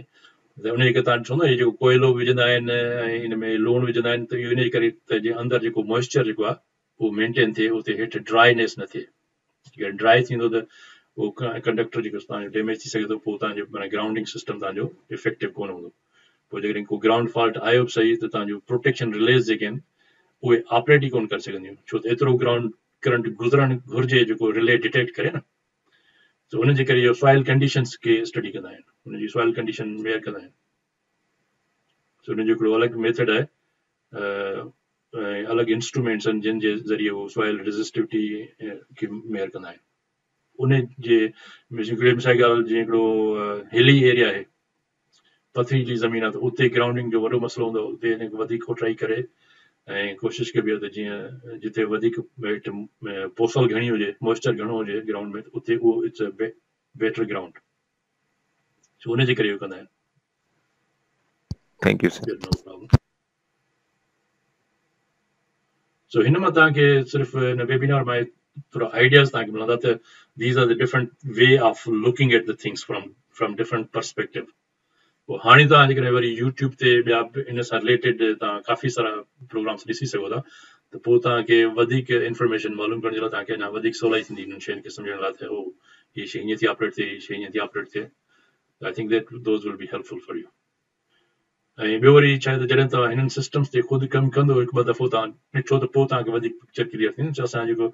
त उनजे करे तव्हां चवंदो इहे जेको कोयलो विझंदा आहिनि ऐं हिन में लूणु विझंदा आहिनि, त इहो इन करे त जे अंदरि जेको मॉइस्चर जेको आहे उहो मेंटेन थिए, उते हेठि ड्राईनेस न थिए। अगरि ड्राई थींदो त उहो कंडक्टर जेको तव्हांजो डैमेज थी सघे थो, पोइ तव्हांजो माना ग्राउंडिंग सिस्टम तव्हांजो इफेक्टिव कोन हूंदो। पोइ जेकॾहिं को ग्राउंड फॉल्ट आयो बि सही, त तव्हांजो प्रोटेक्शन रिलेज़ जेके आहिनि उहे ऑपरेट ई कोन करे सघंदियूं, छो त एतिरो ग्राउंड करंट गुज़रणु घुरिजे जेको रिले डिटेक्ट करे न। त उनजे करे इहो सॉइल कंडीशंस खे स्टडी कंदा आहिनि, उनजी सॉइल कंडीशन मेयर कंदा आहिनि। सो उनजो हिकिड़ो अलॻि मेथड आहे, अलॻि इंस्ट्रूमेंट्स आहिनि जिन जे ज़रिए उहो सॉइल रेजिस्टिविटी खे मेयर कंदा आहिनि। उन जे हिकिड़े मिसाल ॻाल्हि, जीअं हिकिड़ो हिली एरिया आहे, पथरीली ज़मीन आहे, त उते ग्राउंडिंग जो वॾो मसइलो हूंदो, उते हिनखे वधीक खोटाई करे ऐं कोशिशि कबी आहे त जीअं जिथे वधीक पोसल घणी हुजे, मॉइस्चर घणो हुजे ग्राउंड में, उते उहो it's a better ground. So उनजे करे इहो कंदा आहिनि।
Thank you sir.
No problem. So हिन मां तव्हांखे सिर्फ़ु हिन वेबिनार मां थोरा आइडियाज़ तव्हांखे मिलंदा त these are the different way of looking at the things from different perspective. पोइ हाणे तव्हां जेकॾहिं वरी यूट्यूब ते ॿिया इन सां रिलेटेड तव्हां काफ़ी सारा प्रोग्राम्स ॾिसी सघो था, त पोइ तव्हांखे वधीक इंफॉर्मेशन मालूम करण जे लाइ तव्हांखे अञा वधीक सवलाई थींदी हिननि शयुनि खे सम्झण लाइ, त हीअ शइ हीअं थी ऑपरेट थिए, हीअ शइ हीअं थी ऑपरेट थिए। I think that those will be helpful for U. ऐं ॿियो वरी छा आहे त जॾहिं तव्हां हिननि सिस्टम्स ते ख़ुदि कमु कंदो हिकु ॿ दफ़ो तव्हां ॾिठो त पोइ तव्हांखे वधीक पिक्चर क्लियर थींदी न। असां जेको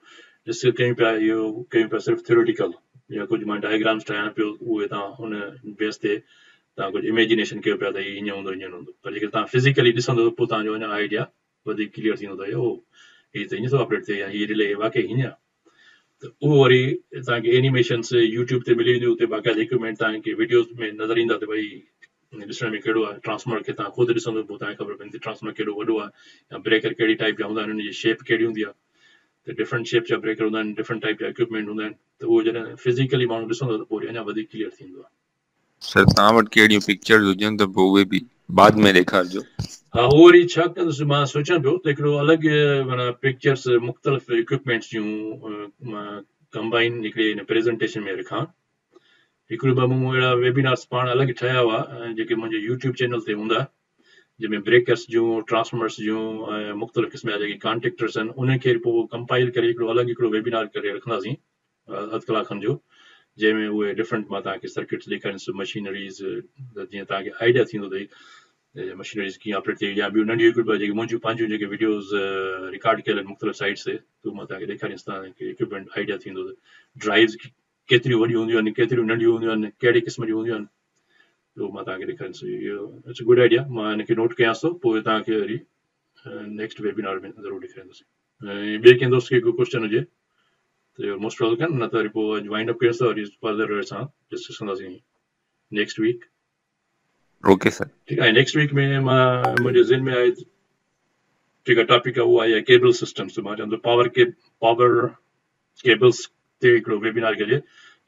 ॾिस कयूं पिया इहो कयूं पिया सिर्फ़ु थियोरिटिकल या कुझु मां डायग्राम्स ठाहियां पियो, उहे तव्हां हुन बेस ते तव्हां कुझु इमेजिनेशन कयो पिया त हीअं हूंदो हीअं हूंदो, पर जेकर तव्हां फिज़िकली ॾिसंदो त पोइ तव्हांजो अञा आइडिया वधीक क्लियर थींदो त ओ हीअ त हीअं थो ऑपरेट थिए, या हीअ रिले वाक़ई हीअं आहे। त उहो वरी तव्हांखे एनिमेशन्स यूट्यूब ते मिली वेंदियूं, उते बाक़ाइदा इक्विपमेंट तव्हांखे वीडियोस में नज़र ईंदा त भई ॾिसण में कहिड़ो आहे। ट्रांसफॉर्मर खे तव्हां ख़ुदि ॾिसंदो पोइ तव्हांखे ख़बर पवंदी ट्रांसफॉर्मर केॾो वॾो आहे, या ब्रेकर कहिड़ी टाइप जा हूंदा आहिनि, हुनजी शेप कहिड़ी हूंदी आहे। त डिफरेंट शेप जा ब्रेकर हूंदा आहिनि, डिफरेंट टाइप जा इक्विपमेंट हूंदा आहिनि, त उहो जॾहिं फिज़िकली माण्हू ॾिसंदो त पोइ अञा वधीक क्लियर थींदो आहे।
सर तव्हां वटि कहिड़ियूं पिक्चर्स हुजनि त पोइ उहे बि बाद में ॾेखारिजो।
हा, उहो वरी छा कंदुसि, मां सोचां पियो त हिकिड़ो अलॻि माना पिक्चर्स मुख़्तलिफ़ इक्विपमेंट्स जूं मां कंबाइन हिकिड़े हिन प्रेज़ेंटेशन में रखां। हिकिड़ो ॿ मूं अहिड़ा वेबिनार्स पाण अलॻि ठाहिया हुआ जेके मुंहिंजे यूट्यूब चैनल ते हूंदा, जंहिंमें ब्रेकर्स जूं, ट्रांसफॉर्मर्स जूं ऐं मुख़्तलिफ़ क़िस्म जा जेके कॉन्टेक्टर्स आहिनि उनखे पोइ कंपाइल करे हिकिड़ो अलॻि हिकिड़ो वेबिनार करे रखंदासीं अधु कलाक खनि जो, जंहिंमें उहे डिफरेंट मां तव्हांखे सर्किट्स ॾेखारींदुसि, मशीनरीज़, जीअं तव्हांखे आइडिया थींदो त मशीनरीज़ कीअं ऑपरेट थिए, या ॿियूं नंढियूं हिकिड़ो जेके मुंहिंजूं पंहिंजूं जेके वीडियोज़ रिकॉर्ड कयल आहिनि मुख़्तलिफ़ साइट्स ते, त मां तव्हांखे ॾेखारींदुसि, तव्हांखे इक्विपमेंट आइडिया थींदो त ड्राइव्स केतिरियूं वॾियूं हूंदियूं आहिनि, केतिरियूं नंढियूं हूंदियूं आहिनि, कहिड़े क़िस्म जूं हूंदियूं आहिनि, त उहो मां तव्हांखे ॾेखारींदुसि। इहो इट्स अ गुड आइडिया, मां हिनखे नोट कयांसि थो, पोइ तव्हांखे वरी नेक्स्ट वेबिनार में ज़रूरु ॾेखारींदुसि। ऐं ॿिए कंहिं दोस्त खे कोई क्वेश्चन हुजे त मोस्ट वेलकम, न त वरी पोइ अॼु वाइंड अप कयोसि त वरी फर्दर असां डिस्कस कंदासीं नेक्स्ट वीक।
Okay sir.
ठीकु आहे। नेक्स्ट वीक में मां मुंहिंजे ज़हन में आहे जेका टॉपिक आहे उहा आहे केबल सिस्टम्स। मां चवंदो पावर केबल्स ते हिकिड़ो वेबिनार कजे,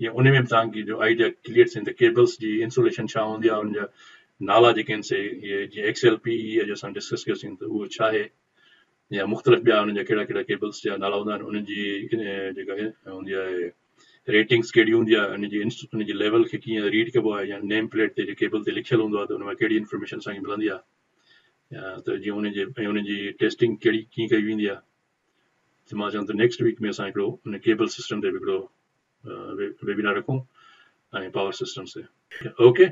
या उन में बि तव्हांखे जो आइडिया क्लियर थियनि त केबल्स जी इंसुलेशन छा हूंदी आहे, उनजा नाला जेके आहिनि से इहे जीअं XLPE जो असां डिस्कस कयोसीं त उहो छा आहे, या मुख़्तलिफ़ ॿिया उन्हनि जा कहिड़ा कहिड़ा केबल्स जा नाला हूंदा आहिनि, उन्हनि जी जेका हूंदी आहे रेटिंग्स कहिड़ी हूंदी आहे, उनजी लेवल खे कीअं रीड कबो आहे, या नेम प्लेट ते केबल ते लिखियलु हूंदो आहे त उन में कहिड़ी इंफॉर्मेशन असांखे मिलंदी आहे, त जीअं उनजी टेस्टिंग कीअं कई वेंदी आहे। त मां चवां त नेक्स्ट वीक में असां हिकिड़ो उन केबल सिस्टम ते हिकिड़ो वेबिनार रखूं ऐं पावर सिस्टम्स ते। ओके।